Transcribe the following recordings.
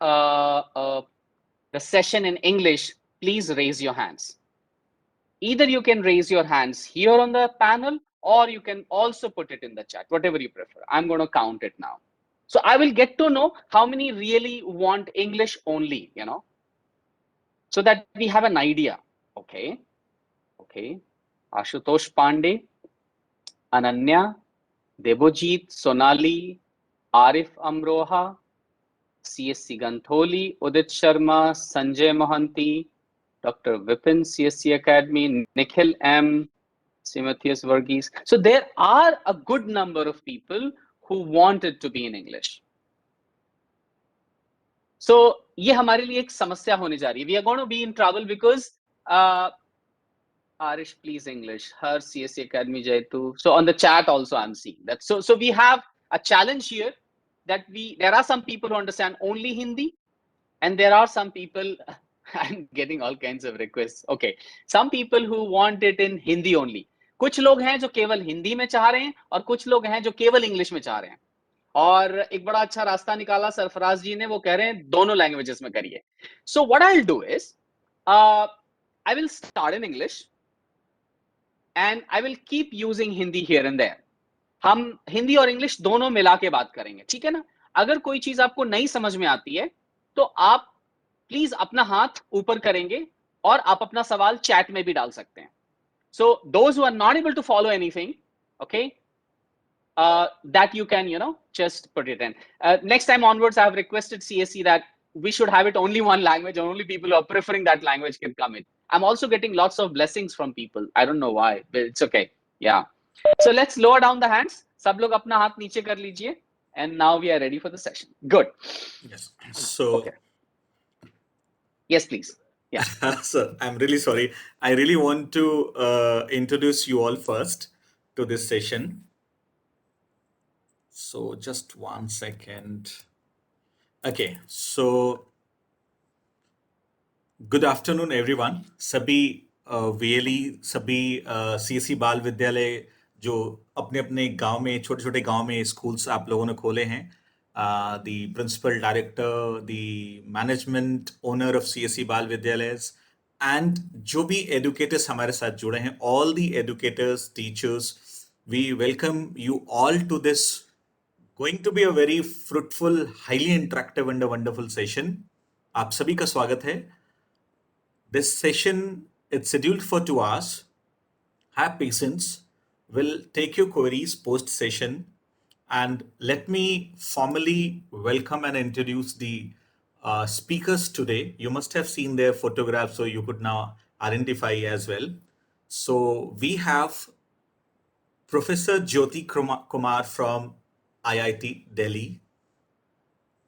want the session in English, please raise your hands. Either you can raise your hands here on the panel, or you can also put it in the chat, whatever you prefer. I'm going to count it now. So I will get to know how many really want English only, so that we have an idea. Okay. Ashutosh Pandey, Ananya, Debojit, Sonali, Arif Amroha, CSC Gantholi, Udit Sharma, Sanjay Mohanty, Dr. Vipin, CSC Academy, Nikhil M, Simotheus Varghese. So there are a good number of people who want it to be in English. So ये हमारे लिए एक समस्या होने जा रही है. We are going to be in trouble because Arish, please English. Her CSC Academy Jaitu. So on the chat also I'm seeing that. So we have a challenge here that there are some people who understand only Hindi, and there are some people, I'm getting all kinds of requests. Okay, some people who want it in Hindi only. कुछ लोग हैं जो केवल हिंदी में चाह रहे हैं और कुछ लोग हैं जो केवल इंग्लिश में चाह रहे हैं. और एक बड़ा अच्छा रास्ता निकाला सरफराज जी ने, वो कह रहे हैं दोनों लैंग्वेजेस में करिए. So what I'll do is, I will start in English and I will keep using Hindi here and there. हम हिंदी और इंग्लिश दोनों मिला के बात करेंगे, ठीक है ना. अगर कोई चीज आपको नहीं समझ में आती है तो आप प्लीज अपना हाथ ऊपर करेंगे और आप अपना सवाल चैट में भी डाल सकते हैं. So those who are not able to follow anything, okay, that you can, just put it in. Next time onwards, I have requested CSC that we should have it only one language, and only people who are preferring that language can come in. I'm also getting lots of blessings from people. I don't know why, but it's okay. Yeah. So let's lower down the hands. सब लोग अपना हाथ नीचे कर लीजिए. And now we are ready for the session. Good. Yes. So. Okay. Yes, please. Yeah. Sir, I'm really sorry. I really want to introduce you all first to this session. So just 1 second. Okay. So good afternoon, everyone. सभी VLE, सभी CSC बाल विद्यालय जो अपने अपने गांव में, छोटे छोटे गांव में स्कूल्स आप लोगों ने खोले हैं, the principal director, the management owner of CSC बाल विद्यालय, and जो भी educators हमारे साथ जुड़े हैं, all the educators, teachers, we welcome you all to this going to be a very fruitful, highly interactive and a wonderful session. आप सभी का स्वागत है. This session is scheduled for 2 hours. Have patience. We'll take your queries post session. And let me formally welcome and introduce the speakers today. You must have seen their photographs, so you could now identify as well. So we have Professor Jyoti Kumar from IIT Delhi.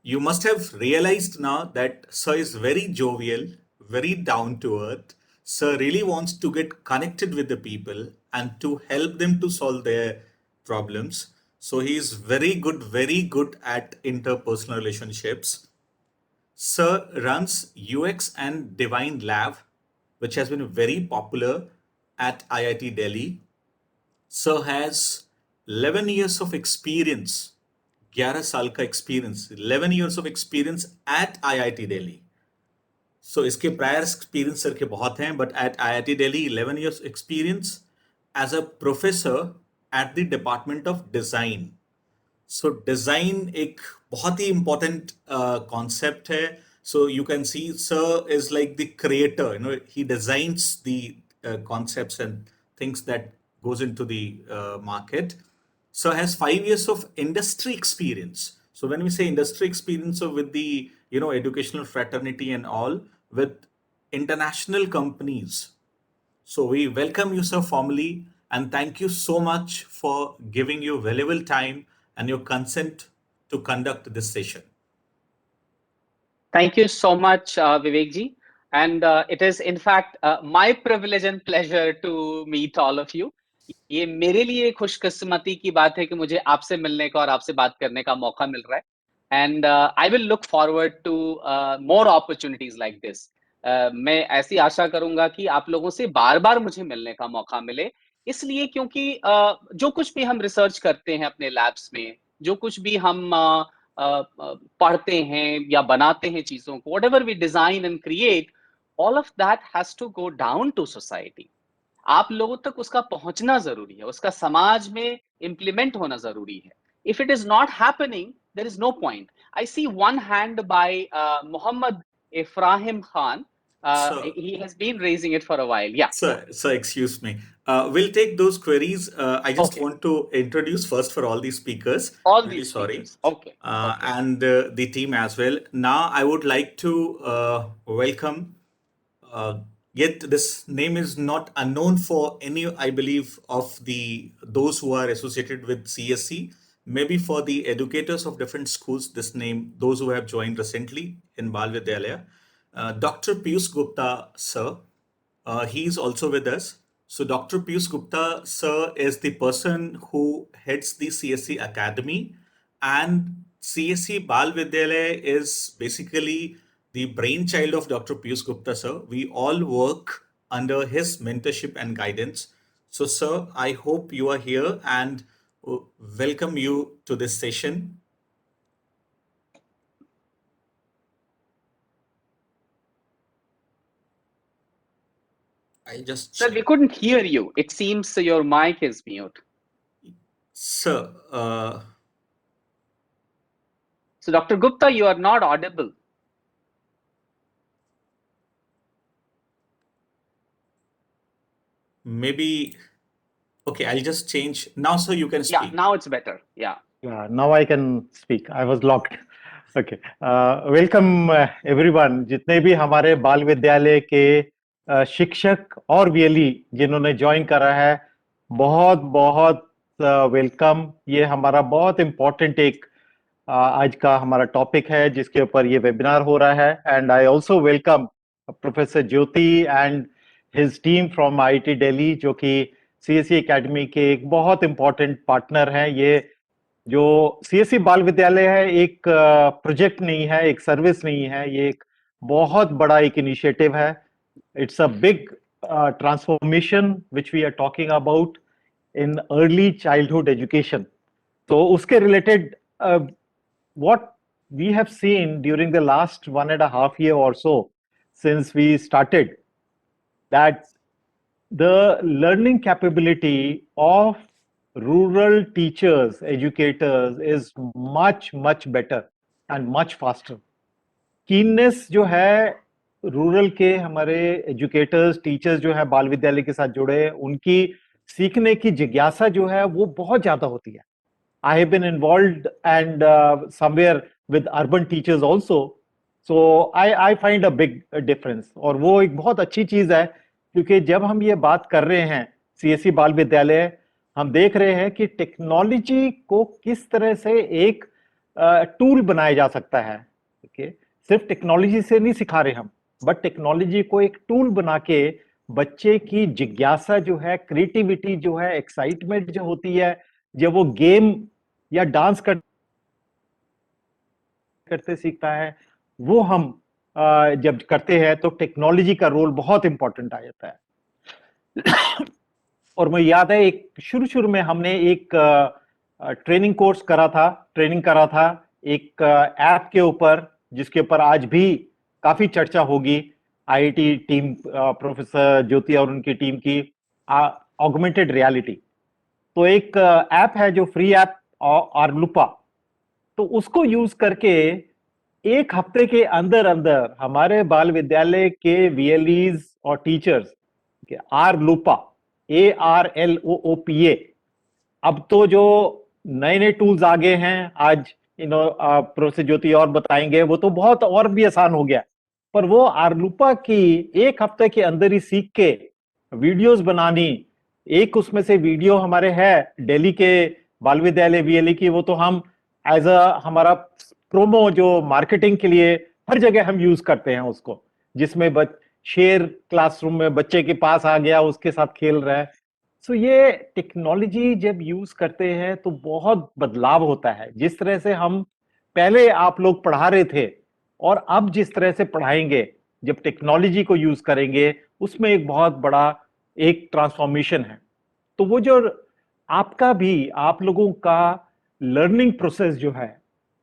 You must have realized now that Sir is very jovial, very down to earth. Sir really wants to get connected with the people and to help them to solve their problems. So he is very good at interpersonal relationships. Sir runs UX and Divine Lab, which has been very popular at IIT Delhi. Sir has 11 years of experience, 11 साल का experience, 11 years of experience at IIT Delhi. So इसके prior experience sir के बहुत हैं, but at IIT Delhi 11 years experience as a professor at the Department of Design. So design एक बहुत ही important concept है. So you can see sir is like the creator, he designs the concepts and things that goes into the market. Sir has 5 years of industry experience. So when we say industry experience, so with the educational fraternity and all, with international companies. So we welcome you, sir, formally, and thank you so much for giving your valuable time and your consent to conduct this session. Thank you so much, Vivek ji. And it is in fact my privilege and pleasure to meet all of you. ये मेरे लिए खुशकिस्मती की बात है कि मुझे आपसे मिलने का और आपसे बात करने का मौका मिल रहा है. And I will look forward to more opportunities like this. मैं ऐसी आशा करूंगा कि आप लोगों से बार-बार मुझे मिलने का मौका मिले, इसलिए क्योंकि जो कुछ भी हम रिसर्च करते हैं अपने लैब्स में, जो कुछ भी हम पढ़ते हैं या बनाते हैं चीजों को, whatever we design and create, all of that has to go down to society. आप लोगों तक उसका पहुंचना जरूरी है, उसका समाज में इम्प्लीमेंट होना जरूरी है. If it is not happening, there is no point. I see one hand by Muhammad Ifrahim Khan. So, He has been raising it for a while. Yeah. so excuse me. We'll take those queries. I just Okay. want to introduce first for all these speakers. All Really these sorry. speakers. Okay. And the team as well. Now, I would like to welcome. Yet this name is not unknown for any, I believe, of the those who are associated with CSC. Maybe for the educators of different schools, this name, those who have joined recently in Bal Vidyalaya, Dr. Piyush Gupta, sir. He is also with us. So, Dr. Piyush Gupta, sir, is the person who heads the CSC Academy, and CSC Bal Vidyalaya is basically the brainchild of Dr. Piyush Gupta, sir. We all work under his mentorship and guidance. So, sir, I hope you are here and welcome you to this session. I just Sir, we couldn't hear you. It seems your mic is mute. Sir, So, Dr. Gupta, you are not audible. maybe, okay, I'll just change. Now, sir, you can Yeah, speak. now it's better. Yeah. Yeah, now I can speak. I was locked. Okay. Welcome everyone. जितने भी हमारे बाल विद्यालय के शिक्षक और VLE जिन्होंने join करा है, बहुत बहुत वेलकम. ये हमारा बहुत इम्पोर्टेंट एक आज का हमारा टॉपिक है जिसके ऊपर ये वेबिनार हो रहा है. And I also welcome professor Jyoti and his team from IIT Delhi, जो कि सीएससी एकेडमी के एक बहुत इम्पोर्टेंट पार्टनर हैं. ये जो सीएससी बाल विद्यालय है एक प्रोजेक्ट नहीं है, एक सर्विस नहीं है, ये एक बहुत बड़ा एक इनिशिएटिव है. It's a big transformation which we are talking about in early childhood education. तो उसके related what we have seen during the last 1.5 years or so since we started, that the learning capability of rural teachers, educators is much better and much faster. Keenness जो है rural के हमारे educators, teachers जो है बाल विद्यालय के साथ जुड़े, उनकी सीखने की जिज्ञासा जो है वो बहुत ज्यादा होती है. I have been involved and somewhere with urban teachers also. So I find a big difference. और वो एक बहुत अच्छी चीज है, क्योंकि जब हम ये बात कर रहे हैं सीएससी बाल विद्यालय, हम देख रहे हैं कि टेक्नोलॉजी को किस तरह से एक टूल बनाया जा सकता है. okay? सिर्फ टेक्नोलॉजी से नहीं सिखा रहे हम, बट टेक्नोलॉजी को एक टूल बना के बच्चे की जिज्ञासा जो है, क्रिएटिविटी जो है, एक्साइटमेंट जो होती है, जब वो गेम या डांस करते सीखता है, वो हम जब करते हैं तो टेक्नोलॉजी का रोल बहुत इंपॉर्टेंट आ जाता है. और मुझे याद है एक शुरू में हमने एक ट्रेनिंग कोर्स करा था एक ऐप के ऊपर, जिसके ऊपर आज भी काफी चर्चा होगी. आईआईटी टीम, प्रोफेसर ज्योति और उनकी टीम की, ऑगमेंटेड रियलिटी. तो एक ऐप है जो फ्री ऐप आर्लुपा, तो उसको यूज करके एक हफ्ते के अंदर हमारे बाल विद्यालय के वीएलईज और टीचर्स आर्लुपा, ARLOOPA, अब तो जो नए टूल्स आ गए हैं, आज प्रोफेसर ज्योति और बताएंगे, वो तो बहुत और भी आसान हो गया. पर वो आर्लुपा की एक हफ्ते के अंदर ही सीख के वीडियोस बनानी, एक उसमें से वीडियो हमारे है दिल्ली के बाल विद्यालय वीएलई की, वो तो हम एज हमारा प्रोमो जो मार्केटिंग के लिए हर जगह हम यूज करते हैं उसको, जिसमें शेयर क्लासरूम में बच्चे के पास आ गया, उसके साथ खेल रहा है. सो ये टेक्नोलॉजी जब यूज करते हैं तो बहुत बदलाव होता है. जिस तरह से हम पहले आप लोग पढ़ा रहे थे और अब जिस तरह से पढ़ाएंगे, जब टेक्नोलॉजी को यूज करेंगे, उसमें एक बहुत बड़ा एक ट्रांसफॉर्मेशन है. तो वो जो आपका भी, आप लोगों का लर्निंग प्रोसेस जो है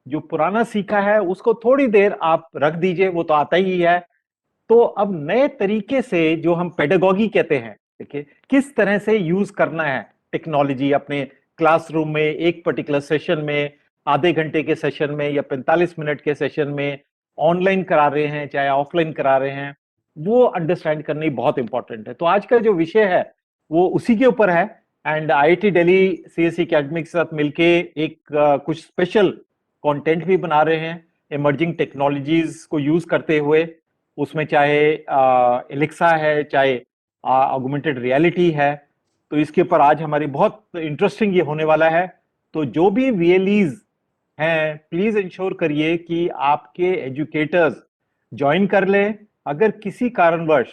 जो पुराना सीखा है उसको थोड़ी देर आप रख दीजिए, वो तो आता ही है। तो अब नए तरीके से जो हम पेडागॉजी कहते हैं, देखिए किस तरह से यूज करना है टेक्नोलॉजी अपने क्लासरूम में, एक पर्टिकुलर सेशन में, आधे घंटे के सेशन में या 45 मिनट के सेशन में, ऑनलाइन करा रहे हैं चाहे ऑफलाइन करा रहे हैं, वो अंडरस्टैंड करनी बहुत इंपॉर्टेंट है। तो आज का जो विषय है वो उसी के ऊपर है। And IIT Delhi CSC academy के साथ मिलके एक कुछ स्पेशल कंटेंट भी बना रहे हैं इमर्जिंग टेक्नोलॉजीज को यूज करते हुए। उसमें चाहे एलेक्सा है, चाहे ऑगमेंटेड रियलिटी है। तो इसके ऊपर आज हमारी बहुत इंटरेस्टिंग ये होने वाला है। तो जो भी वीएलईज हैं, प्लीज इंश्योर करिए कि आपके एजुकेटर्स ज्वाइन कर लें। अगर किसी कारणवश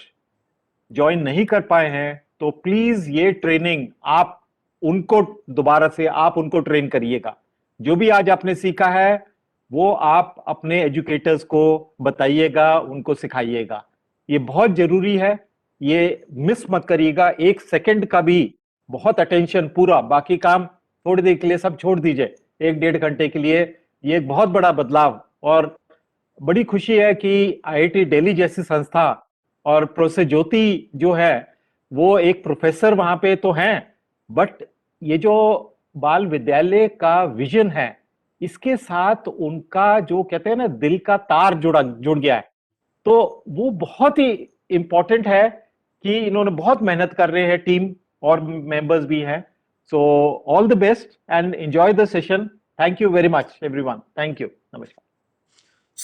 ज्वाइन नहीं कर पाए हैं तो प्लीज ये ट्रेनिंग आप उनको दोबारा से आप उनको ट्रेन करिएगा। जो भी आज आपने सीखा है वो आप अपने एजुकेटर्स को बताइएगा, उनको सिखाइएगा। ये बहुत जरूरी है, ये मिस मत करिएगा। एक सेकंड का भी बहुत अटेंशन, पूरा बाकी काम थोड़ी देर के लिए सब छोड़ दीजिए, 1-1.5 घंटे के लिए। ये एक बहुत बड़ा बदलाव, और बड़ी खुशी है कि आईआईटी दिल्ली जैसी संस्था और प्रोफेसर ज्योति जो है वो एक प्रोफेसर वहां पे तो हैं, बट ये जो बाल विद्यालय का विजन है इसके साथ उनका जो कहते हैं ना दिल का तार जुड़ गया है। तो वो बहुत ही इंपॉर्टेंट है कि इन्होंने बहुत मेहनत कर रहे हैं, टीम और मेंबर्स भी हैं। So all the best and enjoy the session. Thank you very much everyone. Thank you. नमस्कार।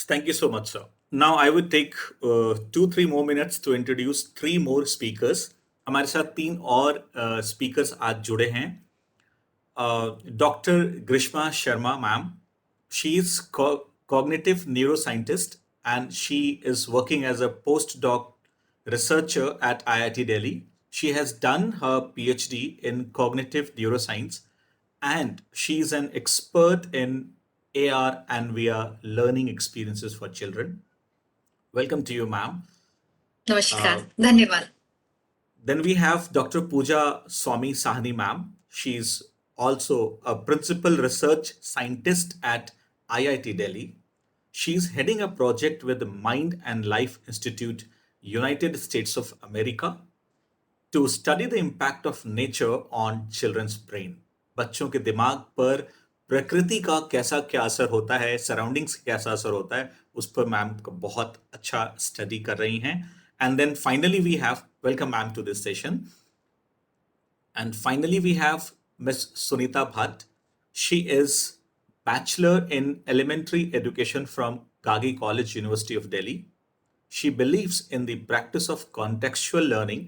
Thank you so much, sir. Now I would take 2-3 more minutes to introduce 3 more speakers. हमारे साथ 3 और speakers आज जुड़े हैं. Dr. Grishma Sharma, ma'am. She is cognitive neuroscientist and she is working as a postdoc researcher at IIT Delhi. She has done her PhD in cognitive neuroscience and she is an expert in AR and VR learning experiences for children. Welcome to you, ma'am. नमस्कार, धन्यवाद। Then we have Dr. Pooja Swami Sahni, ma'am. She's also a principal research scientist at IIT Delhi. She's heading a project with the Mind and Life Institute, United States of America, to study the impact of nature on children's brain. बच्चों के दिमाग पर प्रकृति का कैसा क्या असर होता है, सराउंडिंग्स का कैसा असर होता है, उस पर मैम बहुत अच्छा स्टडी कर रही हैं. And then finally we have welcome ma'am to this session. And finally we have miss Sunita Bhatt. She is bachelor in elementary education from गागी college, university of Delhi. She believes in the practice of contextual learning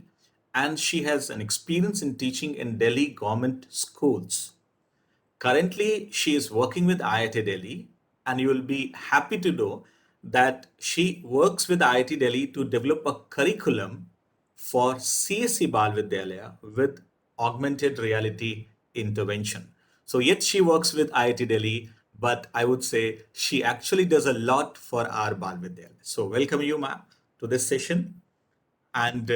and she has an experience in teaching in Delhi government schools. Currently, she is working with IIT Delhi and you will be happy to know that she works with IIT Delhi to develop a curriculum for CSE Bal Vidyalaya with augmented reality intervention. So yet she works with IIT Delhi, but I would say she actually does a lot for our Bal Vidyalaya. So welcome you, ma'am, to this session. And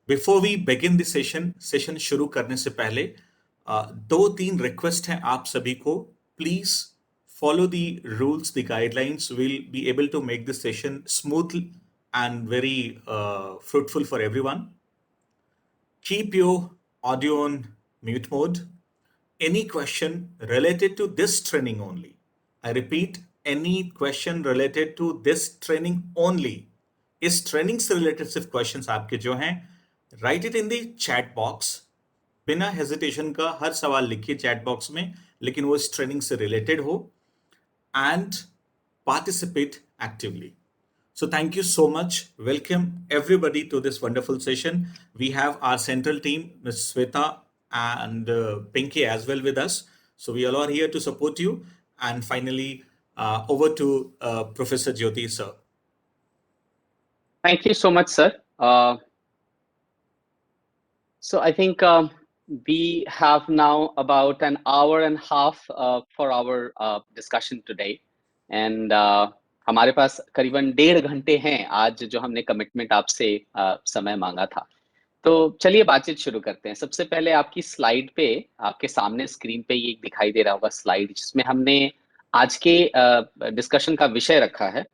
before we begin the session शुरू करने से पहले 2-3 request हैं आप सभी को. Please follow the rules, the guidelines. We'll be able to make this session smooth and very fruitful for everyone. Keep your audio on mute mode. Any question related to this training only. I repeat, any question related to this training only. इस training से related सिर्फ questions आपके जो हैं, right it in the chat box. बिना hesitation का हर सवाल लिखिए चैट बॉक्स में, लेकिन वो इस ट्रेनिंग से रिलेटेड हो, and participate actively. So thank you so much. Welcome everybody to this wonderful session. We have our central team, Ms. Sweta and Pinky as well with us. So we all are here to support you. And finally, over to Professor Jyoti, sir. Thank you so much, sir. So I think we have now about an hour and a half for our discussion today. And हमारे पास करीबन 1.5 घंटे हैं आज जो हमने commitment आपसे समय मांगा था. तो चलिए बातचीत शुरू करते हैं. सबसे पहले आपकी स्लाइड पे, आपके सामने स्क्रीन पे ये दिखाई दे रहा होगा स्लाइड, जिसमें हमने आज के डिस्कशन का विषय रखा है,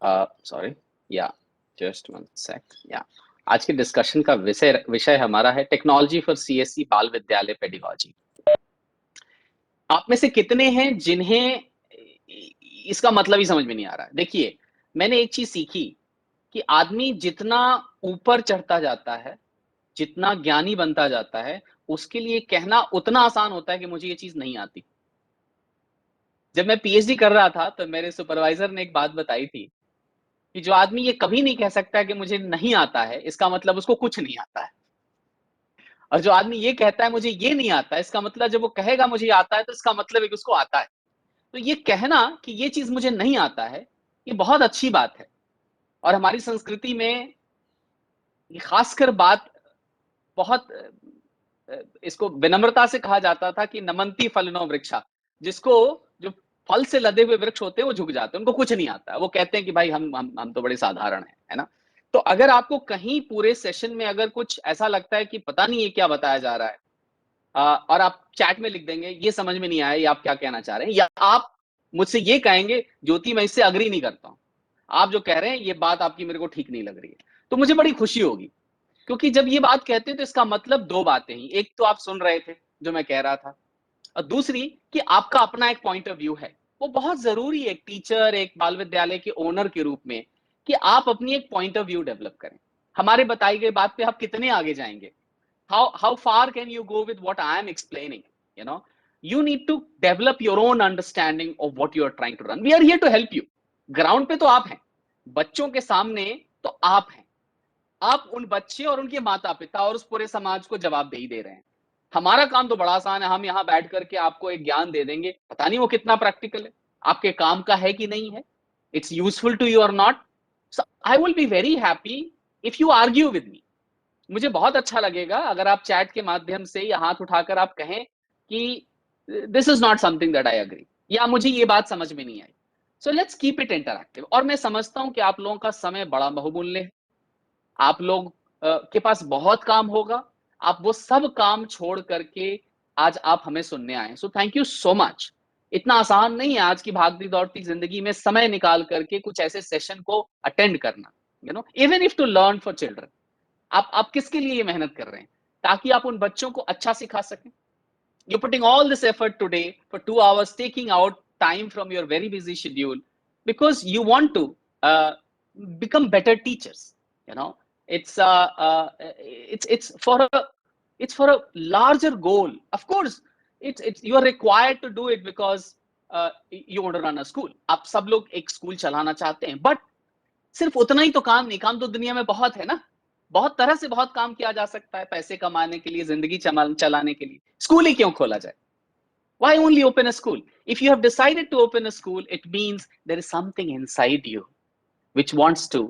सॉरी या जस्ट वन सेक, या आज के डिस्कशन का विषय हमारा है टेक्नोलॉजी फॉर सीएससी बाल विद्यालय पेडागोजी। आप में से कितने हैं जिन्हें इसका मतलब ही समझ में नहीं आ रहा है? देखिए, मैंने एक चीज सीखी कि आदमी जितना ऊपर चढ़ता जाता है, जितना ज्ञानी बनता जाता है, उसके लिए कहना उतना आसान होता है कि मुझे ये चीज नहीं आती। जब मैं पीएचडी कर रहा था तो मेरे सुपरवाइजर ने एक बात बताई थी कि जो आदमी ये कभी नहीं कह सकता है कि मुझे नहीं आता है, इसका मतलब उसको कुछ नहीं आता है। और जो आदमी ये कहता है मुझे ये नहीं आता है, इसका मतलब जब वो कहेगा मुझे आता है तो इसका मतलब है कि उसको आता है। तो ये कहना कि ये चीज मुझे नहीं आता है, ये बहुत अच्छी बात है। और हमारी संस्कृति में ये खासकर बात बहुत इसको विनम्रता से कहा जाता था कि नमंती फलनो वृक्षा, जिसको जो फल से लदे हुए वृक्ष होते हैं वो झुक जाते हैं, उनको कुछ नहीं आता है। वो कहते हैं कि भाई हम तो बड़े साधारण हैं, है ना। तो अगर आपको कहीं पूरे सेशन में अगर कुछ ऐसा लगता है कि पता नहीं है क्या बताया जा रहा है, और आप चैट में लिख देंगे ये समझ में नहीं आया, ये आप क्या कहना चाह रहे हैं, या आप मुझसे ये कहेंगे ज्योति मैं इससे अग्री नहीं करता हूं, आप जो कह रहे हैं ये बात आपकी मेरे को ठीक नहीं लग रही है, तो मुझे बड़ी खुशी होगी। क्योंकि जब ये बात कहते हैं तो इसका मतलब दो बातें ही, एक तो आप सुन रहे थे जो मैं कह रहा था, और दूसरी कि आपका अपना एक पॉइंट ऑफ व्यू है। वो बहुत जरूरी है एक टीचर, एक बाल विद्यालय के ओनर के रूप में, कि आप अपनी एक पॉइंट ऑफ व्यू डेवलप करें। हमारे बताई गई बात पे आप कितने आगे जाएंगे? how far can you go with what I am explaining? You know, you need to develop your own understanding of what you are trying to run. We are here to help you. Ground पे तो आप हैं, बच्चों के सामने तो आप हैं। आप उन बच्चे और उनके माता पिता और उस पूरे समाज को जवाब दे ही दे रहे हैं। हमारा काम तो बड़ा आसान है, हम यहाँ बैठ करके आपको एक ज्ञान दे देंगे, पता नहीं वो कितना प्रैक्टिकल है, आपके काम का है कि नहीं है, इट्स यूजफुल टू यू और not. So I will be very happy if you argue with me. मुझे बहुत अच्छा लगेगा अगर आप चैट के माध्यम से या हाथ उठाकर आप कहें कि this is not something that I agree, या मुझे ये बात समझ में नहीं आई। So let's keep it interactive. और मैं समझता हूं कि आप लोगों का समय बड़ा बहुमूल्य है, आप लोग के पास बहुत काम होगा, आप वो सब काम छोड़ करके आज आप हमें सुनने आए। सो थैंक यू सो मच। इतना आसान नहीं है आज की भागती दौड़ती जिंदगी में समय निकाल करके कुछ ऐसे सेशन को अटेंड करना, you know, even if two learn for children. आप किसके लिए ये मेहनत कर रहे हैं? ताकि आप उन बच्चों को अच्छा सिखा सकें। You're putting all this effort today for 2 hours, taking out time from your very busy schedule because you want to become better teachers. You know, it's for a larger goal. Of course, it's you are required to do it because you want to run a school. आप सब लोग एक school चलाना चाहते हैं, but सिर्फ उतना ही तो काम नहीं, काम तो दुनिया में बहुत है ना। बहुत तरह से बहुत काम किया जा सकता है पैसे कमाने के लिए, जिंदगी चलाने के लिए। स्कूल ही क्यों खोला जाए? Why only open a school? If you have decided to open a school, it means there is something inside you which wants to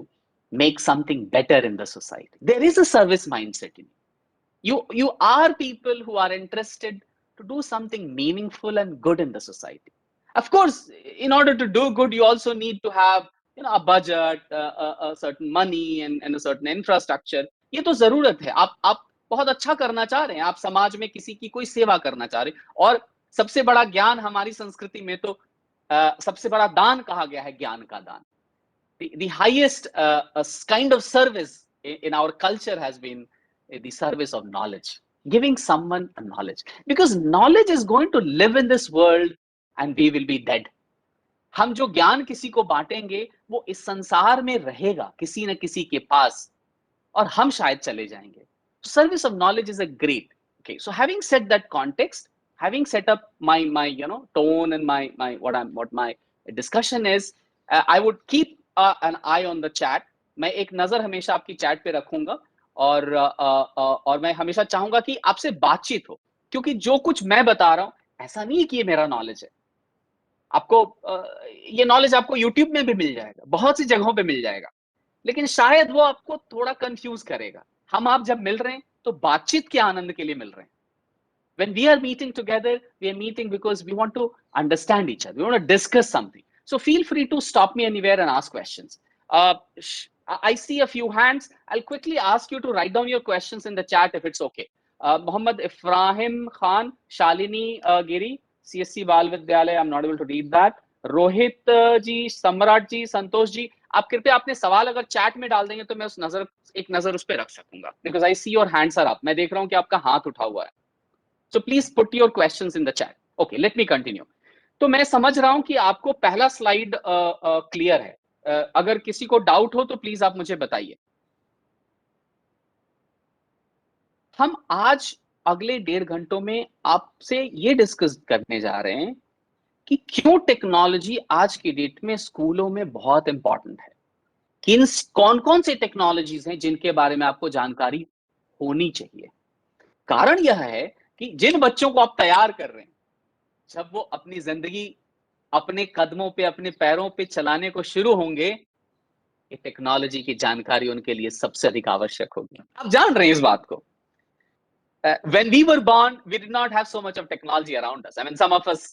make something better in the society. There is a service mindset in you. You are people who are interested to do something meaningful and good in the society. Of course, in order to do good, you also need to have a budget, a certain money and a certain infrastructure. ये तो जरूरत है। आप बहुत अच्छा करना चाह रहे हैं, आप समाज में किसी की कोई सेवा करना चाह रहे हैं। और सबसे बड़ा ज्ञान हमारी संस्कृति में तो सबसे बड़ा दान कहा गया है, ज्ञान का दान। The highest kind of service in our culture has been the service of knowledge, giving someone a knowledge, because knowledge is going to live in this world and we will be dead. हम जो ज्ञान किसी को बांटेंगे वो इस संसार में रहेगा किसी न किसी के पास, और हम शायद चले जाएंगे। Service of knowledge is a great. Okay, so having set that context, having set up my tone and my what my discussion is, I would keep an eye on the chat. मैं एक नजर हमेशा आपकी chat पे रखूंगा, और मैं हमेशा चाहूंगा कि आपसे बातचीत हो, क्योंकि जो कुछ मैं बता रहा हूं ऐसा नहीं है कि ये मेरा नॉलेज है। आपको ये नॉलेज आपको यूट्यूब में भी मिल जाएगा, बहुत सी जगहों पे मिल जाएगा, लेकिन शायद वो आपको थोड़ा कंफ्यूज करेगा। हम आप जब मिल रहे हैं तो बातचीत के आनंद के लिए मिल रहे हैं। When we are meeting together, we are meeting because we want to understand each other. We want to discuss something. So feel free to stop me anywhere and ask questions. I see a few hands. I'll quickly ask you to write down your questions in the chat if it's okay. Muhammad Ifrahim Khan, Shalini Giri, CSC Bal Vidyalaya. I'm not able to read that. Rohit जी, सम्राट जी, संतोष जी, आप कृपया अपने सवाल अगर chat में डाल देंगे तो मैं एक नजर उस पर रख सकूंगा, because I see your hands are up. मैं देख रहा हूं कि आपका हाथ उठा हुआ है। So please put your questions in the chat. Okay, let me continue. तो मैं समझ रहा हूं कि आपको पहला स्लाइड क्लियर है। अगर किसी को डाउट हो तो प्लीज आप मुझे बताइए। हम आज अगले 1.5 घंटों में आपसे ये डिस्कस करने जा रहे हैं कि क्यों टेक्नोलॉजी आज की डेट में स्कूलों में बहुत इंपॉर्टेंट है। किन कौन कौन से टेक्नोलॉजीज हैं जिनके बारे में आपको जानकारी होनी चाहिए। कारण यह है कि जिन बच्चों को आप तैयार कर रहे हैं, जब वो अपनी जिंदगी अपने कदमों पे, अपने पैरों पे चलाने को शुरू होंगे, ये टेक्नोलॉजी की जानकारी उनके लिए सबसे अधिक आवश्यक होगी। आप जान रहे हैं इस बात को। When we were born, we did not have so much of technology around us. I mean, some of us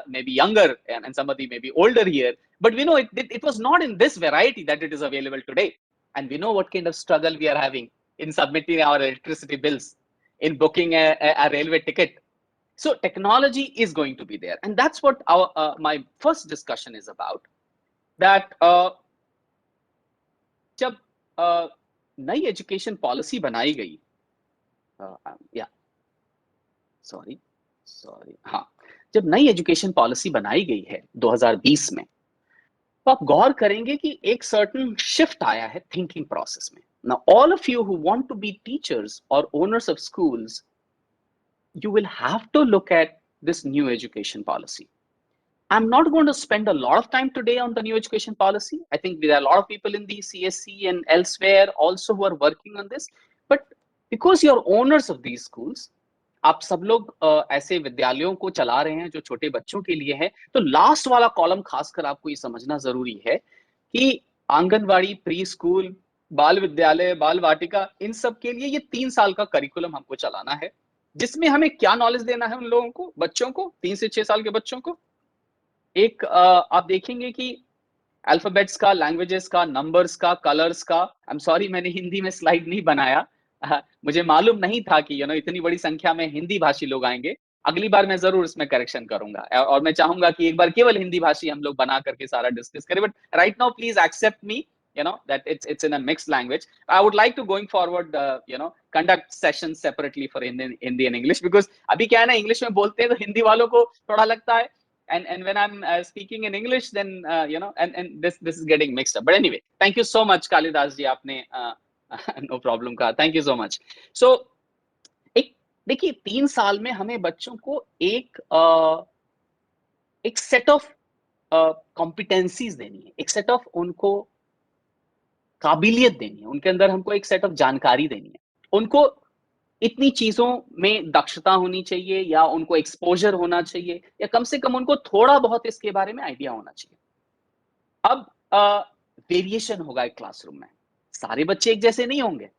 may be younger and somebody may be older here, but we know it was not in this variety that it is available today. And we know what kind of struggle we are having in submitting our electricity bills, in booking a railway ticket. So technology is going to be there. And that's what my first discussion is about. That जब नई education policy बनाई गई, sorry हाँ, जब नई education policy बनाई गई है 2020 में, तो आप गौर करेंगे कि एक सर्टेन शिफ्ट आया है थिंकिंग प्रोसेस में। Now all of you who want to be teachers और owners of schools, you will have to look at this new education policy. I'm not going to spend a lot of time today on the new education policy. I think there are a lot of people in the CSC and elsewhere also who are working on this. But because you're owners of these schools, आप सब लोग ऐसे विद्यालयों को चला रहे हैं जो छोटे बच्चों के लिए है, तो लास्ट वाला कॉलम खासकर आपको ये समझना जरूरी है कि आंगनवाड़ी, प्री स्कूल, बाल विद्यालय, बाल वाटिका, इन सब के लिए ये 3 साल का करिकुलम हमको चलाना है, जिसमें हमें क्या नॉलेज देना है उन लोगों को, बच्चों को, 3 से 6 साल के बच्चों को। एक आप देखेंगे कि अल्फाबेट्स का, लैंग्वेजेस का, नंबर्स का, कलर्स का। आई एम सॉरी, मैंने हिंदी में स्लाइड नहीं बनाया। मुझे मालूम नहीं था कि इतनी बड़ी संख्या में हिंदी भाषी लोग आएंगे। अगली बार मैं जरूर इसमें करेक्शन करूंगा और मैं चाहूंगा कि एक बार केवल हिंदी भाषी हम लोग बना करके सारा डिस्कस करें। But right now please accept me, that it's in a mixed language. I would like to going forward conduct sessions separately for Hindi and English, because अभी क्या है ना, इंग्लिश में बोलते हैं तो हिंदी वालों को थोड़ा लगता है, and when I'm speaking in English, then and this is getting mixed up. But anyway, thank you so much Kalidas ji, आपने no problem कहा, thank you so much. So एक देखिए, 3 साल में हमें बच्चों को एक सेट ऑफ कॉम्पिटेंसीज देनी है, एक सेट ऑफ उनको काबिलियत देनी है, उनके अंदर हमको एक सेट ऑफ जानकारी देनी है, उनको इतनी चीजों में दक्षता होनी चाहिए, या उनको एक्सपोजर होना चाहिए, या कम से कम उनको थोड़ा बहुत इसके बारे में आइडिया होना चाहिए। अब वेरिएशन होगा एक क्लासरूम में, सारे बच्चे एक जैसे नहीं होंगे।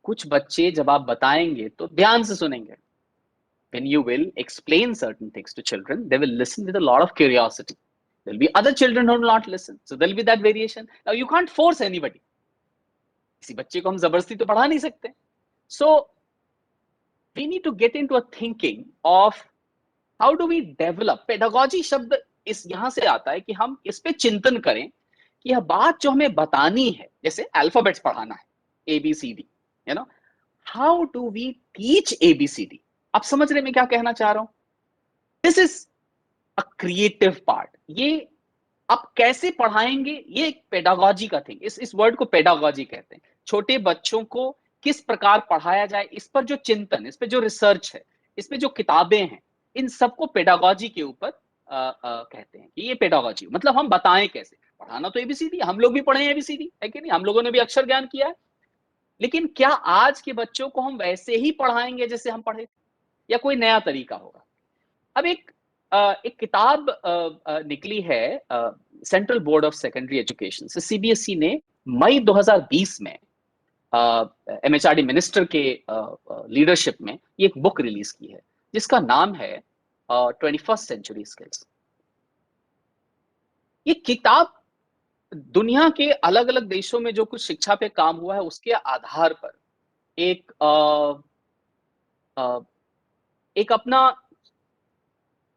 कुछ बच्चे जब आप बताएंगे तो ध्यान से सुनेंगे। When you will explain certain things to children, they will listen with a lot of curiosity. There will be other children who will not listen, so there will be that variation. Now you can't force anybody. किसी बच्चे को हम जबरदस्ती तो पढ़ा नहीं सकते। So we need to get into a thinking of how do we develop pedagogy। शब्द इस यहां से आता है कि हम इस पे चिंतन करें कि यह बात जो हमें बतानी है, जैसे अल्फाबेट्स पढ़ाना है, ABCD, how do we teach ABCD। आप समझ रहे मैं क्या कहना चाह रहा हूं? This is a creative part. ये आप कैसे पढ़ाएंगे, ये एक पेडागॉजी का थिंग। इस वर्ड को पेडागॉजी कहते हैं। छोटे बच्चों को किस प्रकार पढ़ाया जाए, इस पर जो चिंतन, इस पर जो रिसर्च है, इसमें जो किताबें हैं, इन सबको पेडागॉजी के ऊपर कहते हैं कि ये पेडागॉजी मतलब हम बताएं कैसे। पढ़ाना तो ABCD, हम लोग भी पढ़े हैं ABCD, है कि नहीं? हम लोगों ने भी अक्षर ज्ञान किया है। लेकिन क्या आज के बच्चों को हम वैसे ही पढ़ाएंगे जैसे हम पढ़े, या कोई नया तरीका होगा? अब एक किताब निकली है central board of secondary education से, CBSE ने मई 2020 में MHRD मिनिस्टर के लीडरशिप में ये एक बुक रिलीज की है, जिसका नाम है 21st सेंचुरी स्किल्स। ये किताब दुनिया के अलग अलग देशों में जो कुछ शिक्षा पे काम हुआ है उसके आधार पर एक अपना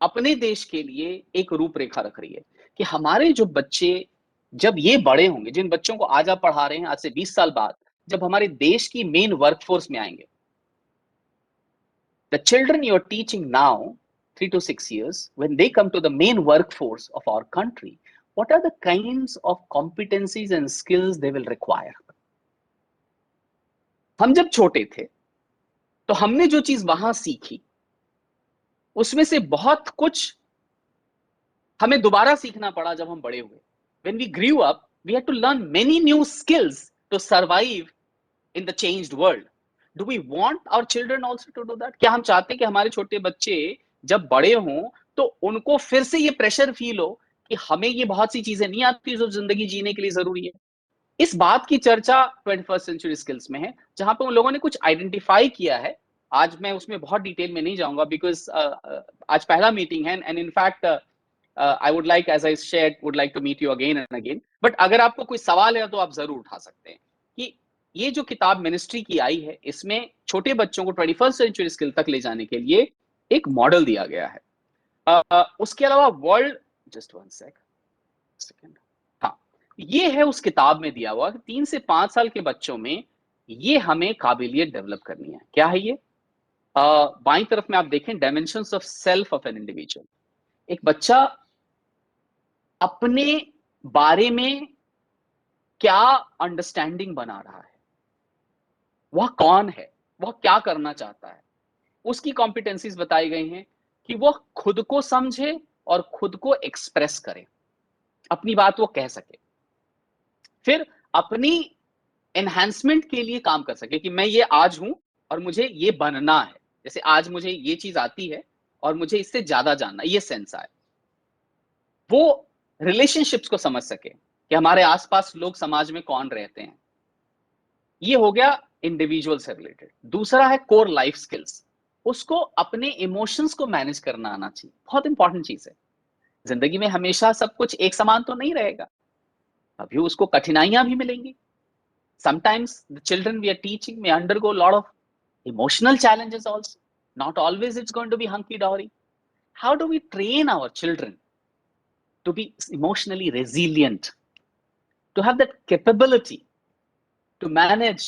अपने देश के लिए एक रूपरेखा रख रही है कि हमारे जो बच्चे जब ये बड़े होंगे, जिन बच्चों को आज आप पढ़ा रहे हैं, आज से 20 साल बाद जब हमारे देश की मेन वर्कफोर्स में आएंगे, the children you're teaching now, 3 to 6 years, when they come to the main workforce of our country, what are the kinds of competencies and skills they will require? हम जब छोटे थे तो हमने जो चीज वहां सीखी उसमें से बहुत कुछ हमें दोबारा सीखना पड़ा जब हम बड़े हुए. When we grew up, we had to learn many new skills to survive in the changed world. Do we want our children also to do that? क्या हम चाहते हैं कि हमारे छोटे बच्चे जब बड़े हों तो उनको फिर से ये प्रेशर फील हो कि हमें ये बहुत सी चीजें नहीं आती जो जिंदगी जीने के लिए जरूरी है? इस बात की चर्चा 21st सेंचुरी स्किल्स में है, जहां पर उन लोगों ने कुछ आइडेंटिफाई किया है. आज मैं उसमें बहुत डिटेल में नहीं जाऊंगा बिकॉज आज पहला मीटिंग है and in fact I would like, as I shared, would like to meet you again and again. But अगर आपको कोई सवाल है तो आप जरूर उठा सकते हैं कि ये जो किताब मिनिस्ट्री की आई है इसमें छोटे बच्चों को 21st सेंचुरी स्किल तक ले जाने के लिए एक मॉडल दिया गया है. उसके अलावा वर्ल्ड, जस्ट वन सेकंड, हाँ, ये है उस किताब में दिया हुआ कि 3 से 5 साल के बच्चों में ये हमें काबिलियत डेवलप करनी है. क्या है ये? बाईं तरफ में आप देखें, dimensions of self of an individual. एक बच्चा अपने बारे में क्या अंडरस्टैंडिंग बना रहा है, वह कौन है, वह क्या करना चाहता है, उसकी कॉम्पिटेंसीज बताई गई हैं कि वह खुद को समझे और खुद को एक्सप्रेस करे, अपनी बात वो कह सके, फिर अपनी एनहांसमेंट के लिए काम कर सके कि मैं ये आज हूं और मुझे ये बनना है. जैसे आज मुझे ये चीज आती है और मुझे इससे ज्यादा जानना, ये सेंस आए. वो रिलेशनशिप्स को समझ सके कि हमारे आसपास लोग समाज में कौन रहते हैं. ये हो गया इंडिविजुअल से रिलेटेड. दूसरा है कोर लाइफ स्किल्स. उसको अपने इमोशंस को मैनेज करना आना चाहिए. बहुत इंपॉर्टेंट चीज है. जिंदगी में हमेशा सब कुछ एक समान तो नहीं रहेगा, अभी उसको कठिनाइयां भी मिलेंगी. Sometimes the children we are teaching may undergo a lot of emotional challenges also. Not always it's going to be hunky-dory. How do we train our children to be emotionally resilient, to have that capability to manage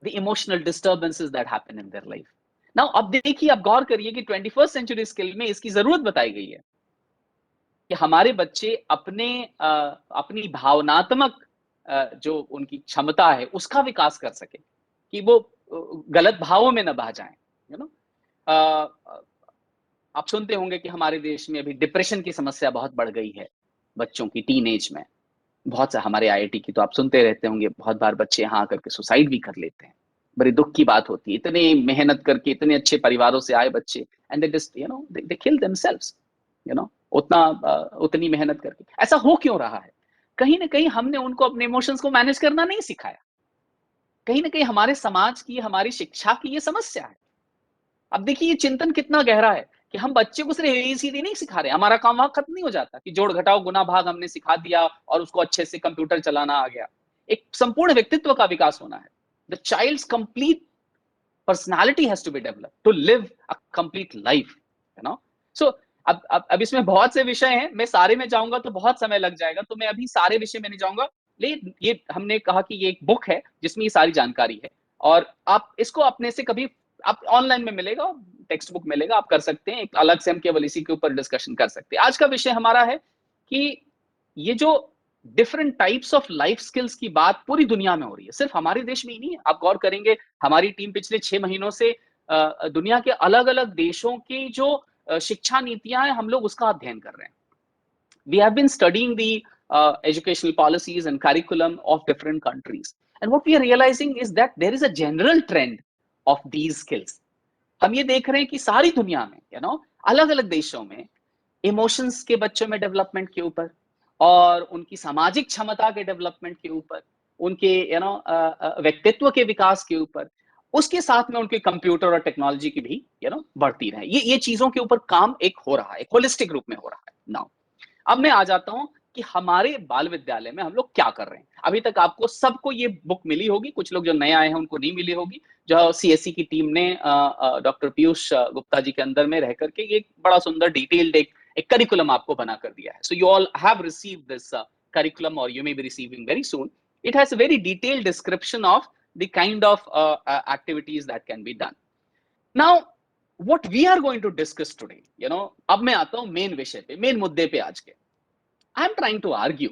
the emotional disturbances that happen in their life? Now, अब देखिए, आप गौर करिए कि 21st century skill में इसकी जरूरत बताई गई है कि हमारे बच्चे अपनी भावनात्मक जो उनकी क्षमता है उसका विकास कर सके, कि वो गलत भावों में न बह जाएं. यू नो, आप सुनते होंगे कि हमारे देश में अभी डिप्रेशन की समस्या बहुत बढ़ गई है बच्चों की टीनेज में. बहुत से हमारे आईआईटी की तो आप सुनते रहते होंगे, बहुत बार बच्चे यहाँ आकर के सुसाइड भी कर लेते हैं. बड़ी दुख की बात होती है. इतने मेहनत करके इतने अच्छे परिवारों से आए बच्चे and they just they kill themselves, उतनी मेहनत करके. ऐसा हो क्यों रहा है? कहीं ना कहीं हमने उनको अपने इमोशंस को मैनेज करना नहीं सिखाया. कहीं ना कहीं हमारे समाज की, हमारी शिक्षा की ये समस्या है. अब देखिए ये चिंतन कितना गहरा है कि हम बच्चे को सिर्फ एबीसीडी नहीं सिखा रहे. हमारा काम वहां खत्म नहीं हो जाता कि जोड़ घटाओ गुना भाग हमने सिखा दिया और उसको अच्छे से कंप्यूटर चलाना आ गया. एक संपूर्ण व्यक्तित्व का विकास होना है. The child's complete personality has to be developed to live a complete life. So अब इसमें बहुत से विषय हैं, मैं सारे में जाऊंगा तो बहुत समय लग जाएगा, तो मैं अभी सारे विषय में नहीं जाऊंगा. लेकिन ये हमने कहा कि ये एक बुक है जिसमें ये सारी जानकारी है और आप इसको अपने से कभी, आप ऑनलाइन में मिलेगा, टेक्स्ट बुक मिलेगा, आप कर सकते हैं. एक अलग से हम केवल इसी के ऊपर डिस्कशन कर सकते हैं. आज का विषय हमारा है कि ये जो different types of life skills की बात पूरी दुनिया में हो रही है, सिर्फ हमारे देश में ही नहीं है. आप गौर करेंगे हमारी टीम पिछले 6 महीनों से दुनिया के अलग अलग देशों की जो शिक्षा नीतियां हैं, हम लोग उसका अध्ययन कर रहे हैं. We have been studying the educational policies and curriculum of different countries, and what we are realizing is that there is a general trend of these skills. हम ये देख रहे हैं कि सारी दुनिया में अलग अलग देशों में इमोशंस के बच्चों में डेवलपमेंट के ऊपर और उनकी सामाजिक क्षमता के डेवलपमेंट के ऊपर, उनके व्यक्तित्व के विकास के ऊपर, उसके साथ में उनके कंप्यूटर और टेक्नोलॉजी की भी बढ़ती रहे. ये चीजों के ऊपर काम एक हो रहा है, एक होलिस्टिक रूप में हो रहा है. नाउ अब मैं आ जाता हूं कि हमारे बाल विद्यालय में हम लोग क्या कर रहे हैं। अभी तक आपको सबको ये बुक मिली होगी, कुछ लोग जो नए आए हैं उनको नहीं मिली होगी, जो सीएससी की टीम ने डॉक्टर पीयूष गुप्ता जी के अंदर में रह करके ये बड़ा सुंदर डिटेल्ड एक करिकुलम आपको बना कर दिया है. So you all have received this curriculum, or you may be receiving very soon. It has a very detailed description of the kind of activities that can be done. Now, what we are going to discuss today, you know, अब मैं आता हूँ main विषय पे, main मुद्दे पे आज के. I am trying to argue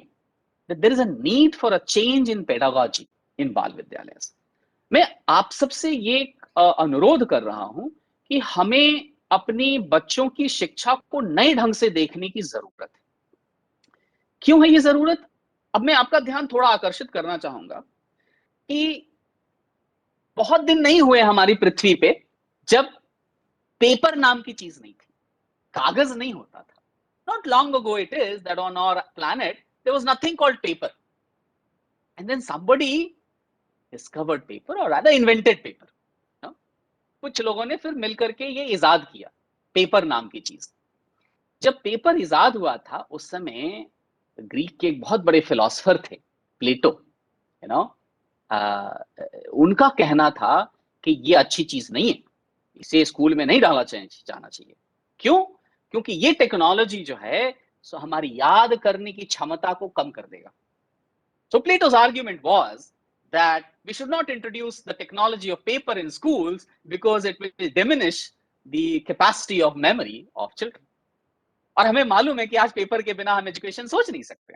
that there is a need for a change in pedagogy in बाल विद्यालय. मैं आप सबसे ये अनुरोध कर रहा हूं कि हमें अपनी बच्चों की शिक्षा को नए ढंग से देखने की जरूरत है. क्यों है ये जरूरत? अब मैं आपका ध्यान थोड़ा आकर्षित करना चाहूंगा कि बहुत दिन नहीं हुए हमारी पृथ्वी पे जब पेपर नाम की चीज नहीं थी, कागज नहीं होता था. Not long ago it is that on our planet there was nothing called paper, and then somebody discovered paper, or rather invented paper. कुछ लोगों ने फिर मिलकर के ये इजाद किया, पेपर नाम की चीज. जब पेपर इजाद हुआ था उस समय ग्रीक के एक बहुत बड़े फिलोसफर थे, प्लेटो, यू नो, उनका कहना था कि ये अच्छी चीज नहीं है, इसे स्कूल में नहीं जाना चाहिए. क्यों? क्योंकि ये टेक्नोलॉजी जो है सो हमारी याद करने की क्षमता को कम कर देगा. So Plato's argument was that we should not introduce the technology of paper in schools because it will diminish the capacity of memory of children. और हमें मालूम है कि आज पेपर के बिना हम एजुकेशन सोच नहीं सकते.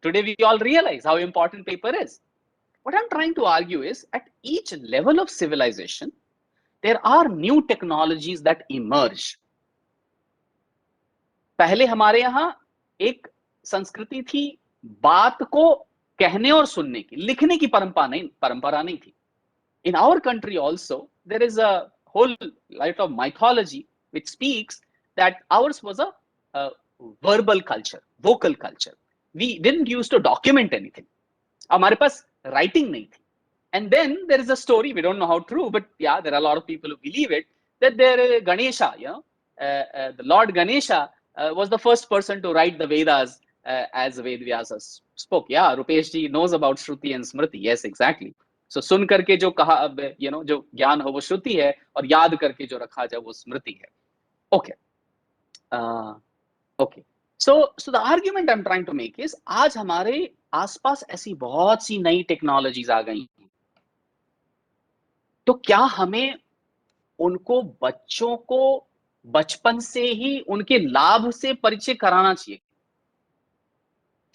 Today we all realize how important paper is. What I'm trying to argue is at each level of civilization, there are new technologies that emerge. पहले हमारे यहाँ एक संस्कृति थी बात को कहने और सुनने की, लिखने की परंपरा नहीं थी. In our country also, there is a whole lot of mythology which speaks that ours was a verbal culture, vocal culture. We didn't used to document anything. हमारे पास writing नहीं थी. And then there is a story, we don't know how true, but yeah, there are a lot of people who believe it, that there Ganesha, you know, the Lord Ganesha was the first person to write the Vedas as Ved Vyasa spoke. Yeah, Rupesh ji knows about Shruti and Smriti. Yes, exactly. So सुन करके जो कहा, you know, जो ज्ञान हो वो श्रुति है, और याद करके जो रखा जाए वो स्मृति है. Okay. Okay. So the argument I'm trying to make is आज हमारे आसपास ऐसी बहुत सी नई टेक्नोलॉजीज आ गई हैं, तो क्या हमें उनको बच्चों को बचपन से ही उनके लाभ से परिचय कराना चाहिए?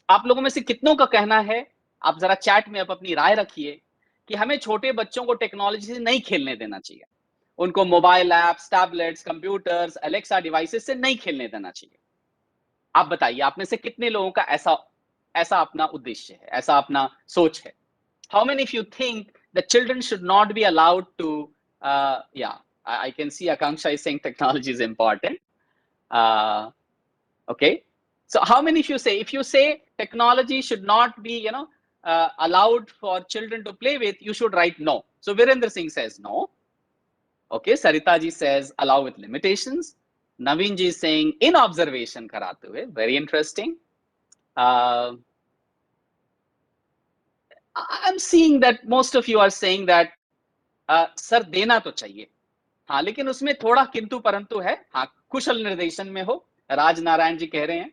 आप लोगों में से कितनों का कहना है, आप जरा चैट में अपनी राय रखिए, कि हमें छोटे बच्चों को टेक्नोलॉजी से नहीं खेलने देना चाहिए, उनको mobile apps, tablets, computers, Alexa devices से नहीं खेलने देना चाहिए. आप बताइए, आप में से कितने लोगों का ऐसा अपना उद्देश्य है, ऐसा अपना सोच है? How many of you think that children should not be allowed to yeah, I can see Akanksha is saying technology is important. Okay, so how many of you say, if you say technology should not be, you know, allowed for children to play with, you should write no. So Virendra Singh says no. Okay, Sarita ji says allow with limitations. Naveen ji is saying in observation karate hue. Very interesting. I'm seeing that most of you are saying that sir देना तो चाहिए, हाँ, लेकिन उसमें थोड़ा किंतु परंतु है. हाँ, कुशल निर्देशन में हो. राज नारायण जी कह रहे हैं,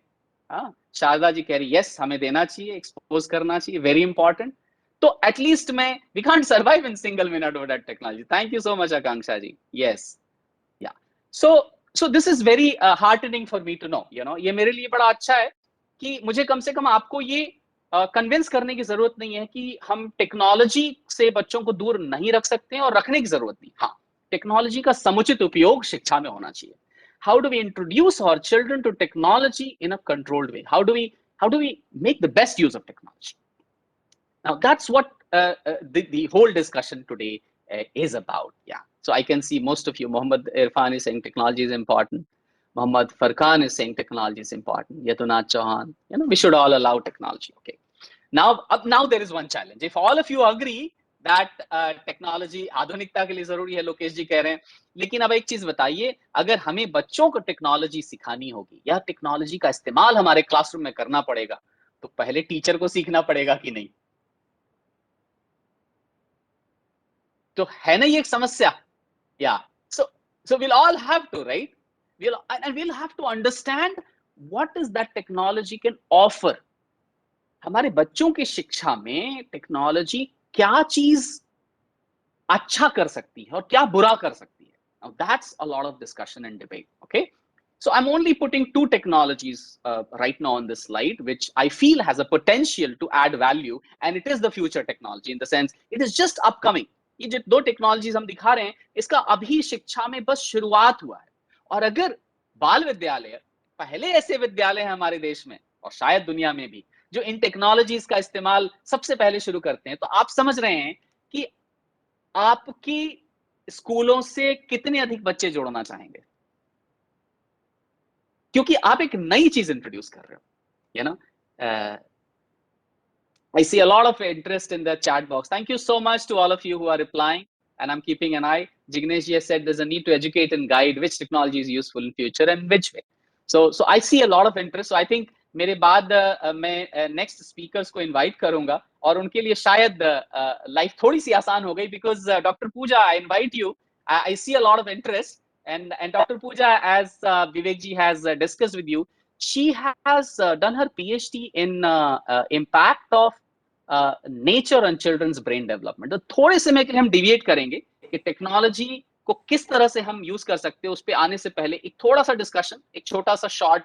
हाँ, शारदा जी कह रही है, यस, हमें देना चाहिए, एक्सपोज करना चाहिए, वेरी इंपॉर्टेंट. तो एटलीस्ट मैं, we can't survive in single minute with that technology. Thank you so much Akanksha ji. Yes, ya, so this is very heartening for me to know, you know, ये मेरे लिए बड़ा अच्छा है कि मुझे कम से कम आपको ये कन्विंस करने की जरूरत नहीं है कि हम टेक्नोलॉजी से बच्चों को दूर नहीं रख सकते हैं, और रखने की जरूरत नहीं. हाँ, टेक्नोलॉजी का समुचित उपयोग शिक्षा में होना चाहिए. How do we introduce our children to technology in a controlled way? How do we make the best use of technology? Now that's what the whole discussion today is about. Yeah. So I can see most of you. Mohammad Irfan is saying technology is important. Mohammad Farkan is saying technology is important. Yatunat Chauhan, you know, we should all allow technology. Okay. Now there is one challenge. If all of you agree that technology आधुनिकता के लिए जरूरी है, लोकेश जी कह रहे हैं। लेकिन अब एक चीज बताइए, अगर हमें बच्चों को टेक्नोलॉजी सिखानी होगी या टेक्नोलॉजी का इस्तेमाल हमारे क्लासरूम में करना पड़ेगा, तो पहले टीचर को सीखना पड़ेगा कि नहीं? तो है ना ये एक समस्या? या so we'll all have to, right? We'll have to understand what is that technology can offer. हमारे बच्चों की शिक्षा में टेक्नोलॉजी क्या चीज अच्छा कर सकती है और क्या बुरा कर सकती है. Now that's a lot of discussion and debate. Okay, so I'm only putting two technologies right now on this slide, which I feel has a potential to add value, and it is the future technology in the sense it is just upcoming. ये जो दो technologies हम दिखा रहे हैं, इसका अभी शिक्षा में बस शुरुआत हुआ है. और अगर बाल विद्यालय, पहले ऐसे विद्यालय हैं हमारे देश में और शायद दुनिया में भी, जो इन टेक्नोलॉजीज का इस्तेमाल सबसे पहले शुरू करते हैं, तो आप समझ रहे हैं कि आपकी स्कूलों से कितने अधिक बच्चे जोड़ना चाहेंगे, क्योंकि आप एक नई चीज इंट्रोड्यूस कर रहे हो. You know, I see a lot of interest in the chat box. Thank you so much to all of you who are replying, and I'm keeping an eye. Jignesh has said there's a need to educate and guide which technology is useful in future and which way. So I see a lot of interest. So I think मेरे बाद मैं next speakers को invite करूंगा और उनके लिए शायद life थोड़ी सी आसान हो गई, because doctor Pooja, I invite you. I see a lot of interest, and Dr. Pooja, as Vivek ji has discussed with you, she has done her PhD in impact of nature on children's brain development. तो थोड़े समय के लिए हम deviate करेंगे कि technology को किस तरह से हम यूज कर सकते हैं. उस पे आने से पहले एक थोड़ा सा डिस्कशन, एक छोटा सा short,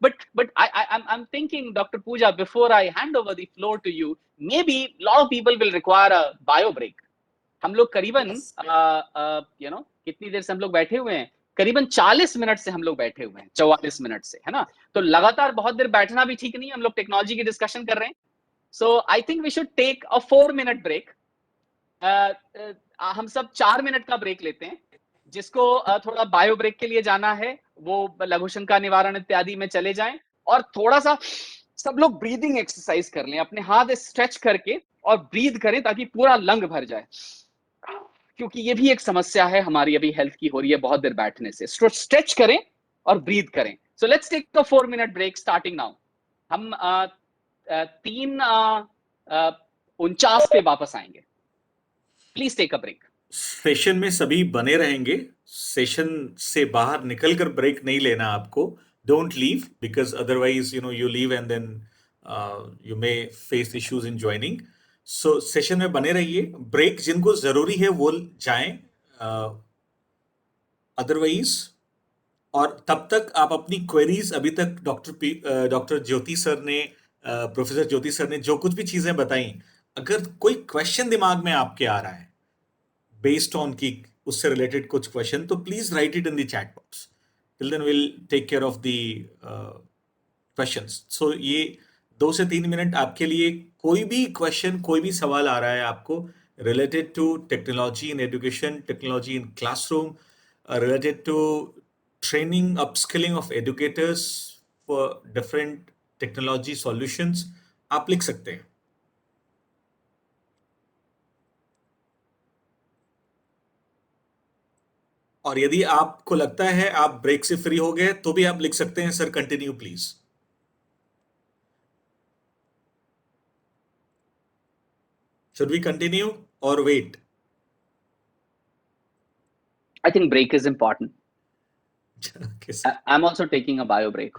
but I'm thinking, Dr. Pooja, before I hand over the floor to you, maybe a lot of people will require a bio break. हम लोग करीबन कितनी देर से हम लोग बैठे हुए हैं? करीबन 40 मिनट से हम लोग बैठे हुए हैं, 44 मिनट से, है ना? तो लगातार बहुत देर बैठना भी ठीक नहीं. हम लोग टेक्नोलॉजी की डिस्कशन कर रहे हैं. So I think we should take a 4-minute break. हम सब 4 मिनट का ब्रेक लेते हैं. जिसको थोड़ा बायो ब्रेक के लिए जाना है, वो लघु शंका निवारण इत्यादि में चले जाएं, और थोड़ा सा सब लोग ब्रीदिंग एक्सरसाइज कर लें, अपने हाथ स्ट्रेच करके और ब्रीद करें ताकि पूरा लंग भर जाए, क्योंकि ये भी एक समस्या है हमारी अभी हेल्थ की हो रही है बहुत देर बैठने से. स्ट्रेच करें और ब्रीद करें. So let's take a 4-minute break starting now. हम 3:49 पे वापस आएंगे. Please take a break. Session में सभी बने रहेंगे. सेशन से बाहर निकलकर ब्रेक नहीं लेना आपको. Don't leave, because otherwise you leave and then you may face issues in joining. So session में बने रहिए. ब्रेक जिनको जरूरी है वो जाएं, अदरवाइज. और तब तक आप अपनी क्वेरीज, अभी तक डॉक्टर ज्योति सर ने, प्रोफेसर ज्योति सर ने जो कुछ भी चीजें बताई, अगर कोई क्वेश्चन दिमाग में आपके आ रहा है बेस्ड ऑन की उससे रिलेटेड कुछ क्वेश्चन, तो please write it in the chat box. Till then will take care of the questions. So ये 2 से 3 मिनट आपके लिए. कोई भी क्वेश्चन, कोई भी सवाल आ रहा है आपको related to technology in education, technology in classroom, related to training, upskilling of educators for different technology solutions, आप लिख सकते हैं. और यदि आपको लगता है आप ब्रेक से फ्री हो गए, तो भी आप लिख सकते हैं, sir continue please. Should we continue or wait? I think break is important. Okay, sir. I'm also taking a bio break.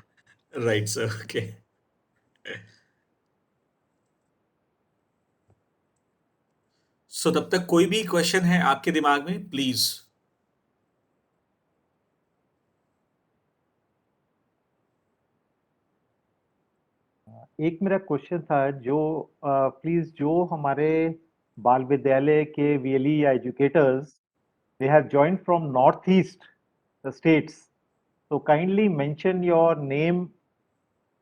Right, sir. Okay. So तब तक कोई भी क्वेश्चन है आपके दिमाग में, प्लीज. एक मेरा क्वेश्चन था, जो प्लीज, जो हमारे बाल विद्यालय के वीएलई या educators, they have joined from northeast the states, so kindly mention your name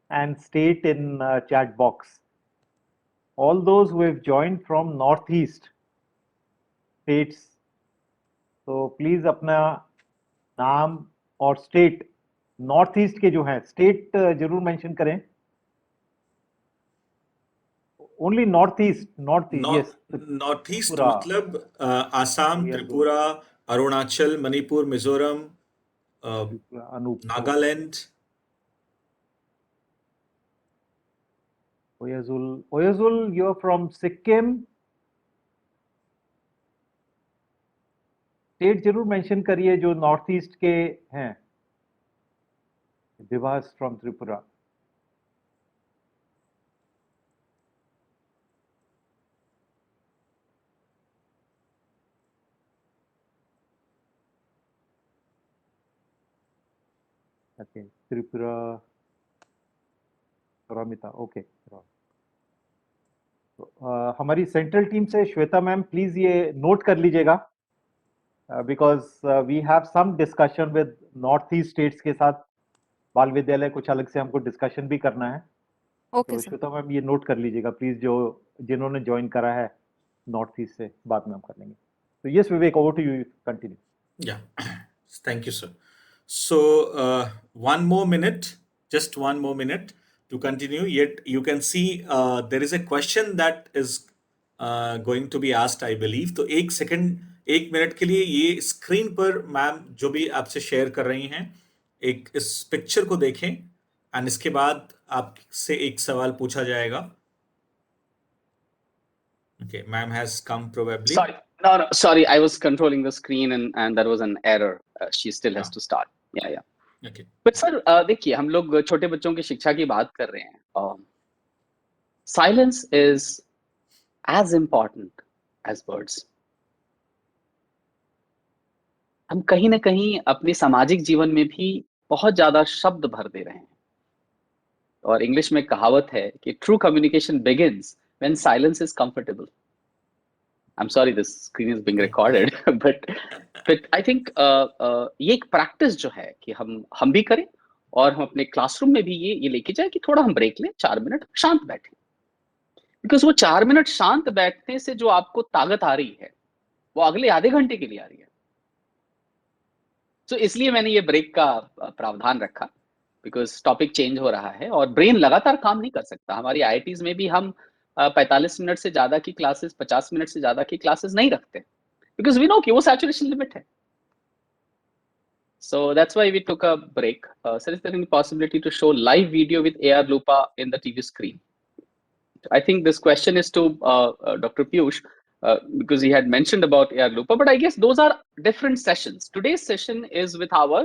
and state in chat box. All those who have joined from northeast states, so please अपना नाम और स्टेट, नॉर्थ ईस्ट के जो हैं state जरूर mention करें. only northeast, yes. North east Tripura, मतलब Assam, Oyazul, Tripura, Arunachal, Manipur, Mizoram, Tripura, Anup, Nagaland. Oyazul, you're from Sikkim. State जरूर मेंशन करिए जो नॉर्थ ईस्ट के हैं. Diwas from Tripura. Okay, Tripura, Ramita. Okay, हमारी सेंट्रल टीम से श्वेता मैम प्लीज ये नोट कर लीजिएगा, because we have some discussion with north east states के साथ. बाल विद्यालय कुछ अलग से हमको डिस्कशन भी करना है. ओके तो सर. श्वेता मैम ये नोट कर लीजिएगा प्लीज, जो जिन्होंने ज्वाइन करा है नॉर्थ ईस्ट से, बाद में हम कर लेंगे. तो yes Vivek, over to you, continue. Yeah, thank you, sir. So, one more minute, just one more minute to continue. Yet you can see there is a question that is going to be asked, I believe. तो एक minute के लिए ये screen पर ma'am जो भी आपसे share कर रही हैं, एक इस पिक्चर को देखें एंड इसके बाद आपसे एक सवाल पूछा जाएगा. Okay, ma'am has come probably. Sorry. No, sorry. I was controlling the screen and there was an error. She still has to start. Yeah. Okay. But sir, देखिए, हम लोग छोटे बच्चों की शिक्षा की बात कर रहे हैं. Silence is as important as words. हम कहीं ना कहीं अपने सामाजिक जीवन में भी बहुत ज्यादा शब्द भर दे रहे हैं. और इंग्लिश में कहावत है कि true communication begins when silence is comfortable. I'm sorry, this screen is being recorded, but I think ये एक प्रैक्टिस जो है कि हम भी करें और हम अपने क्लासरूम में भी ये लेके जाए कि थोड़ा हम ब्रेक लें, 4 मिनट शांत बैठें. बिकॉज वो 4 मिनट शांत बैठने से जो आपको ताकत आ रही है वो अगले आधे घंटे के लिए आ रही है. तो इसलिए मैंने ये ब्रेक का प्रावधान रखा, बिकॉज टॉपिक चेंज हो रहा है और ब्रेन लगातार काम नहीं कर सकता. हमारी आईआईटीज में भी हम 45 मिनट से ज्यादा की क्लासेस, 50 मिनट से ज्यादा की क्लासेस नहीं रखते, बिकॉज वी नो कि वो सैचुरेशन लिमिट है. So that's why we took a break. Sir, is there any possibility to show live video with AR Lupa in the TV screen? I think this question is to Dr. Piyush, because he had mentioned about AR Lupa, but I guess those are different sessions. Today's session is with our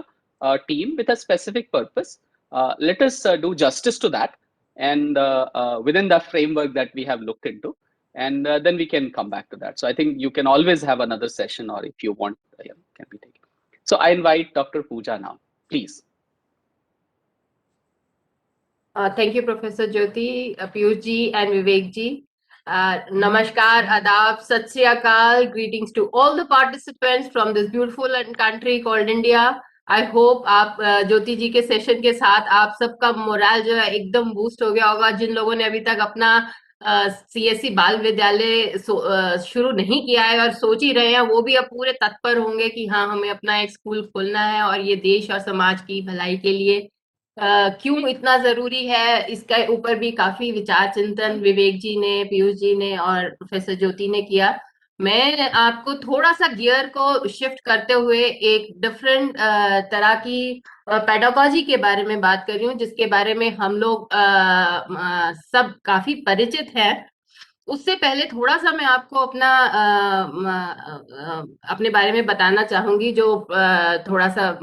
team with a specific purpose. Let us do justice to that and within the framework that we have looked into, and then we can come back to that. So I think you can always have another session, or if you want, can be taken. So I invite Dr. Pooja now, please. Thank you, Professor Jyoti, Piyush ji and Vivek ji. Namaskar, Adab, Sat Sri Akal, greetings to all the participants from this beautiful country called India. I hope आप ज्योति जी के session के साथ आप सबका moral जो है एकदम boost हो गया होगा. जिन लोगों ने अभी तक अपना CSE बाल विद्यालय शुरू नहीं किया है और सोच ही रहे हैं, वो भी अब पूरे तत्पर होंगे कि हाँ, हमें अपना एक स्कूल खोलना है और ये देश और समाज की भलाई के लिए क्यों इतना जरूरी है. इसके ऊपर भी काफी विचार चिंतन विवेक जी ने, पीयूष जी ने और प्रोफेसर ज्योति ने किया. मैं आपको थोड़ा सा गियर को शिफ्ट करते हुए एक डिफरेंट तरह की पेडागॉजी के बारे में बात कर रही हूँ, जिसके बारे में हम लोग सब काफी परिचित हैं. उससे पहले थोड़ा सा मैं आपको अपने बारे में बताना चाहूंगी, जो थोड़ा सा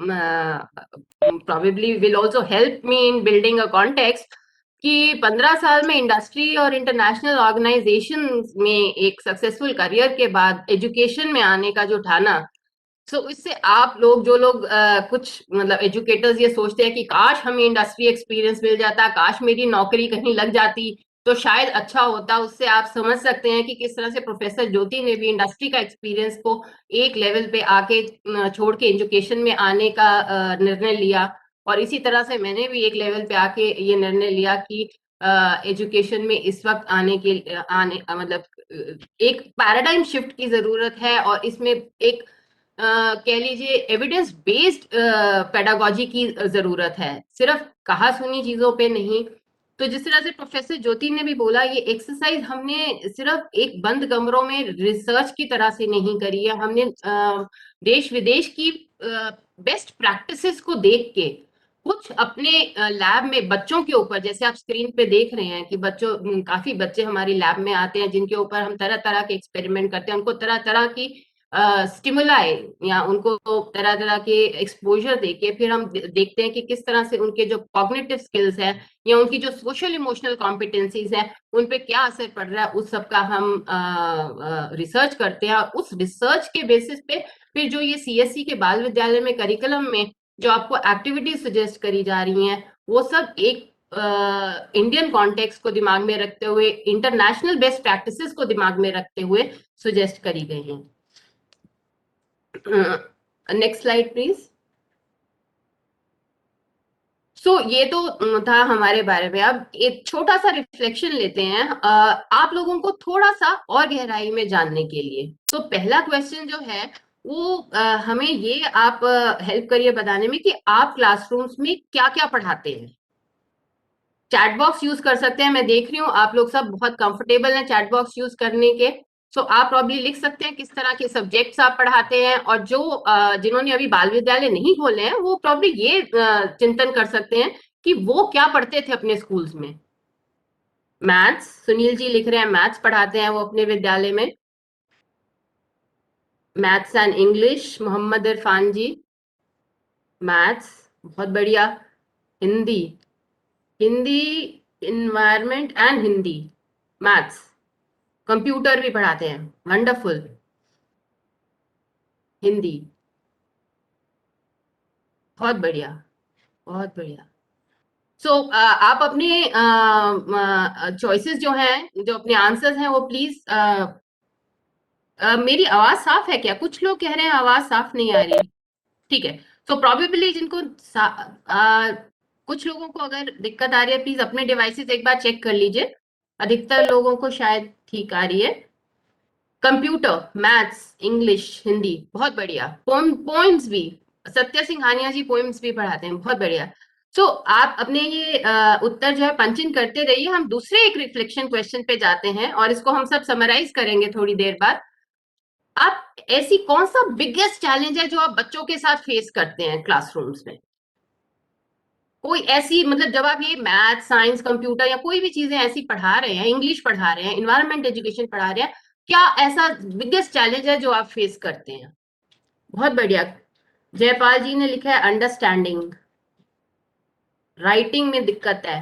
probably will also help me in building a context कि 15 साल में इंडस्ट्री और इंटरनेशनल ऑर्गेनाइजेशन में एक सक्सेसफुल करियर के बाद एजुकेशन में आने का जो ठाना, सो इससे आप लोग जो लोग कुछ मतलब एजुकेटर्स ये सोचते हैं कि काश हमें इंडस्ट्री एक्सपीरियंस मिल जाता, काश मेरी नौकरी कहीं लग जाती तो शायद अच्छा होता. उससे आप समझ सकते हैं कि किस तरह से प्रोफेसर ज्योति ने भी इंडस्ट्री का एक्सपीरियंस को एक लेवल पे आके छोड़ के एजुकेशन में आने का निर्णय लिया. और इसी तरह से मैंने भी एक लेवल पे आके ये निर्णय लिया कि एजुकेशन में इस वक्त मतलब एक पैराडाइम शिफ्ट की जरूरत है और इसमें एक कह लीजिए एविडेंस बेस्ड पेडागॉजी की जरूरत है. सिर्फ कहा सुनी चीजों पे नहीं, तो जिस तरह से प्रोफेसर ज्योति ने भी बोला, ये एक्सरसाइज हमने सिर्फ एक बंद कमरों में रिसर्च की तरह से नहीं करी है, हमने देश विदेश की बेस्ट प्रैक्टिसेस को देख के कुछ अपने लैब में बच्चों के ऊपर, जैसे आप स्क्रीन पे देख रहे हैं कि बच्चों काफी बच्चे हमारी लैब में आते हैं जिनके ऊपर हम तरह तरह के एक्सपेरिमेंट करते हैं, उनको तरह तरह की स्टिमुलाई या उनको तरह तरह के एक्सपोजर देके फिर हम देखते हैं कि किस तरह से उनके जो कॉग्निटिव स्किल्स है या उनकी जो सोशल इमोशनल कॉम्पिटेंसीज है उन पे क्या असर पड़ रहा है, उस सब का हम रिसर्च करते हैं। और उस रिसर्च के बेसिस पे फिर जो ये सीएससी के बाल विद्यालय में करिकुलम में जो आपको एक्टिविटीज सजेस्ट करी जा रही हैं, वो सब एक इंडियन कॉन्टेक्स्ट को दिमाग में रखते हुए, इंटरनेशनल बेस्ट प्रैक्टिसेस को दिमाग में रखते हुए सजेस्ट करी गई हैं। Next slide please. सो ये तो था हमारे बारे में। अब एक छोटा सा रिफ्लेक्शन लेते हैं आप लोगों को थोड़ा सा और गहराई में जानने के लिए। तो पहला क्वेश्चन जो है वो हमें ये आप हेल्प करिए बताने में कि आप क्लासरूम्स में क्या क्या पढ़ाते हैं। चैट बॉक्स यूज कर सकते हैं, मैं देख रही हूँ आप लोग सब बहुत कंफर्टेबल हैं चैट बॉक्स यूज करने के। सो आप प्रॉब्ली लिख सकते हैं किस तरह के सब्जेक्ट्स आप पढ़ाते हैं, और जो जिन्होंने अभी बाल विद्यालय नहीं खोले हैं वो प्रॉब्ली ये चिंतन कर सकते हैं कि वो क्या पढ़ते थे अपने स्कूल्स में। मैथ्स, सुनील जी लिख रहे हैं मैथ्स पढ़ाते हैं वो अपने विद्यालय में। Maths and English, Mohammad Irfan ji maths, बहुत बढ़िया। Hindi, Hindi environment and Hindi maths, computer भी पढ़ाते हैं, वंडरफुल। हिंदी, बहुत बढ़िया, बहुत बढ़िया। सो आप अपने चॉइसेस जो हैं, जो अपने आंसर्स हैं वो प्लीज मेरी आवाज साफ है क्या? कुछ लोग कह रहे हैं आवाज साफ नहीं आ रही। ठीक है, तो प्रोबेबली जिनको कुछ लोगों को अगर दिक्कत आ रही है प्लीज अपने डिवाइसेस एक बार चेक कर लीजिए। अधिकतर लोगों को शायद ठीक आ रही है। कंप्यूटर, मैथ्स, इंग्लिश, हिंदी, बहुत बढ़िया। पोइम्स भी, सत्य सिंह हानिया जी पोइम्स भी पढ़ाते हैं, बहुत बढ़िया। सो आप अपने ये उत्तर जो है पंच इन करते रहिए। हम दूसरे एक रिफ्लेक्शन क्वेश्चन पे जाते हैं और इसको हम सब समराइज करेंगे थोड़ी देर बाद। आप ऐसी कौन सा बिगेस्ट चैलेंज है जो आप बच्चों के साथ फेस करते हैं क्लासरूम्स में? कोई ऐसी, मतलब जब आप ये मैथ, साइंस, कंप्यूटर या कोई भी चीजें ऐसी पढ़ा रहे हैं, इंग्लिश पढ़ा रहे हैं, इन्वायरमेंट एजुकेशन पढ़ा रहे हैं, क्या ऐसा बिगेस्ट चैलेंज है जो आप फेस करते हैं? बहुत बढ़िया। जयपाल जी ने लिखा है अंडरस्टैंडिंग, राइटिंग में दिक्कत है,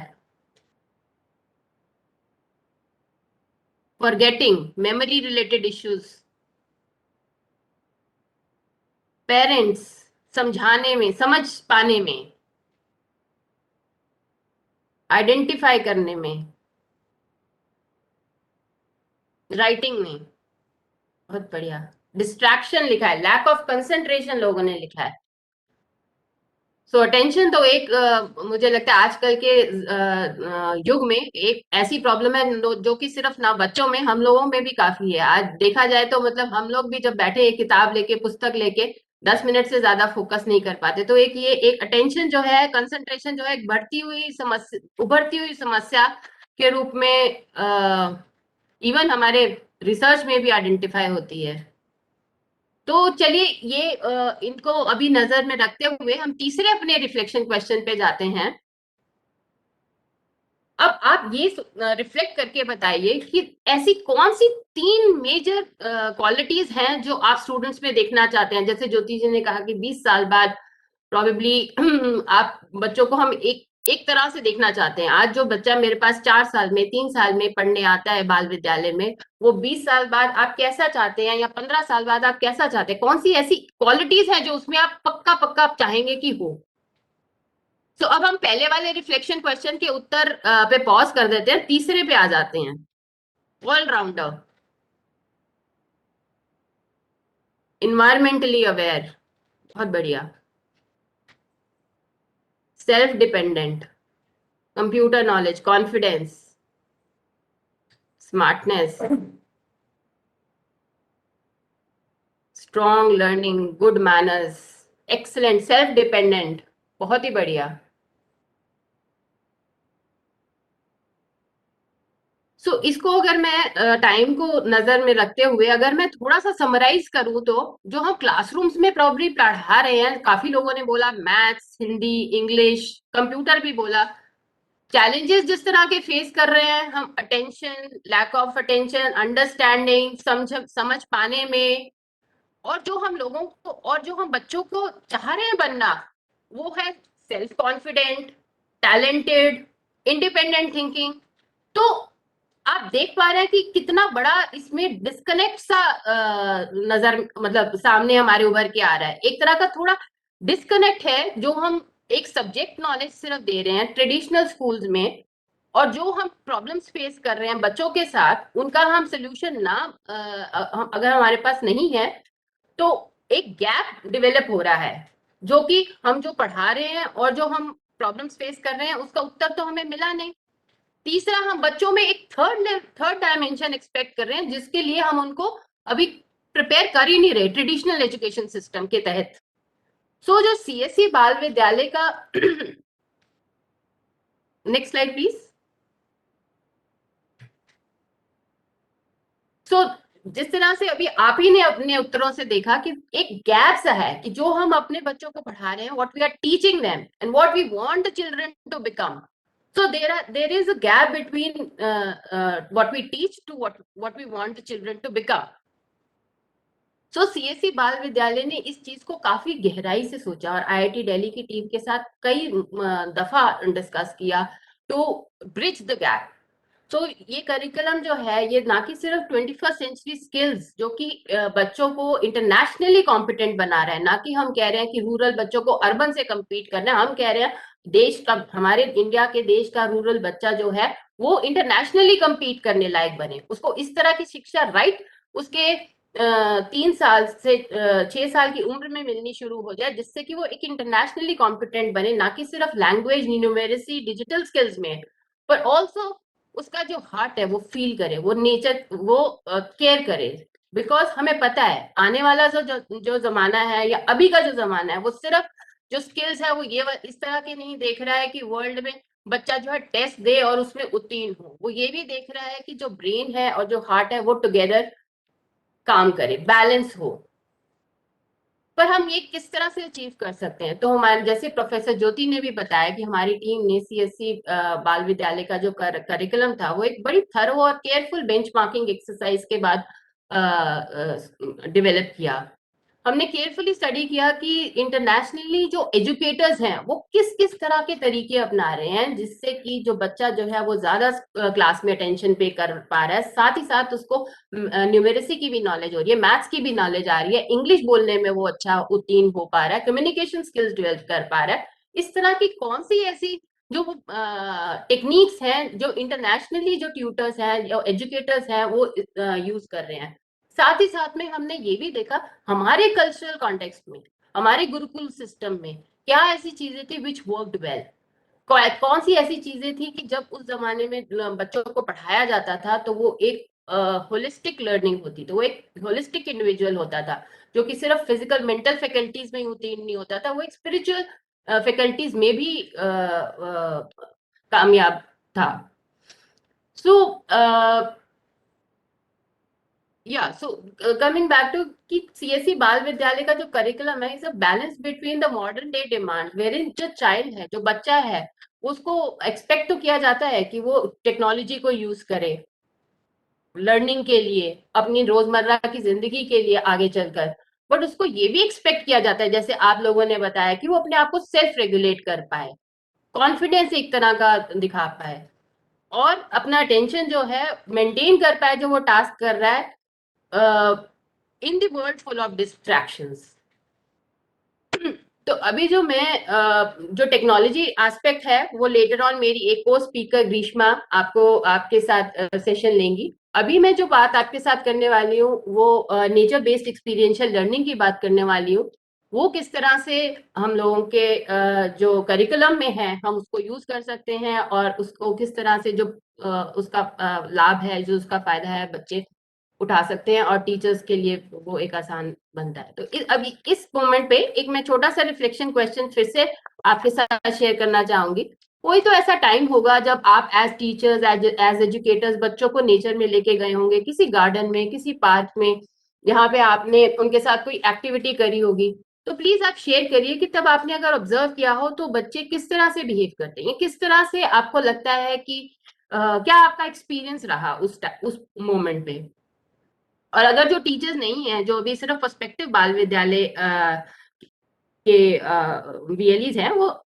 forgetting, memory related issues, parents समझाने में, समझ पाने में, आइडेंटिफाई करने में, राइटिंग में, बहुत बढ़िया। डिस्ट्रैक्शन लिखा है, लैक ऑफ कंसंट्रेशन लोगों ने लिखा है। सो अटेंशन तो एक मुझे लगता है आजकल के युग में एक ऐसी प्रॉब्लम है जो कि सिर्फ ना बच्चों में, हम लोगों में भी काफी है। आज देखा जाए तो मतलब हम लोग भी जब बैठे एक किताब लेके, पुस्तक लेके 10 मिनट से ज्यादा फोकस नहीं कर पाते। तो एक ये एक अटेंशन जो है, कंसंट्रेशन जो है, एक बढ़ती हुई समस्या, उभरती हुई समस्या के रूप में इवन हमारे रिसर्च में भी आइडेंटिफाई होती है। तो चलिए ये इनको अभी नजर में रखते हुए हम तीसरे अपने रिफ्लेक्शन क्वेश्चन पे जाते हैं। अब आप ये रिफ्लेक्ट करके बताइए कि ऐसी कौन सी 3 मेजर क्वालिटीज हैं जो आप स्टूडेंट्स में देखना चाहते हैं। जैसे ज्योति जी ने कहा कि 20 साल बाद प्रोबेबली आप बच्चों को हम एक तरह से देखना चाहते हैं। आज जो बच्चा मेरे पास 4 साल में, 3 साल में पढ़ने आता है बाल विद्यालय में, वो 20 साल बाद आप कैसा चाहते हैं, या 15 साल बाद आप कैसा चाहते हैं? कौन सी ऐसी क्वालिटीज हैं जो उसमें आप पक्का पक्का आप चाहेंगे कि हो? तो अब हम पहले वाले रिफ्लेक्शन क्वेश्चन के उत्तर पे पॉज कर देते हैं, तीसरे पे आ जाते हैं। ऑलराउंडर, इन्वायरमेंटली अवेयर, बहुत बढ़िया। Self dependent, computer knowledge, confidence, smartness, strong learning, good manners, excellent, self dependent, बहुत ही बढ़िया। सो इसको अगर मैं टाइम को नजर में रखते हुए अगर मैं थोड़ा सा समराइज करूं, तो जो हम क्लासरूम्स में प्रॉब्लम पढ़ा रहे हैं, काफी लोगों ने बोला मैथ्स, हिंदी, इंग्लिश, कंप्यूटर भी बोला, चैलेंजेस जिस तरह के फेस कर रहे हैं हम, attention, lack of attention, understanding, समझ पाने में, और जो हम लोगों को और जो हम बच्चों को चाह रहे हैं बनना, वो है self confident, talented, independent thinking. तो आप देख पा रहे हैं कि कितना बड़ा इसमें डिस्कनेक्ट सा नजर मतलब सामने हमारे उभर के आ रहा है। एक तरह का थोड़ा डिस्कनेक्ट है जो हम एक सब्जेक्ट नॉलेज सिर्फ दे रहे हैं ट्रेडिशनल स्कूल्स में, और जो हम प्रॉब्लम्स फेस कर रहे हैं बच्चों के साथ उनका हम सोल्यूशन ना अगर हमारे पास नहीं है, तो एक गैप डेवलप हो रहा है, जो कि हम जो पढ़ा रहे हैं और जो हम प्रॉब्लम्स फेस कर रहे हैं उसका उत्तर तो हमें मिला नहीं। तीसरा, हम बच्चों में एक थर्ड डायमेंशन एक्सपेक्ट कर रहे हैं जिसके लिए हम उनको अभी प्रिपेयर कर ही नहीं रहे ट्रेडिशनल एजुकेशन सिस्टम के तहत। सो जो सीएससी बाल विद्यालय का नेक्स्ट स्लाइड प्लीज। सो जिस तरह से अभी आप ही ने अपने उत्तरों से देखा कि एक गैप सा है कि जो हम अपने बच्चों को पढ़ा रहे हैं, what we are teaching them and what we want the children to become, so there is a gap between what we teach to what we want the children to become. So CSC Bal विद्यालय ने इस चीज को काफी गहराई से सोचा और आईआईटी दिल्ली की टीम के साथ कई दफा डिस्कस किया टू ब्रिज द गैप। तो ये करिकुलम जो है ये ना कि सिर्फ 21st सेंचुरी स्किल्स जो कि बच्चों को इंटरनेशनली कॉम्पिटेंट बना रहा है, ना कि हम कह रहे हैं कि रूरल बच्चों को अर्बन से कम्पीट करना है, हम कह रहे हैं देश का, हमारे इंडिया के देश का रूरल बच्चा जो है वो इंटरनेशनली कम्पीट करने लायक बने, उसको इस तरह की शिक्षा राइट उसके 3 साल से 6 साल की उम्र में मिलनी शुरू हो जाए, जिससे कि वो एक इंटरनेशनली कॉम्पिटेंट बने, ना कि सिर्फ लैंग्वेज, न्यूमेरेसी, डिजिटल स्किल्स में, पर ऑल्सो उसका जो हार्ट है वो फील करे, वो नेचर, वो केयर करे। बिकॉज हमें पता है आने वाला जो जमाना है या अभी का जो जमाना है वो सिर्फ जो स्किल्स है वो ये इस तरह के नहीं देख रहा है कि वर्ल्ड में बच्चा जो है टेस्ट दे और उसमें उत्तीर्ण हो, वो ये भी देख रहा है कि जो ब्रेन है और जो हार्ट है वो टुगेदर काम करे, बैलेंस हो। पर हम ये किस तरह से अचीव कर सकते हैं? तो हमारे जैसे प्रोफेसर ज्योति ने भी बताया कि हमारी टीम ने सीएससी बाल विद्यालय का जो करिकुलम था वो एक बड़ी थरो और केयरफुल बेंचमार्किंग एक्सरसाइज के बाद डेवलप किया। हमने केयरफुली स्टडी किया कि इंटरनेशनली जो एजुकेटर्स हैं वो किस किस तरह के तरीके अपना रहे हैं जिससे कि जो बच्चा जो है वो ज्यादा क्लास में अटेंशन पे कर पा रहा है, साथ ही साथ उसको न्यूमेरेसी की भी नॉलेज हो रही है, मैथ्स की भी नॉलेज आ रही है, इंग्लिश बोलने में वो अच्छा उत्तीर्ण हो पा रहा है, कम्युनिकेशन स्किल्स डेवलप कर पा रहा है। इस तरह की कौन सी ऐसी जो टेक्निक्स हैं जो इंटरनेशनली जो ट्यूटर्स हैं, जो एजुकेटर्स हैं वो यूज कर रहे हैं। साथ ही साथ में हमने ये भी देखा हमारे कल्चरल कॉन्टेक्स्ट में, हमारे गुरुकुल सिस्टम में क्या ऐसी चीजें थी विच वर्कड वेल, कौन सी ऐसी चीजें थी कि जब उस जमाने में बच्चों को पढ़ाया जाता था तो वो एक होलिस्टिक लर्निंग होती, तो वो एक होलिस्टिक इंडिविजुअल होता था जो कि सिर्फ फिजिकल मेंटल फैकल्टीज में ही उत्तीर्ण नहीं होता था, वो एक स्पिरिचुअल फैकल्टीज में भी कामयाब था। सो कमिंग बैक टू कि सीएससी बाल विद्यालय का जो करिकुलम है is a balance between the modern day demand, wherein जो चाइल्ड है, जो बच्चा है, उसको एक्सपेक्ट तो किया जाता है कि वो टेक्नोलॉजी को यूज करे लर्निंग के लिए, अपनी रोजमर्रा की जिंदगी के लिए आगे चलकर, बट उसको ये भी एक्सपेक्ट किया जाता है जैसे आप लोगों ने बताया कि वो अपने आप को सेल्फ रेगुलेट कर पाए, कॉन्फिडेंस एक तरह का दिखा पाए और अपना अटेंशन जो है मेंटेन कर पाए जो वो टास्क कर रहा है in the world full of distractions. तो अभी जो मैं जो टेक्नोलॉजी एस्पेक्ट है वो लेटर ऑन मेरी एक और स्पीकर ग्रीष्मा आपके साथ सेशन लेंगी। अभी मैं जो बात आपके साथ करने वाली हूँ वो नेचर बेस्ड एक्सपीरियंशियल लर्निंग की बात करने वाली हूँ। वो किस तरह से हम लोगों के जो करिकुलम में है हम उसको यूज कर सकते हैं और उसको किस तरह से जो उसका लाभ है, जो उसका फायदा है, बच्चे उठा सकते हैं और टीचर्स के लिए वो एक आसान बनता है। तो अभी इस मोमेंट पे एक मैं छोटा सा रिफ्लेक्शन क्वेश्चन फिर से आपके साथ शेयर करना चाहूंगी कोई तो ऐसा टाइम होगा जब आप एज टीचर्स एज एजुकेटर्स बच्चों को नेचर में लेके गए होंगे, किसी गार्डन में, किसी पार्क में, जहाँ पे आपने उनके साथ कोई एक्टिविटी करी होगी। तो प्लीज आप शेयर करिए कि तब आपने अगर ऑब्जर्व किया हो तो बच्चे किस तरह से बिहेव करते हैं, किस तरह से आपको लगता है कि क्या आपका एक्सपीरियंस रहा उस मोमेंट में। और अगर जो टीचर्स नहीं है, जो अभी सिर्फ पर्सपेक्टिव बाल विद्यालय के वीएलईज हैं, वो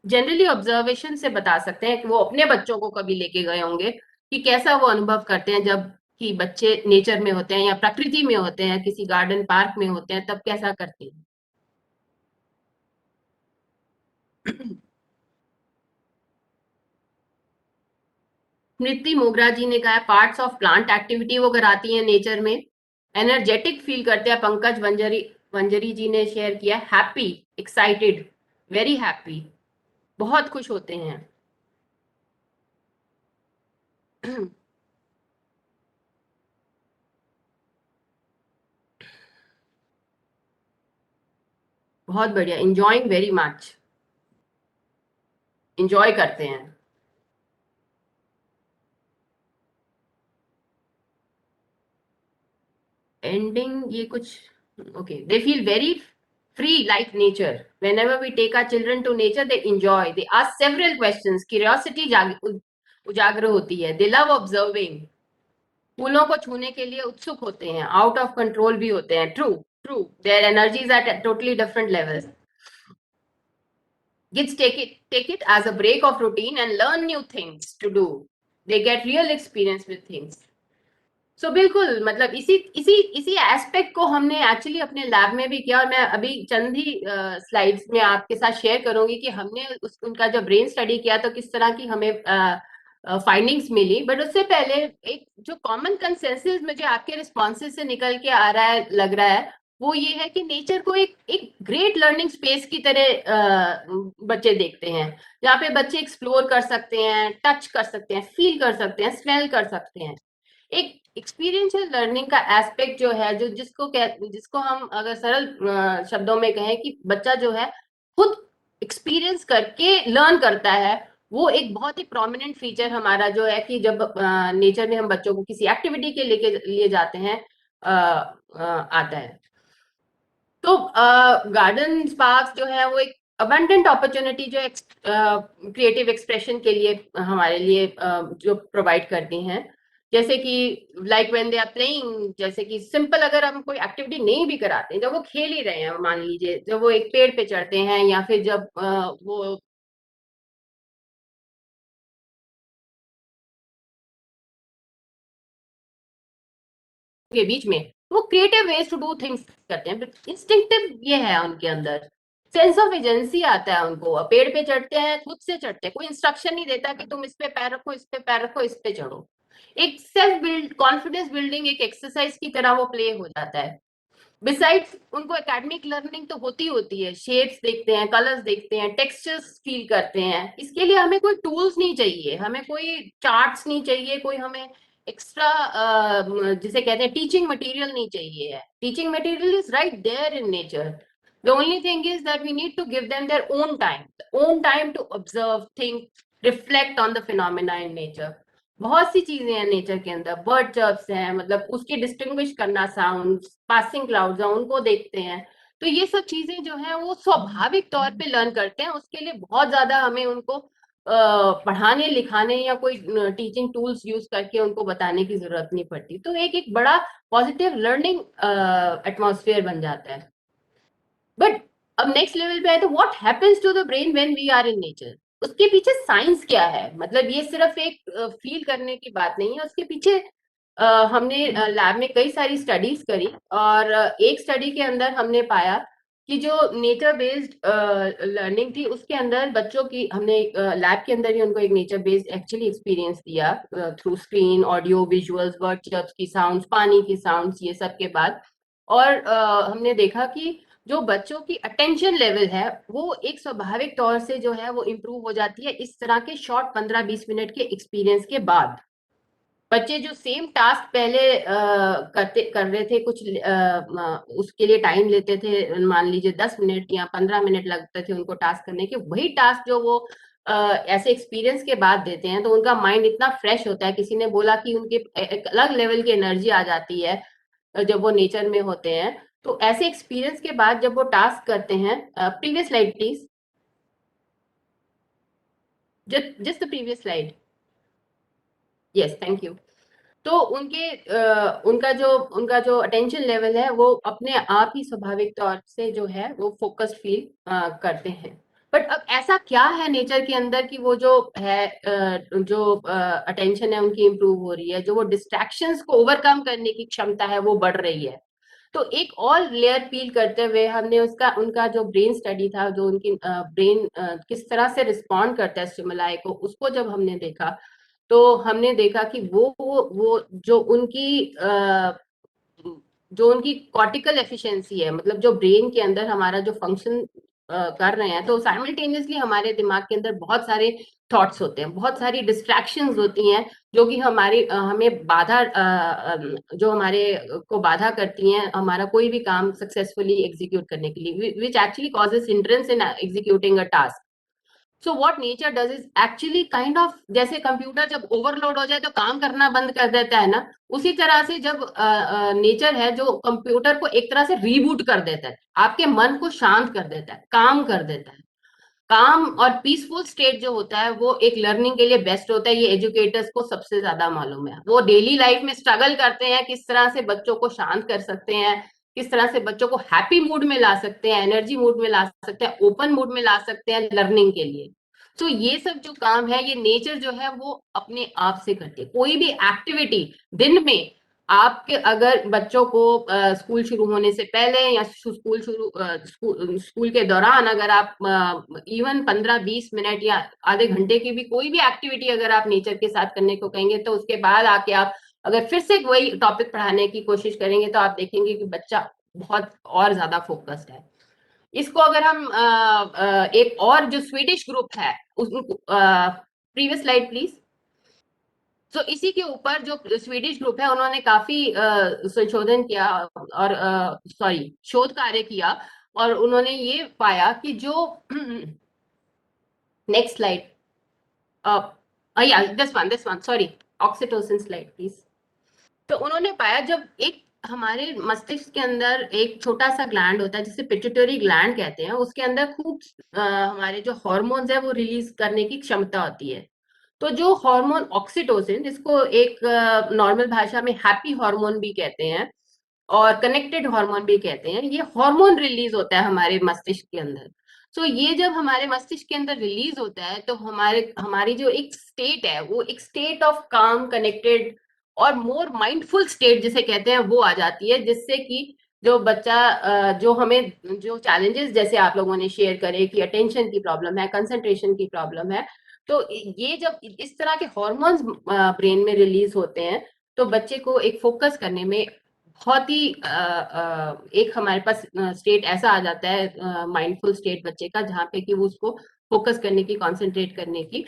जनरली ऑब्जर्वेशन से बता सकते हैं कि वो अपने बच्चों को कभी लेके गए होंगे कि कैसा वो अनुभव करते हैं जब कि बच्चे नेचर में होते हैं या प्रकृति में होते हैं, किसी गार्डन पार्क में होते हैं, तब कैसा करते हैं। स्मृति मोगरा जी ने कहा पार्ट्स ऑफ प्लांट एक्टिविटी वो कराती हैं नेचर में, एनर्जेटिक फील करते हैं। पंकज वंजरी जी ने शेयर किया हैप्पी, एक्साइटेड, वेरी हैप्पी, बहुत खुश होते हैं। बहुत बढ़िया, इंजॉइंग वेरी मच, इंजॉय करते हैं। एंडिंग ये कुछ okay, they feel very free like nature. Whenever we take our children to nature, they enjoy, they ask several questions, curiosity उजागर होती है, they love observing, फूलों को छूने के लिए उत्सुक होते हैं, आउट ऑफ कंट्रोल भी होते हैं। True true, their energies at totally different levels. Kids take it as a break of routine and learn new things to do. They get real experience with things. So बिल्कुल, मतलब इसी aspect को हमने actually अपने lab में भी किया, और मैं अभी चंद ही स्लाइड्स में आपके साथ शेयर करूंगी कि हमने उनका जब ब्रेन स्टडी किया तो किस तरह की हमें फाइंडिंग्स मिली। बट उससे पहले एक जो कॉमन कंसेंसस मुझे आपके रिस्पॉन्सेज से निकल के आ रहा है, लग रहा है, वो ये है कि नेचर को एक ग्रेट लर्निंग स्पेस की तरह बच्चे देखते हैं, जहाँ पे बच्चे एक्सप्लोर कर सकते हैं, टच कर सकते हैं, फील कर सकते हैं, स्मेल कर सकते हैं। एक एक्सपीरियंशियल लर्निंग का एस्पेक्ट जो है, जो जिसको हम अगर सरल शब्दों में कहें कि बच्चा जो है खुद एक्सपीरियंस करके लर्न करता है, वो एक बहुत ही प्रोमिनेंट फीचर हमारा जो है कि जब नेचर में हम बच्चों को किसी एक्टिविटी के लिए जाते हैं आता है। तो गार्डन पार्क जो है वो एक अबंडेंट अपॉर्चुनिटी जो क्रिएटिव एक्सप्रेशन के लिए हमारे लिए जो प्रोवाइड करती हैं, जैसे कि like when they are playing, जैसे कि सिंपल अगर हम कोई एक्टिविटी नहीं भी कराते हैं, जब वो खेल ही रहे हैं, मान लीजिए जब वो एक पेड़ पे चढ़ते हैं या फिर जब वो के बीच में, वो creative ways to do things करते हैं। इंस्टिंक्टिव ये है उनके अंदर, सेंस ऑफ एजेंसी आता है उनको। पेड़ पे चढ़ते हैं, खुद से चढ़ते हैं, कोई इंस्ट्रक्शन नहीं देता कि तुम इस पे पैर रखो, इस पे पैर रखो, इस पे चढ़ो। एक सेल्फ बिल्ड कॉन्फिडेंस बिल्डिंग एक एक्सरसाइज की तरह वो प्ले हो जाता है। बिसाइड्स उनको एकेडमिक लर्निंग तो होती है, शेप्स देखते हैं, कलर्स देखते हैं, टेक्सचर्स फील करते हैं। इसके लिए हमें कोई टूल्स नहीं चाहिए, हमें कोई चार्ट्स नहीं चाहिए, कोई हमें एक्स्ट्रा जिसे कहते हैं टीचिंग मटेरियल नहीं चाहिए है। Teaching material is right there in nature. The only thing is that we need to give them their own time to observe, think, reflect on the phenomena in nature. बहुत सी चीजें हैं nature के अंदर, bird चर्प्स हैं, मतलब उसकी distinguish करना, साउंड, पासिंग क्लाउड्स हैं, उनको देखते हैं। तो ये सब चीजें जो है वो स्वाभाविक तौर पे लर्न करते हैं। उसके लिए बहुत ज्यादा हमें उनको पढ़ाने लिखाने या कोई टीचिंग टूल्स यूज करके उनको बताने की जरूरत नहीं पड़ती। तो एक बड़ा पॉजिटिव लर्निंग एटमॉस्फेयर बन जाता है। बट अब नेक्स्ट लेवल पे आए तो what happens to the brain when we are in nature, उसके पीछे साइंस क्या है। मतलब ये सिर्फ एक फील करने की बात नहीं है, उसके पीछे हमने लैब में कई सारी स्टडीज करी, और एक स्टडी के अंदर हमने पाया कि जो नेचर बेस्ड लर्निंग थी उसके अंदर बच्चों की, हमने लैब के अंदर ही उनको एक नेचर बेस्ड एक्चुअली एक्सपीरियंस दिया through screen, audio, visuals, bird chirps की साउंड्स, पानी की साउंड्स, ये सब के बाद। और हमने देखा कि जो बच्चों की अटेंशन लेवल है वो एक स्वाभाविक तौर से जो है वो इम्प्रूव हो जाती है इस तरह के शॉर्ट 15-20 मिनट के एक्सपीरियंस के बाद। बच्चे जो सेम टास्क पहले कर रहे थे, कुछ उसके लिए टाइम लेते थे, मान लीजिए 10 मिनट या 15 मिनट लगते थे उनको टास्क करने के, वही टास्क जो वो ऐसे एक्सपीरियंस के बाद देते हैं तो उनका माइंड इतना फ्रेश होता है। किसी ने बोला कि उनके एक अलग लेवल की एनर्जी आ जाती है जब वो नेचर में होते हैं। तो ऐसे एक्सपीरियंस के बाद जब वो टास्क करते हैं, previous slide please, just the previous slide, yes thank you. तो उनका जो अटेंशन लेवल है वो अपने आप ही स्वाभाविक तौर से जो है वो फोकस्ड फील करते हैं। बट अब ऐसा क्या है नेचर के अंदर कि वो जो है जो अटेंशन है उनकी इम्प्रूव हो रही है, जो वो डिस्ट्रैक्शंस को ओवरकम करने की क्षमता है वो बढ़ रही है। तो एक और लेयर पील करते हुए हमने उनका जो ब्रेन स्टडी था, जो उनकी ब्रेन किस तरह से रिस्पॉन्ड करता है स्टिमुलाई को, उसको जब हमने देखा तो हमने देखा कि वो जो उनकी कॉर्टिकल एफिशिएंसी है, मतलब जो ब्रेन के अंदर हमारा जो फंक्शन कर रहे हैं, तो साइमल्टेनियसली हमारे दिमाग के अंदर बहुत सारे थॉट्स होते हैं, बहुत सारी डिस्ट्रैक्शंस होती हैं जो कि हमें जो हमारे को बाधा करती हैं हमारा कोई भी काम सक्सेसफुली एग्जीक्यूट करने के लिए, which actually causes hindrance in executing a task. So what nature does is actually kind of, जैसे कंप्यूटर जब ओवरलोड हो जाए तो काम करना बंद कर देता है ना, उसी तरह से जब नेचर है जो कंप्यूटर को एक तरह से रीबूट कर देता है, आपके मन को शांत कर देता है, काम कर देता है। काम और पीसफुल स्टेट जो होता है वो एक लर्निंग के लिए बेस्ट होता है, ये एजुकेटर्स को सबसे ज्यादा मालूम है। वो डेली लाइफ में स्ट्रगल करते हैं किस तरह से बच्चों को शांत कर सकते हैं, किस तरह से बच्चों को हैप्पी मूड में ला सकते हैं, एनर्जी मूड में ला सकते हैं, ओपन मूड में ला सकते हैं लर्निंग के लिए। तो ये सब जो काम है ये नेचर जो है वो अपने आप से करती है। कोई भी एक्टिविटी दिन में आपके अगर बच्चों को स्कूल शुरू होने से पहले या स्कूल के दौरान अगर आप इवन 15-20 मिनट या आधे घंटे की भी कोई भी एक्टिविटी अगर आप नेचर के साथ करने को कहेंगे, तो उसके बाद आके आप अगर फिर से वही टॉपिक पढ़ाने की कोशिश करेंगे तो आप देखेंगे कि बच्चा बहुत और ज्यादा फोकस्ड है। इसको अगर हम एक और जो स्वीडिश ग्रुप है प्रीवियस स्लाइड प्लीज। तो इसी के ऊपर जो स्वीडिश ग्रुप है उन्होंने काफी संशोधन किया और शोध कार्य किया, और उन्होंने ये पाया कि जो next slide, this one sorry, oxytocin slide please. तो उन्होंने पाया जब एक हमारे मस्तिष्क के अंदर एक छोटा सा ग्लैंड होता है जिसे पिट्यूटरी ग्लैंड कहते हैं, उसके अंदर खूब हमारे जो हार्मोन्स है वो रिलीज करने की क्षमता होती है। तो जो हार्मोन ऑक्सीटोसिन, जिसको एक नॉर्मल भाषा में हैप्पी हार्मोन भी कहते हैं और कनेक्टेड हार्मोन भी कहते हैं, ये हार्मोन रिलीज होता है हमारे मस्तिष्क के अंदर। तो ये जब हमारे मस्तिष्क के अंदर रिलीज होता है तो हमारी जो एक स्टेट है वो एक स्टेट ऑफ काम, कनेक्टेड और मोर माइंडफुल स्टेट जिसे कहते हैं वो आ जाती है, जिससे कि जो बच्चा जो हमें जो चैलेंजेस जैसे आप लोगों ने शेयर करे कि अटेंशन की प्रॉब्लम है, कंसंट्रेशन की प्रॉब्लम है, तो ये जब इस तरह के हॉर्मोन्स ब्रेन में रिलीज होते हैं तो बच्चे को एक फोकस करने में बहुत ही एक हमारे पास स्टेट ऐसा आ जाता है, माइंडफुल स्टेट बच्चे का, जहाँ पे कि वो उसको फोकस करने की, कंसंट्रेट करने की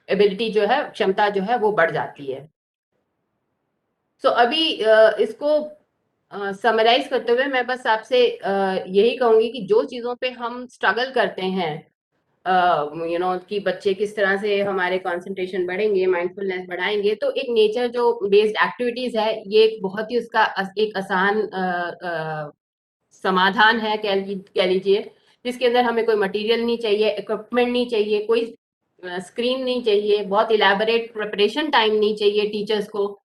एबिलिटी जो है, क्षमता जो है वो बढ़ जाती है। सो अभी इसको समराइज करते हुए मैं बस आपसे यही कहूंगी कि जो चीजों पे हम स्ट्रगल करते हैं कि बच्चे किस तरह से हमारे कंसंट्रेशन बढ़ेंगे, माइंडफुलनेस बढ़ाएंगे, तो एक नेचर जो बेस्ड एक्टिविटीज है ये एक बहुत ही उसका एक आसान समाधान है कह लीजिए, जिसके अंदर हमें कोई मटेरियल नहीं चाहिए, इक्विपमेंट नहीं चाहिए, कोई स्क्रीन नहीं चाहिए, बहुत इलेबोरेट प्रिपरेशन टाइम नहीं चाहिए टीचर्स को,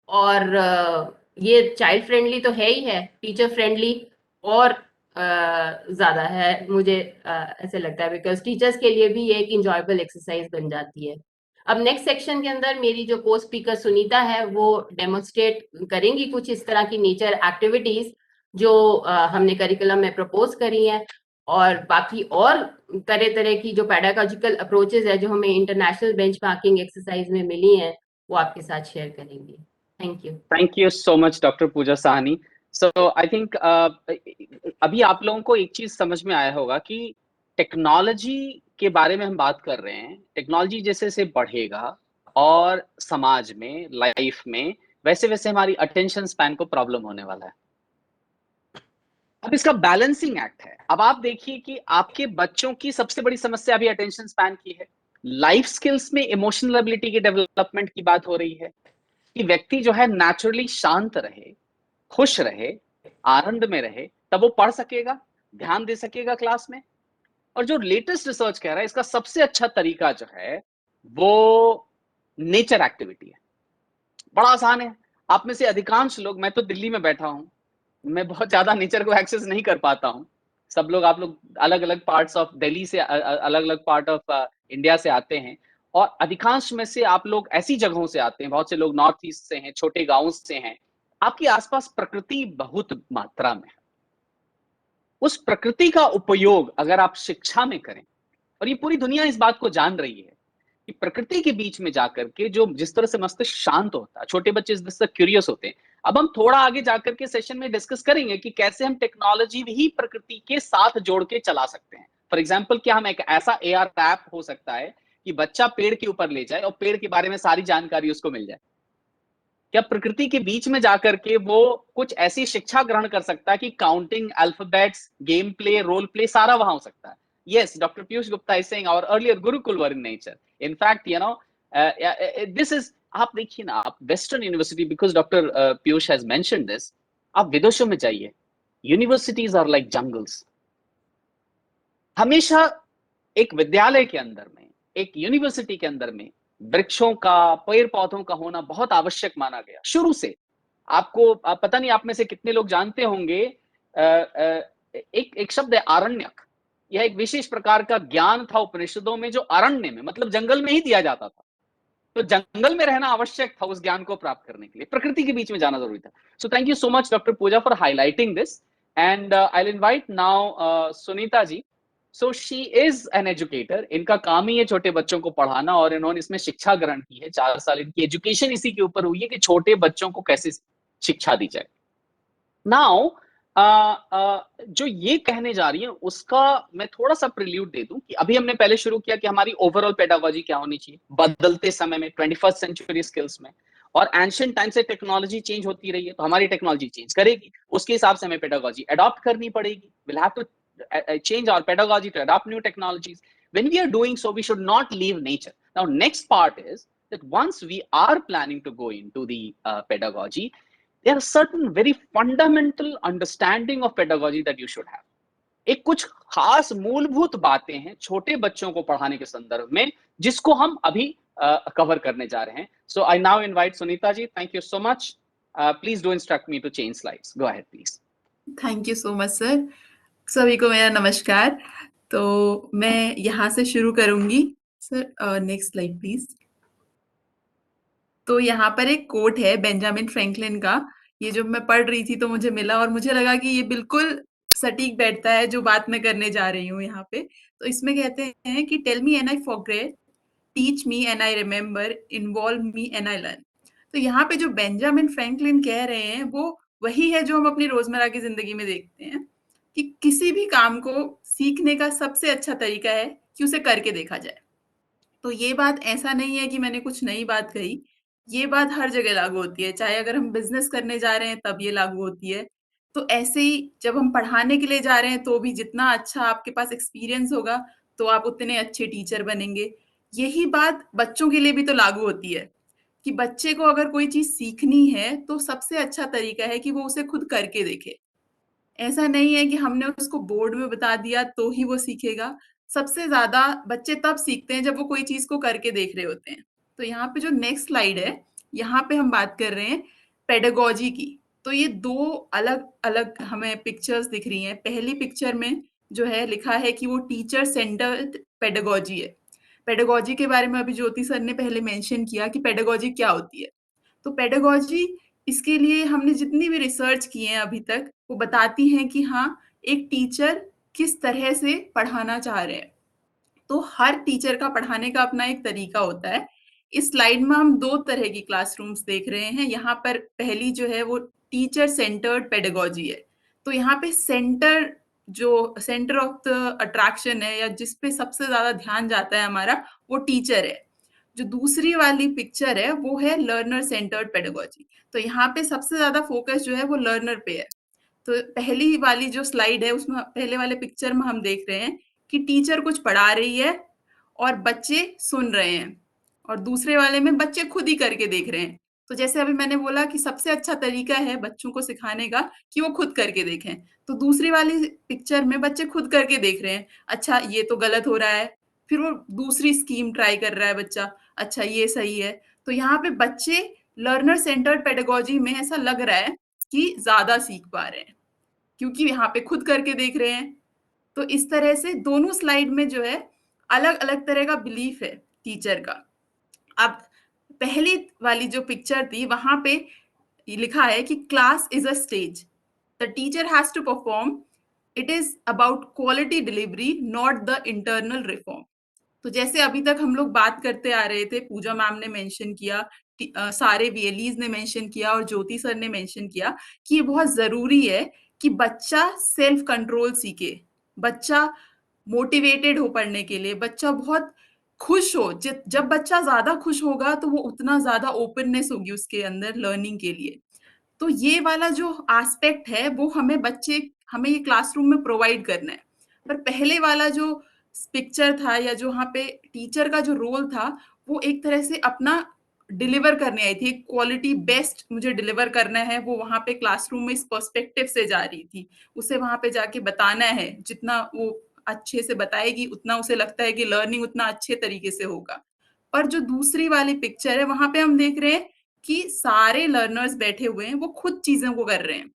और ये चाइल्ड फ्रेंडली तो है ही है, टीचर फ्रेंडली और ज्यादा है मुझे ऐसे लगता है, बिकॉज टीचर्स के लिए भी ये एक इंजॉयबल एक्सरसाइज बन जाती है। अब नेक्स्ट सेक्शन के अंदर मेरी जो को स्पीकर सुनीता है वो डेमोन्स्ट्रेट करेंगी कुछ इस तरह की नेचर एक्टिविटीज जो हमने करिकुलम में प्रपोज करी है, और बाकी और तरह तरह की जो पेडागोजिकल अप्रोचेस है जो हमें इंटरनेशनल बेंचमार्किंग एक्सरसाइज में मिली हैं वो आपके साथ शेयर करेंगे। Thank you. Thank you so much doctor Pooja Sahni. So I think अभी आप लोगों को एक चीज समझ में आया होगा कि टेक्नोलॉजी के बारे में हम बात कर रहे हैं, टेक्नोलॉजी जैसे से बढ़ेगा और समाज में, लाइफ में, वैसे वैसे हमारी अटेंशन स्पैन को प्रॉब्लम होने वाला है। अब इसका बैलेंसिंग एक्ट है। अब आप देखिए कि आपके बच्चों की सबसे बड़ी समस्या अभी अटेंशन स्पैन की है। लाइफ स्किल्स में इमोशनल एबिलिटी के डेवलपमेंट की बात हो रही है कि व्यक्ति जो है नेचुरली शांत रहे, खुश रहे, आनंद में रहे, तब वो पढ़ सकेगा, ध्यान दे सकेगा क्लास में। और जो लेटेस्ट रिसर्च कह रहा है इसका सबसे अच्छा तरीका जो है वो नेचर एक्टिविटी है। बड़ा आसान है। आप में से अधिकांश लोग, मैं तो दिल्ली में बैठा हूं, मैं बहुत ज्यादा नेचर को एक्सेस नहीं कर पाता हूं। सब लोग, आप लोग अलग अलग पार्ट्स ऑफ दिल्ली से, अलग अलग पार्ट ऑफ इंडिया से आते हैं, और अधिकांश में से आप लोग ऐसी जगहों से आते हैं, बहुत से लोग नॉर्थ ईस्ट से हैं, छोटे गांवों से हैं। आपके आसपास प्रकृति बहुत मात्रा में है। उस प्रकृति का उपयोग अगर आप शिक्षा में करें, और ये पूरी दुनिया इस बात को जान रही है कि प्रकृति के बीच में जाकर के जो जिस तरह से मस्तिष्क शांत होता है, छोटे बच्चे इस तरह क्यूरियस होते हैं। अब हम थोड़ा आगे जाकर के सेशन में डिस्कस करेंगे कि कैसे हम टेक्नोलॉजी ही प्रकृति के साथ जोड़ के चला सकते हैं। फॉर एग्जाम्पल, क्या हम एक ऐसा AR ऐप हो सकता है कि बच्चा पेड़ के ऊपर ले जाए और पेड़ के बारे में सारी जानकारी उसको मिल जाए? क्या प्रकृति के बीच में जाकर के वो कुछ ऐसी शिक्षा ग्रहण कर सकता है कि counting, alphabets, game play, role play सारा वहां हो सकता है? Yes, Dr. Piyush Gupta is saying our earlier Gurukul were in nature. In fact, this is, आप देखिए ना, आप western university, because doctor Piyush has mentioned this, आप विदेशों में जाइए, यूनिवर्सिटीज आर लाइक जंगल्स। हमेशा एक विद्यालय के अंदर में, एक यूनिवर्सिटी के अंदर में वृक्षों का, पेड़ पौधों का होना बहुत आवश्यक माना गया शुरू से। आपको पता नहीं आप में से कितने लोग जानते होंगे, एक शब्द है आरण्यक। यह एक विशेष प्रकार का ज्ञान था उपनिषदों में जो अरण्य में, मतलब जंगल में ही दिया जाता था। तो जंगल में रहना आवश्यक था उस ज्ञान को प्राप्त करने के लिए, प्रकृति के बीच में जाना जरूरी था। So thank you so much doctor Pooja for highlighting this, and I will invite now Sunita ji. So she is an educator, इनका काम ही है छोटे बच्चों को पढ़ाना, और इन्होंने इसमें शिक्षा ग्रहण की है। 4 साल इनकी एजुकेशन इसी के ऊपर हुई है कि छोटे बच्चों को कैसे शिक्षा दी जाए। नाउ जो ये कहने जा रही है उसका मैं थोड़ा सा प्रिल्यूड दे दूं कि अभी हमने पहले शुरू किया कि हमारी ओवरऑल पेडागोजी क्या होनी चाहिए बदलते समय में, 21st सेंचुरी स्किल्स में। और एंशिएंट टाइम से टेक्नोलॉजी चेंज होती रही है, तो हमारी टेक्नोलॉजी चेंज करेगी, उसके हिसाब से हमें पेडागोजी अडॉप्ट करनी पड़ेगी। Will have to change our pedagogy to adopt new technologies. When we are doing so, we should not leave nature. Now, next part is that once we are planning to go into the pedagogy, there are certain very fundamental understanding of pedagogy that you should have. एक कुछ खास मूलभूत बातें हैं छोटे बच्चों को पढ़ाने के संदर्भ में जिसको हम अभी कवर करने जा रहे हैं. So I now invite Sunita ji. Thank you so much. Please do instruct me to change slides. Go ahead, please. Thank you so much sir. सभी को मेरा नमस्कार. तो मैं यहाँ से शुरू करूंगी. Sir next slide please. तो यहाँ पर एक कोट है बेंजामिन फ्रैंकलिन का. ये जब मैं पढ़ रही थी तो मुझे मिला और मुझे लगा कि ये बिल्कुल सटीक बैठता है जो बात मैं करने जा रही हूँ यहाँ पे. तो इसमें कहते हैं कि tell me and I forget, teach me and I remember, involve me and I learn. तो यहाँ पे जो बेंजामिन फ्रैंकलिन कह रहे हैं वो वही है जो हम अपनी रोजमर्रा की जिंदगी में देखते हैं कि किसी भी काम को सीखने का सबसे अच्छा तरीका है कि उसे करके देखा जाए. तो ये बात ऐसा नहीं है कि मैंने कुछ नई बात कही. ये बात हर जगह लागू होती है, चाहे अगर हम बिजनेस करने जा रहे हैं तब ये लागू होती है. तो ऐसे ही जब हम पढ़ाने के लिए जा रहे हैं तो भी जितना अच्छा आपके पास एक्सपीरियंस होगा तो आप उतने अच्छे टीचर बनेंगे. यही बात बच्चों के लिए भी तो लागू होती है कि बच्चे को अगर कोई चीज सीखनी है तो सबसे अच्छा तरीका है कि वो उसे खुद करके देखे. ऐसा नहीं है कि हमने उसको बोर्ड में बता दिया तो ही वो सीखेगा. सबसे ज्यादा बच्चे तब सीखते हैं जब वो कोई चीज को करके देख रहे होते हैं. तो यहाँ पे जो नेक्स्ट स्लाइड है, यहाँ पे हम बात कर रहे हैं पेडागोजी की. तो ये दो अलग अलग हमें पिक्चर्स दिख रही हैं. पहली पिक्चर में जो है लिखा है कि वो टीचर सेंटर्ड पेडागोजी है. पेडागोजी के बारे में अभी ज्योति सर ने पहले मेंशन किया कि पेडागोजी क्या होती है. तो पेडागोजी, इसके लिए हमने जितनी भी रिसर्च की है अभी तक वो बताती हैं कि हाँ, एक टीचर किस तरह से पढ़ाना चाह रहे हैं. तो हर टीचर का पढ़ाने का अपना एक तरीका होता है. इस स्लाइड में हम दो तरह की क्लासरूम्स देख रहे हैं. यहाँ पर पहली जो है वो टीचर सेंटर्ड पेडागोजी है. तो यहाँ पे सेंटर ऑफ द अट्रैक्शन है या जिस पे सबसे ज्यादा ध्यान जाता है हमारा, वो टीचर है. जो दूसरी वाली पिक्चर है वो है लर्नर सेंटर्ड पेडागोजी. तो यहाँ पे सबसे ज्यादा फोकस जो है वो लर्नर पे है. तो पहली वाली जो स्लाइड है उसमें, पहले वाले पिक्चर में हम देख रहे हैं कि टीचर कुछ पढ़ा रही है और बच्चे सुन रहे हैं, और दूसरे वाले में बच्चे खुद ही करके देख रहे हैं। तो जैसे अभी मैंने बोला कि सबसे अच्छा तरीका है बच्चों को सिखाने का कि वो खुद करके देखें, तो दूसरी वाली पिक्चर में बच्चे खुद करके देख रहे हैं, अच्छा ये तो गलत हो रहा है, फिर वो दूसरी स्कीम ट्राई कर रहा है बच्चा, अच्छा ये सही है। तो यहाँ पे बच्चे लर्नर सेंटर्ड पेडागोजी में ऐसा लग रहा है कि ज्यादा सीख पा रहे हैं क्योंकि यहाँ पे खुद करके देख रहे हैं। तो इस तरह से दोनों स्लाइड में जो है अलग अलग तरह का बिलीफ है टीचर का। अब पहली वाली जो पिक्चर थी वहां पे लिखा है कि class is a stage, the teacher has to perform, it is about quality delivery not the internal reform. तो जैसे अभी तक हम लोग बात करते आ रहे थे, पूजा मैम ने मेंशन किया, सारे वीएलईज ने मेंशन किया और ज्योति सर ने मेंशन किया कि ये बहुत जरूरी है कि बच्चा सेल्फ कंट्रोल सीखे, बच्चा मोटिवेटेड हो पढ़ने के लिए, बच्चा बहुत खुश हो। जब बच्चा ज्यादा खुश होगा तो वो उतना ज्यादा ओपननेस होगी उसके अंदर लर्निंग के लिए। तो ये वाला जो एस्पेक्ट है वो हमें ये क्लासरूम में प्रोवाइड करना है। पर पहले वाला जो पिक्चर था या जो वहाँ पे टीचर का जो रोल था वो एक तरह से अपना डिलीवर करने आई थी, क्वालिटी बेस्ट मुझे डिलीवर करना है, वो वहाँ पे क्लासरूम में इस पर्सपेक्टिव से जा रही थी। उसे वहाँ पे जाके बताना है, जितना वो अच्छे से बताएगी उतना उसे लगता है कि लर्निंग उतना अच्छे तरीके से होगा। पर जो दूसरी वाली पिक्चर है वहां पे हम देख रहे हैं कि सारे लर्नर्स बैठे हुए हैं, वो खुद चीजों को कर रहे हैं,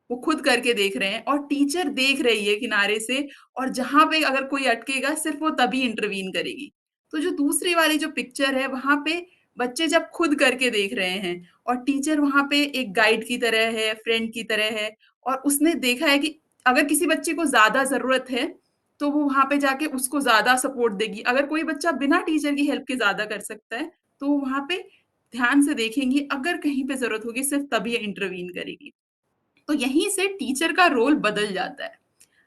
वो खुद करके देख रहे हैं और टीचर देख रही है किनारे से, और जहां पे अगर कोई अटकेगा सिर्फ वो तभी इंटरवीन करेगी। तो जो दूसरी वाली जो पिक्चर है वहां पे बच्चे जब खुद करके देख रहे हैं और टीचर वहां पे एक गाइड की तरह है, फ्रेंड की तरह है, और उसने देखा है कि अगर किसी बच्चे को ज्यादा जरूरत है तो वो वहां पे जाके उसको ज्यादा सपोर्ट देगी, अगर कोई बच्चा बिना टीचर की हेल्प के ज्यादा कर सकता है तो वो वहां पे ध्यान से देखेंगी, अगर कहीं पे जरूरत होगी सिर्फ तभी इंटरवीन करेगी। तो यहीं से टीचर का रोल बदल जाता है।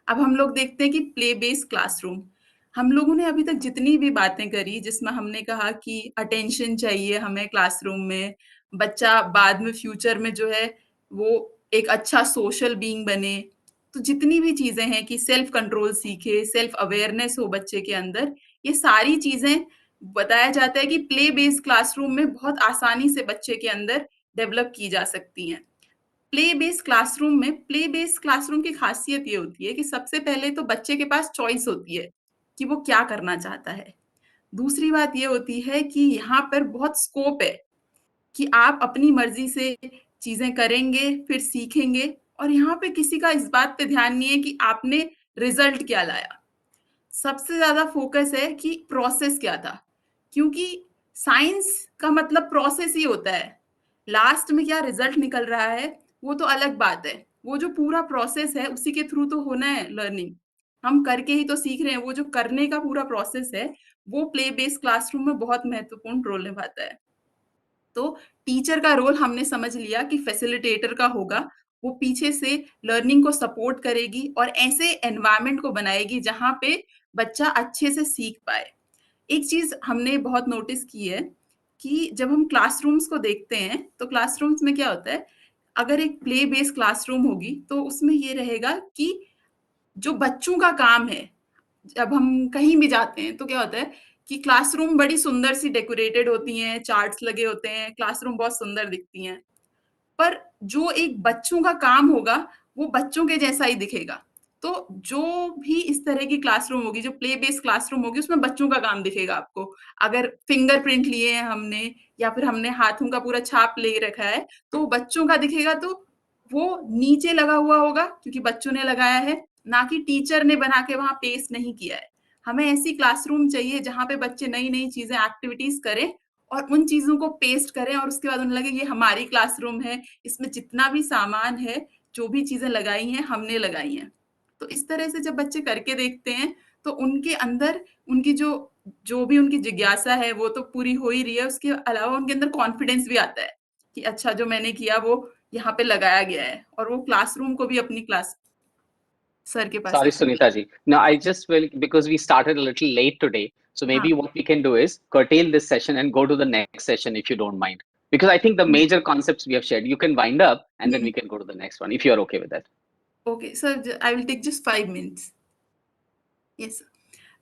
अब हम लोग देखते हैं कि प्ले बेस्ड क्लासरूम, हम लोगों ने अभी तक जितनी भी बातें करी जिसमें हमने कहा कि अटेंशन चाहिए हमें क्लासरूम में, बच्चा बाद में फ्यूचर में जो है वो एक अच्छा सोशल बीइंग बने, तो जितनी भी चीजें हैं कि सेल्फ कंट्रोल सीखे, सेल्फ अवेयरनेस हो बच्चे के अंदर, ये सारी चीजें बताया जाता है कि प्ले बेस्ड क्लासरूम में बहुत आसानी से बच्चे के अंदर डेवलप की जा सकती हैं। प्ले बेस्ड क्लासरूम में, प्ले बेस्ड क्लासरूम की खासियत ये होती है कि सबसे पहले तो बच्चे के पास चॉइस होती है कि वो क्या करना चाहता है। दूसरी बात ये होती है कि यहाँ पर बहुत स्कोप है कि आप अपनी मर्जी से चीजें करेंगे फिर सीखेंगे, और यहाँ पे किसी का इस बात पे ध्यान नहीं है कि आपने रिजल्ट क्या लाया। सबसे ज्यादा फोकस है कि प्रोसेस क्या था, क्योंकि साइंस का मतलब प्रोसेस ही होता है। लास्ट में क्या रिजल्ट निकल रहा है वो तो अलग बात है, वो जो पूरा प्रोसेस है उसी के थ्रू तो होना है लर्निंग, हम करके ही तो सीख रहे हैं। वो जो करने का पूरा प्रोसेस है वो प्ले बेस्ड क्लासरूम में बहुत महत्वपूर्ण रोल निभाता है। तो टीचर का रोल हमने समझ लिया कि फैसिलिटेटर का होगा, वो पीछे से लर्निंग को सपोर्ट करेगी और ऐसे एनवायरनमेंट को बनाएगी जहां पे बच्चा अच्छे से सीख पाए। एक चीज हमने बहुत नोटिस की है कि जब हम क्लासरूम्स को देखते हैं तो क्लासरूम्स में क्या होता है, अगर एक प्ले बेस्ड क्लासरूम होगी तो उसमें ये रहेगा कि जो बच्चों का काम है, जब हम कहीं भी जाते हैं तो क्या होता है कि क्लासरूम बड़ी सुंदर सी डेकोरेटेड होती हैं, चार्ट्स लगे होते हैं, क्लासरूम बहुत सुंदर दिखती हैं, पर जो एक बच्चों का काम होगा वो बच्चों के जैसा ही दिखेगा। तो जो भी इस तरह की क्लासरूम होगी, जो प्ले बेस्ड क्लासरूम होगी, उसमें बच्चों का काम दिखेगा आपको। अगर फिंगरप्रिंट लिए हैं हमने या फिर हमने हाथों का पूरा छाप ले रखा है तो वो बच्चों का दिखेगा, तो वो नीचे लगा हुआ होगा क्योंकि बच्चों ने लगाया है, ना कि टीचर ने बना के वहां पेस्ट नहीं किया है। हमें ऐसी क्लासरूम चाहिए जहां पे बच्चे नई नई चीजें, एक्टिविटीज करें और उन चीजों को पेस्ट करें और उसके बाद उन्हें लगे ये हमारी क्लासरूम है, इसमें जितना भी सामान है, जो भी चीजें लगाई हैं हमने लगाई हैं। तो इस तरह से जब बच्चे करके देखते हैं तो उनके अंदर उनकी जो भी उनकी जिज्ञासा है वो तो पूरी हो ही रही है, उसके अलावा उनके अंदर कॉन्फिडेंस भी आता है कि अच्छा जो मैंने किया वो यहाँ पे लगाया गया है, और वो क्लासरूम को भी अपनी क्लास सर के पास। Sorry, Sunita ji. No, I just will, because we started a little late today. So maybe what we can do is curtail this session and go to the next session if you don't mind. Because I think the major concepts we have shared, you can wind up and then we can go to the next one if you're okay with that. Okay sir, I will take just 5 minutes. Yes.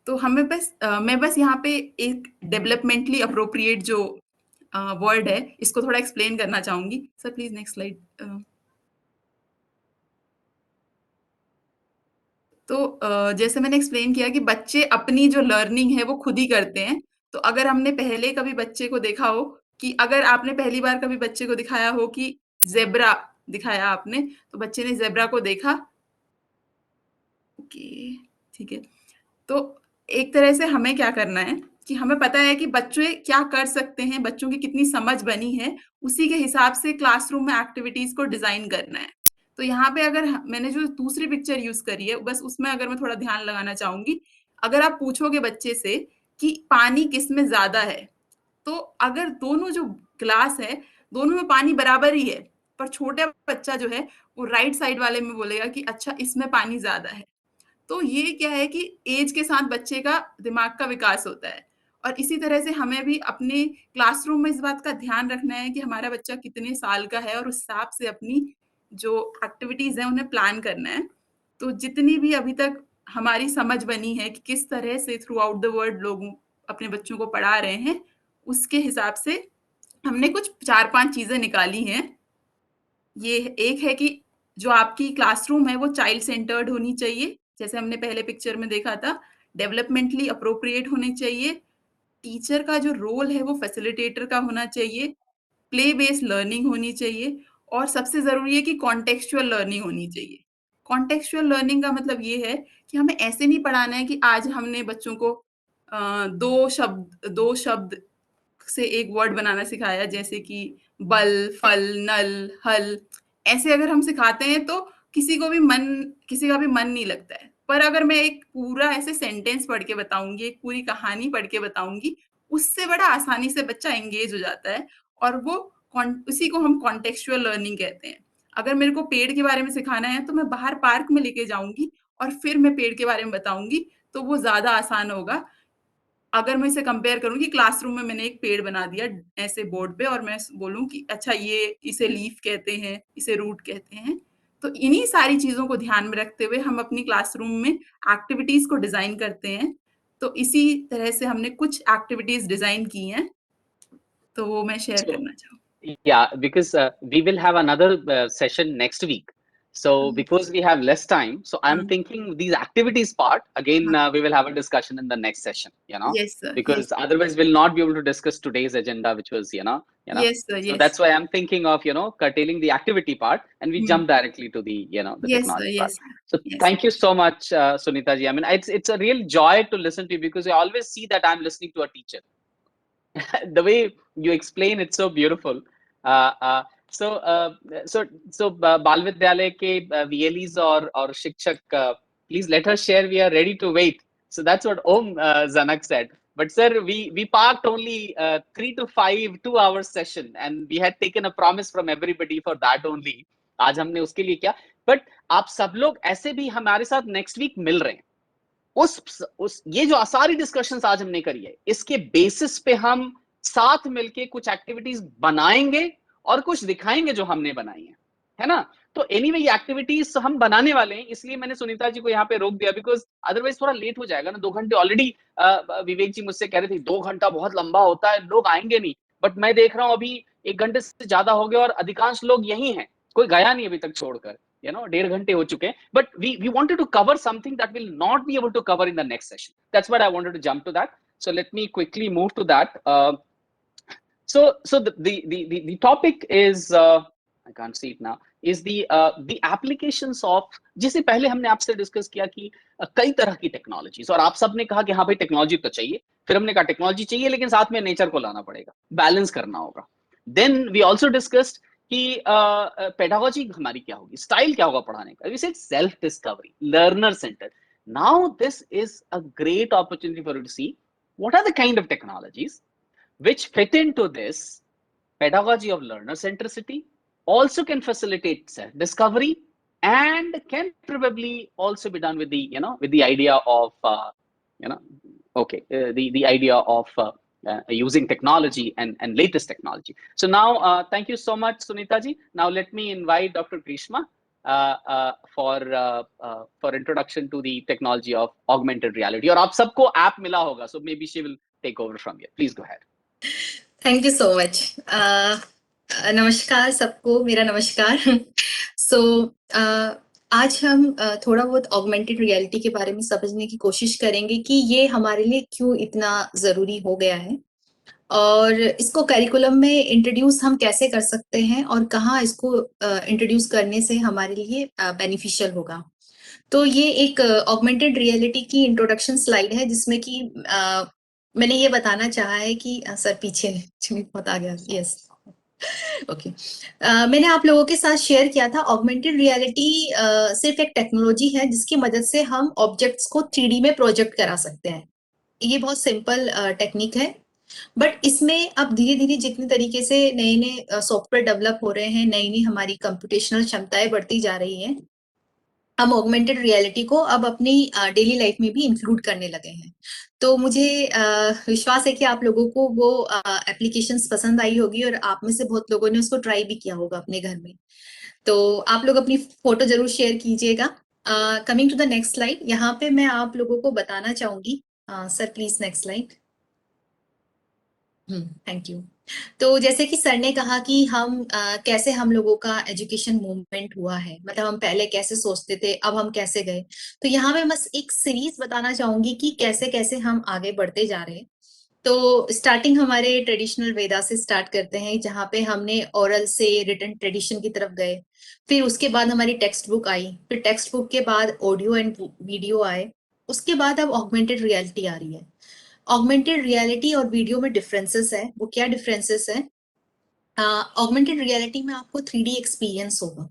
तो हमें बस मैं बस यहाँ पे एक developmentally appropriate जो word है इसको थोड़ा एक्सप्लेन करना चाहूंगी। Sir please next slide. तो जैसे मैंने एक्सप्लेन किया कि बच्चे अपनी जो लर्निंग है वो खुद ही करते हैं। तो अगर हमने पहले कभी बच्चे को देखा हो कि अगर आपने पहली बार कभी बच्चे को दिखाया हो कि ज़ेब्रा दिखाया आपने, तो बच्चे ने ज़ेब्रा को देखा। ओके, ठीक है। तो एक तरह से हमें क्या करना है कि हमें पता है कि बच्चे क्या कर सकते हैं, बच्चों की कितनी समझ बनी है, उसी के हिसाब से क्लासरूम में एक्टिविटीज़ को डिज़ाइन करना है। तो यहाँ पे अगर मैंने जो दूसरी पिक्चर यूज़ करी है, बस उसमें अगर मैं थोड़ा ध्यान लगाना चाहूँगी। अगर आप पूछोगे बच्चे से कि पानी किसमें ज़्यादा है, तो अगर दोनों जो ग्लास है, दोनों में पानी बराबर ही है, पर छोटा बच्चा जो है, वो राइट साइड वाले में बोलेगा कि अच्छा इसमें पानी ज़्यादा है। तो ये क्या है कि एज के साथ बच्चे का दिमाग का विकास होता है। और इसी तरह से हमें भी अपने क्लासरूम में इस बात का ध्यान रखना है कि हमारा बच्चा कितने साल का है और उस हिसाब से अपनी जो एक्टिविटीज़ हैं उन्हें प्लान करना है। तो जितनी भी अभी तक हमारी समझ बनी है कि किस तरह से थ्रू आउट द वर्ल्ड लोग अपने बच्चों को पढ़ा रहे हैं, उसके हिसाब से हमने कुछ 4-5 चीज़ें निकाली हैं। ये एक है कि जो आपकी क्लासरूम है वो चाइल्ड सेंटर्ड होनी चाहिए, जैसे हमने पहले पिक्चर में देखा था। डेवलपमेंटली अप्रोप्रिएट होनी चाहिए। टीचर का जो रोल है वो फैसिलिटेटर का होना चाहिए। प्ले बेस्ड लर्निंग होनी चाहिए और सबसे ज़रूरी है कि कॉन्टेक्सचुअल लर्निंग होनी चाहिए। कॉन्टेक्सचुअल लर्निंग का मतलब ये है कि हमें ऐसे नहीं पढ़ाना है कि आज हमने बच्चों को 2 शब्द से एक वर्ड बनाना सिखाया, जैसे कि बल, फल, नल, हल। ऐसे अगर हम सिखाते हैं तो किसी का भी मन नहीं लगता है। पर अगर मैं एक पूरा ऐसे सेंटेंस पढ़ के बताऊँगी, एक पूरी कहानी पढ़ के बताऊँगी, उससे बड़ा आसानी से बच्चा एंगेज हो जाता है और वो उसी को हम कॉन्टेक्सचुअल लर्निंग कहते हैं। अगर मेरे को पेड़ के बारे में सिखाना है तो मैं बाहर पार्क में लेके जाऊँगी और फिर मैं पेड़ के बारे में बताऊँगी, तो वो ज़्यादा आसान होगा। अगर मैं इसे कंपेयर करूँ कि क्लासरूम में मैंने एक पेड़ बना दिया ऐसे बोर्ड पे और मैं बोलूँ कि अच्छा ये इसे लीफ कहते हैं, इसे रूट कहते हैं। तो इन्हीं सारी चीज़ों को ध्यान में रखते हुए हम अपनी क्लासरूम में एक्टिविटीज़ को डिज़ाइन करते हैं। तो इसी तरह से हमने कुछ एक्टिविटीज़ डिज़ाइन की हैं, तो वो मैं शेयर So, करना चाहूँ। yeah, because we will have another session next week. So because we have less time, so I'm thinking these activities part again, we will have a discussion in the next session, Yes, sir. because Yes. otherwise we'll not be able to discuss today's agenda, which was, Yes, sir. so Yes. that's why I'm thinking of, curtailing the activity part and we jump directly to the, the Yes, sir. technology part. Yes. So Yes. thank you so much, Sunita ji. I mean, it's a real joy to listen to you because I always see that I'm listening to a teacher. The way you explain it's so beautiful. uh, uh, so बाल विद्यालय के VLEs और शिक्षक, please let us share, we are ready to wait. So that's what Om Zanak said. But sir, we parked only 3 to 5 2-hour session and we had taken a promise from everybody for that only. आज हमने उसके लिए क्या, but आप सब लोग ऐसे भी हमारे साथ next week मिल रहे हैं। उस ये जो सारी डिस्कशंस आज हमने करी है, इसके बेसिस पे हम साथ मिलके कुछ एक्टिविटीज बनाएंगे और कुछ दिखाएंगे जो हमने बनाई है ना। तो एनीवे ये एक्टिविटीज हम बनाने वाले हैं, इसलिए मैंने सुनीता जी को यहाँ पे रोक दिया, बिकॉज अदरवाइज थोड़ा लेट हो जाएगा ना। 2 घंटे ऑलरेडी विवेक जी मुझसे कह रहे थे 2 घंटा बहुत लंबा होता है, लोग आएंगे नहीं। बट मैं देख रहा हूँ अभी 1 घंटे से ज्यादा हो गया और अधिकांश लोग यही हैं, कोई गया नहीं अभी तक छोड़कर। 1.5 घंटे हो चुके हैं, but we wanted to cover something that we'll not be able to cover in the next session. That's what I wanted to jump to that. So let me quickly move to that. So the topic is, I can't see it now, is the applications of, जिसे पहले हमने आपसे discuss किया कि कई तरह की technologies, और आप सब ने कहा कि हाँ भाई टेक्नोलॉजी तो चाहिए। फिर हमने कहा टेक्नोलॉजी चाहिए लेकिन साथ में नेचर को लाना पड़ेगा, बैलेंस करना होगा। देन वी ऑल्सो डिस्कस्ड कि पेडागोजी हमारी क्या होगी, स्टाइल क्या होगा पढ़ाने का। We said self discovery, learner centre. Now this is a great opportunity for you to see what are the kind of technologies which fit into this pedagogy of learner centricity, also can facilitate self discovery and can probably also be done with the with the idea of the idea of using technology and latest technology. So now thank you so much Sunita ji. Now let me invite Dr. Grishma for introduction to the technology of augmented reality. और आप सबको app मिला होगा, so maybe she will take over from here. Please go ahead. Thank you so much. नमस्कार सबको, मेरा नमस्कार। सो आज हम थोड़ा बहुत ऑगमेंटेड रियलिटी के बारे में समझने की कोशिश करेंगे कि ये हमारे लिए क्यों इतना जरूरी हो गया है और इसको करिकुलम में इंट्रोड्यूस हम कैसे कर सकते हैं और कहाँ इसको इंट्रोड्यूस करने से हमारे लिए बेनिफिशियल होगा। तो ये एक ऑगमेंटेड रियलिटी की इंट्रोडक्शन स्लाइड है जिसमें कि मैंने ये बताना चाहा है कि सर पीछे बहुत आ गया, यस ओके। मैंने आप लोगों के साथ शेयर किया था ऑगमेंटेड रियलिटी सिर्फ एक टेक्नोलॉजी है जिसकी मदद से हम ऑब्जेक्ट्स को 3D में प्रोजेक्ट करा सकते हैं। ये बहुत सिंपल टेक्निक है, बट इसमें अब धीरे धीरे जितने तरीके से नए नए सॉफ्टवेयर डेवलप हो रहे हैं, नई नई हमारी कंप्यूटेशनल क्षमताएं बढ़ती जा रही हैं, हम ऑगमेंटेड रियलिटी को अब अपनी डेली लाइफ में भी इंक्लूड करने लगे हैं। तो मुझे विश्वास है कि आप लोगों को वो एप्लीकेशंस पसंद आई होगी और आप में से बहुत लोगों ने उसको ट्राई भी किया होगा अपने घर में। तो आप लोग अपनी फोटो जरूर शेयर कीजिएगा। Coming to the next slide, यहाँ पे मैं आप लोगों को बताना चाहूंगी, sir please next slide. Thank you. तो जैसे कि सर ने कहा कि हम कैसे हम लोगों का एजुकेशन मूवमेंट हुआ है, मतलब हम पहले कैसे सोचते थे, अब हम कैसे गए। तो यहाँ पे बस एक सीरीज बताना चाहूंगी कि कैसे कैसे हम आगे बढ़ते जा रहे हैं। तो स्टार्टिंग हमारे ट्रेडिशनल वेदा से स्टार्ट करते हैं, जहाँ पे हमने ओरल से रिटन ट्रेडिशन की तरफ गए। फिर उसके बाद हमारी टेक्स्ट बुक आई, फिर टेक्स्ट बुक के बाद ऑडियो एंड वीडियो आए, उसके बाद अब ऑगमेंटेड रियलिटी आ रही है। ऑगमेंटेड रियलिटी और वीडियो में डिफरेंसेस है। वो क्या डिफरेंसेस है? ऑगमेंटेड रियलिटी में आपको 3D एक्सपीरियंस होगा,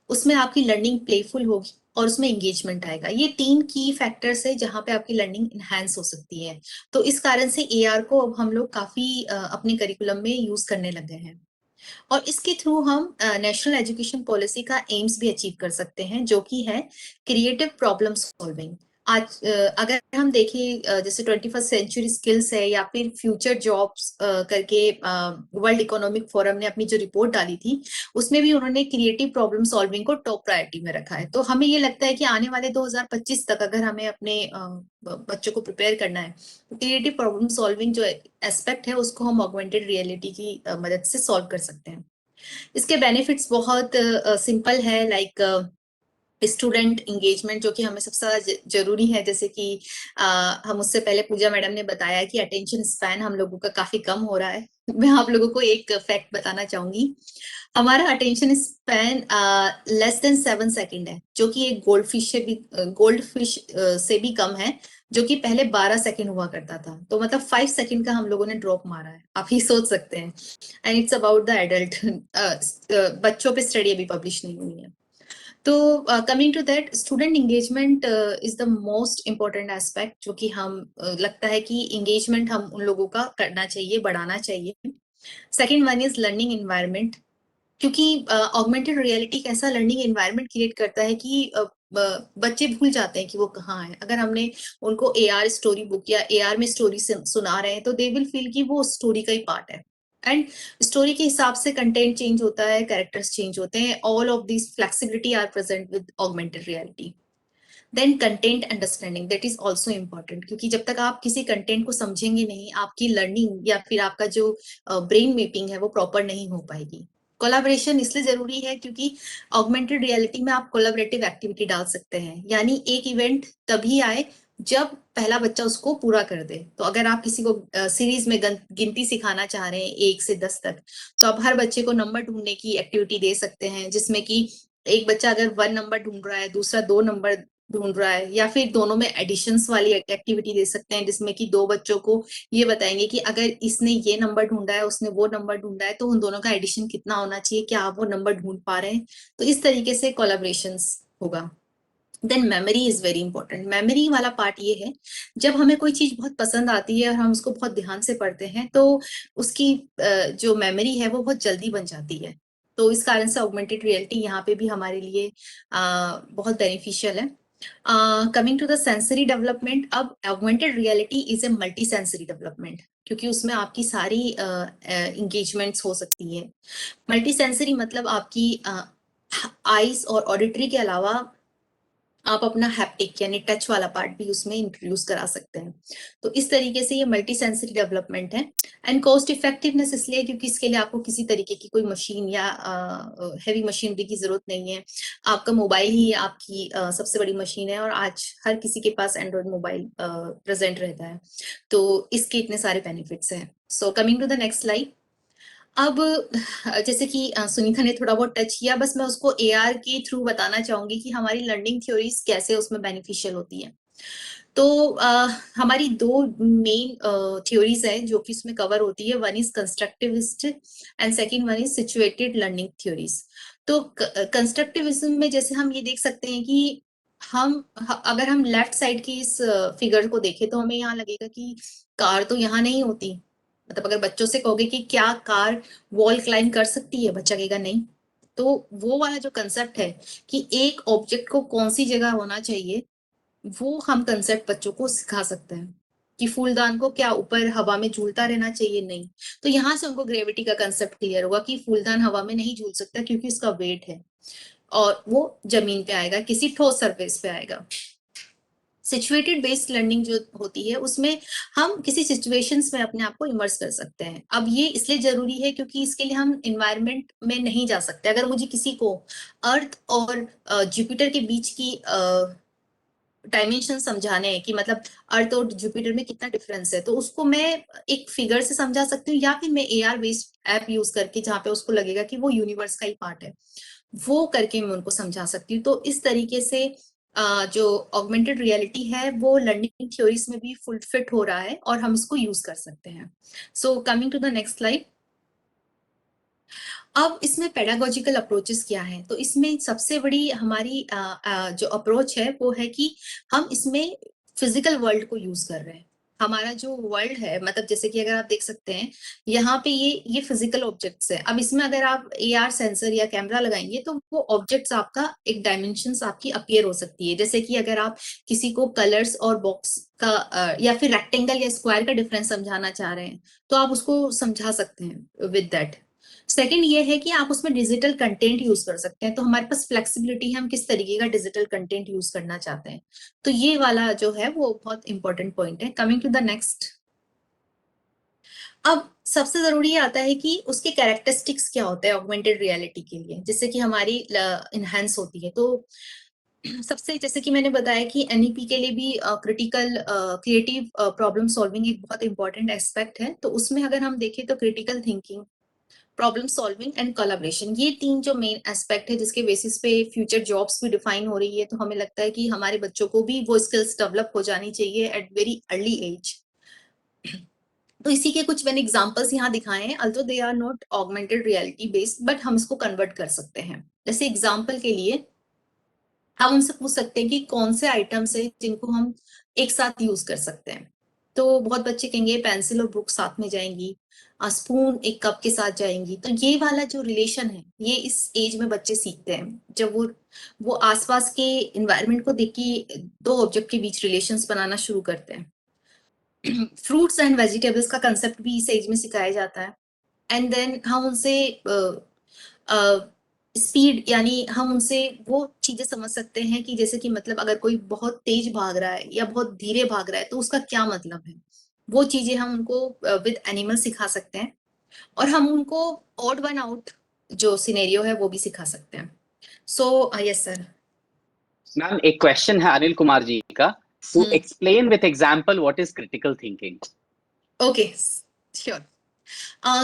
उसमें आपकी लर्निंग प्लेफुल होगी और उसमें एंगेजमेंट आएगा। ये 3 की फैक्टर्स है जहां पे आपकी लर्निंग इनहैंस हो सकती है। तो इस कारण से AR को अब हम लोग काफी अपने करिकुलम में यूज करने लगे हैं और इसके थ्रू हम नेशनल एजुकेशन पॉलिसी का एम्स भी अचीव कर सकते हैं, जो कि है क्रिएटिव प्रॉब्लम सॉल्विंग। आज अगर हम देखें जैसे 21st सेंचुरी स्किल्स है या फिर फ्यूचर जॉब्स करके वर्ल्ड इकोनॉमिक फोरम ने अपनी जो रिपोर्ट डाली थी, उसमें भी उन्होंने क्रिएटिव प्रॉब्लम सॉल्विंग को टॉप प्रायोरिटी में रखा है। तो हमें ये लगता है कि आने वाले 2025 तक अगर हमें अपने बच्चों को प्रिपेयर करना है तो क्रिएटिव प्रॉब्लम सॉल्विंग जो एस्पेक्ट है उसको हम ऑगमेंटेड रियलिटी की मदद से सॉल्व कर सकते हैं। इसके बेनिफिट्स बहुत सिंपल है, लाइक स्टूडेंट इंगेजमेंट जो कि हमें सबसे ज्यादा जरूरी है। जैसे कि हम उससे पहले पूजा मैडम ने बताया कि अटेंशन स्पैन हम लोगों का काफी कम हो रहा है। मैं आप लोगों को एक फैक्ट बताना चाहूंगी, हमारा attention span less than 7 second है, जो कि एक गोल्ड फिश से भी कम है, जो कि पहले 12 सेकंड हुआ करता था। तो मतलब 5 सेकंड का हम लोगों ने ड्रॉप मारा है, आप ही सोच सकते हैं। And it's about the adult, बच्चों पे स्टडी अभी पब्लिश नहीं हुई है। तो coming to that, student engagement is the most important aspect, जो कि हम लगता है कि इंगेजमेंट हम उन लोगों का करना चाहिए, बढ़ाना चाहिए। Second one is learning environment, क्योंकि ऑगमेंटेड रियलिटी एक ऐसा लर्निंग एनवायरनमेंट क्रिएट करता है कि बच्चे भूल जाते हैं कि वो कहाँ है। अगर हमने उनको AR स्टोरी बुक या AR में स्टोरी सुना रहे हैं तो दे विल फील कि वो स्टोरी का ही पार्ट है। एंड स्टोरी के हिसाब से कंटेंट चेंज होता है, कैरेक्टर्स चेंज होते हैं। All of this flexibility are present with augmented reality. Then content understanding, that is also important, क्योंकि जब तक आप किसी कंटेंट को समझेंगे नहीं, आपकी लर्निंग या फिर आपका जो ब्रेन मैपिंग है वो प्रॉपर नहीं हो पाएगी। कोलैबोरेशन इसलिए जरूरी है क्योंकि ऑगमेंटेड रियलिटी में आप कोलैबोरेटिव एक्टिविटी डाल सकते हैं, यानी एक इवेंट तभी आए जब पहला बच्चा उसको पूरा कर दे। तो अगर आप किसी को सीरीज में गिनती सिखाना चाह रहे हैं 1 से 10 तक, तो आप हर बच्चे को नंबर ढूंढने की एक्टिविटी दे सकते हैं, जिसमें कि एक बच्चा अगर 1 नंबर ढूंढ रहा है, दूसरा 2 नंबर ढूंढ रहा है, या फिर दोनों में एडिशंस वाली एक्टिविटी दे सकते हैं, जिसमें कि 2 बच्चों को ये बताएंगे कि अगर इसने ये नंबर ढूंढा है, उसने वो नंबर ढूंढा है, तो उन दोनों का एडिशन कितना होना चाहिए, क्या आप वो नंबर ढूंढ पा रहे हैं। तो इस तरीके से कोलैबोरेशंस होगा। Then memory is very important. Memory वाला पार्ट ये है, जब हमें कोई चीज बहुत पसंद आती है और हम उसको बहुत ध्यान से पढ़ते हैं तो उसकी जो मेमोरी है वो बहुत जल्दी बन जाती है। तो इस कारण से ऑगमेंटेड रियलिटी यहाँ पे भी हमारे लिए बहुत बेनिफिशियल है। Coming to the sensory development, अब augmented reality is a multi sensory development, क्योंकि उसमें आपकी सारी इंगेजमेंट्स हो सकती है। मल्टी सेंसरी मतलब आपकी आईज और ऑडिटरी के अलावा आप अपना हैप्टिक यानी टच वाला पार्ट भी उसमें इंट्रोड्यूस करा सकते हैं। तो इस तरीके से ये मल्टी सेंसरी डेवलपमेंट है। एंड कॉस्ट इफेक्टिवनेस इसलिए क्योंकि इसके लिए आपको किसी तरीके की कोई मशीन या हेवी मशीनरी की जरूरत नहीं है। आपका मोबाइल ही आपकी सबसे बड़ी मशीन है और आज हर किसी के पास एंड्रॉइड मोबाइल प्रेजेंट रहता है, तो इसके इतने सारे बेनिफिट्स हैं। So coming to the next slide. अब जैसे कि सुनीता ने थोड़ा बहुत टच किया, बस मैं उसको एआर के थ्रू बताना चाहूंगी कि हमारी लर्निंग थ्योरीज कैसे उसमें बेनिफिशियल होती है। तो हमारी दो मेन थ्योरीज है जो कि इसमें कवर होती है। One is constructivist and second one is situated learning theories. तो कंस्ट्रक्टिविज्म में जैसे हम ये देख सकते हैं कि अगर हम लेफ्ट साइड की इस फिगर को देखें तो हमें यहाँ लगेगा कि कार तो यहाँ नहीं होती। मतलब अगर बच्चों से कहोगे कि क्या कार वॉल क्लाइंब कर सकती है, बच्चा कहेगा नहीं। तो वो वाला जो कंसेप्ट है कि एक ऑब्जेक्ट को कौन सी जगह होना चाहिए, वो हम कंसेप्ट बच्चों को सिखा सकते हैं कि फूलदान को क्या ऊपर हवा में झूलता रहना चाहिए, नहीं। तो यहाँ से उनको ग्रेविटी का कंसेप्ट क्लियर होगा कि फूलदान हवा में नहीं झूल सकता क्योंकि उसका वेट है और वो जमीन पे आएगा, किसी ठोस सरफेस पे आएगा। सिचुएटेड बेस्ड लर्निंग जो होती है उसमें हम किसी सिचुएशंस में अपने आप को इमर्स कर सकते हैं। अब ये इसलिए जरूरी है क्योंकि इसके लिए हम इन्वायरमेंट में नहीं जा सकते। अगर मुझे किसी को अर्थ और जुपिटर के बीच की डायमेंशन समझाने हैं कि मतलब अर्थ और जुपिटर में कितना डिफरेंस है, तो उसको मैं एक फिगर से समझा सकती हूँ या फिर मैं एआर बेस्ड ऐप यूज करके जहाँ पे उसको लगेगा कि वो यूनिवर्स का ही पार्ट है, वो करके मैं उनको समझा सकती हूँ। तो इस तरीके से जो ऑगमेंटेड रियलिटी है वो लर्निंग थ्योरीज में भी फुल फिट हो रहा है और हम इसको यूज कर सकते हैं। So coming to the next slide. अब इसमें पेडागोजिकल अप्रोचेस क्या है, तो इसमें सबसे बड़ी हमारी जो अप्रोच है वो है कि हम इसमें फिजिकल वर्ल्ड को यूज कर रहे हैं। हमारा जो वर्ल्ड है, मतलब जैसे कि अगर आप देख सकते हैं यहाँ पे ये फिजिकल ऑब्जेक्ट्स है। अब इसमें अगर आप एआर सेंसर या कैमरा लगाएंगे तो वो ऑब्जेक्ट्स आपका एक डायमेंशंस आपकी अपीयर हो सकती है। जैसे कि अगर आप किसी को कलर्स और बॉक्स का या फिर रेक्टेंगल या स्क्वायर का डिफरेंस समझाना चाह रहे हैं तो आप उसको समझा सकते हैं विद दैट। सेकंड ये है कि आप उसमें डिजिटल कंटेंट यूज कर सकते हैं। तो हमारे पास फ्लेक्सिबिलिटी है, हम किस तरीके का डिजिटल कंटेंट यूज करना चाहते हैं। तो ये वाला जो है वो बहुत इंपॉर्टेंट पॉइंट है। Coming to the next. अब सबसे जरूरी ये आता है कि उसके कैरेक्टरिस्टिक्स क्या होते हैं ऑगमेंटेड रियलिटी के लिए, जिससे कि हमारी इनहेंस होती है। तो सबसे जैसे कि मैंने बताया कि एनईपी के लिए भी क्रिटिकल क्रिएटिव प्रॉब्लम सॉल्विंग एक बहुत इंपॉर्टेंट एस्पेक्ट है। तो उसमें अगर हम देखें तो critical thinking, problem solving and collaboration, ये तीन जो मेन एस्पेक्ट है जिसके बेसिस पे फ्यूचर जॉब्स भी डिफाइन हो रही है। तो हमें लगता है कि हमारे बच्चों को भी वो स्किल्स डेवलप हो जानी चाहिए एट वेरी अर्ली एज। तो इसी के कुछ मैंने एग्जांपल्स यहाँ दिखाए हैं, although they are not augmented reality based, but हम इसको कन्वर्ट कर सकते हैं। जैसे एग्जाम्पल के लिए हम उनसे पूछ सकते हैं कि कौन से आइटम्स है जिनको हम एक साथ यूज कर सकते हैं। तो बहुत बच्चे कहेंगे पेंसिल और बुक साथ में जाएंगी, स्पून एक कप के साथ जाएंगी। तो ये वाला जो रिलेशन है ये इस एज में बच्चे सीखते हैं, जब वो आसपास के इन्वायरमेंट को देख के दो ऑब्जेक्ट के बीच रिलेशंस बनाना शुरू करते हैं। फ्रूट्स एंड वेजिटेबल्स का कंसेप्ट भी इस एज में सिखाया जाता है। एंड देन हम उनसे स्पीड यानी हम उनसे वो चीजें समझ सकते हैं कि जैसे कि मतलब अगर कोई बहुत तेज भाग रहा है या बहुत धीरे भाग रहा है तो उसका क्या मतलब है। वो चीजें हम उनको विद एनिमल सिखा सकते हैं और हम उनको ऑड वन आउट जो सिनेरियो है वो भी सिखा सकते हैं। So yes sir. मैम एक क्वेश्चन है अनिल कुमार जी का, to explain with example what is critical thinking. Okay sure.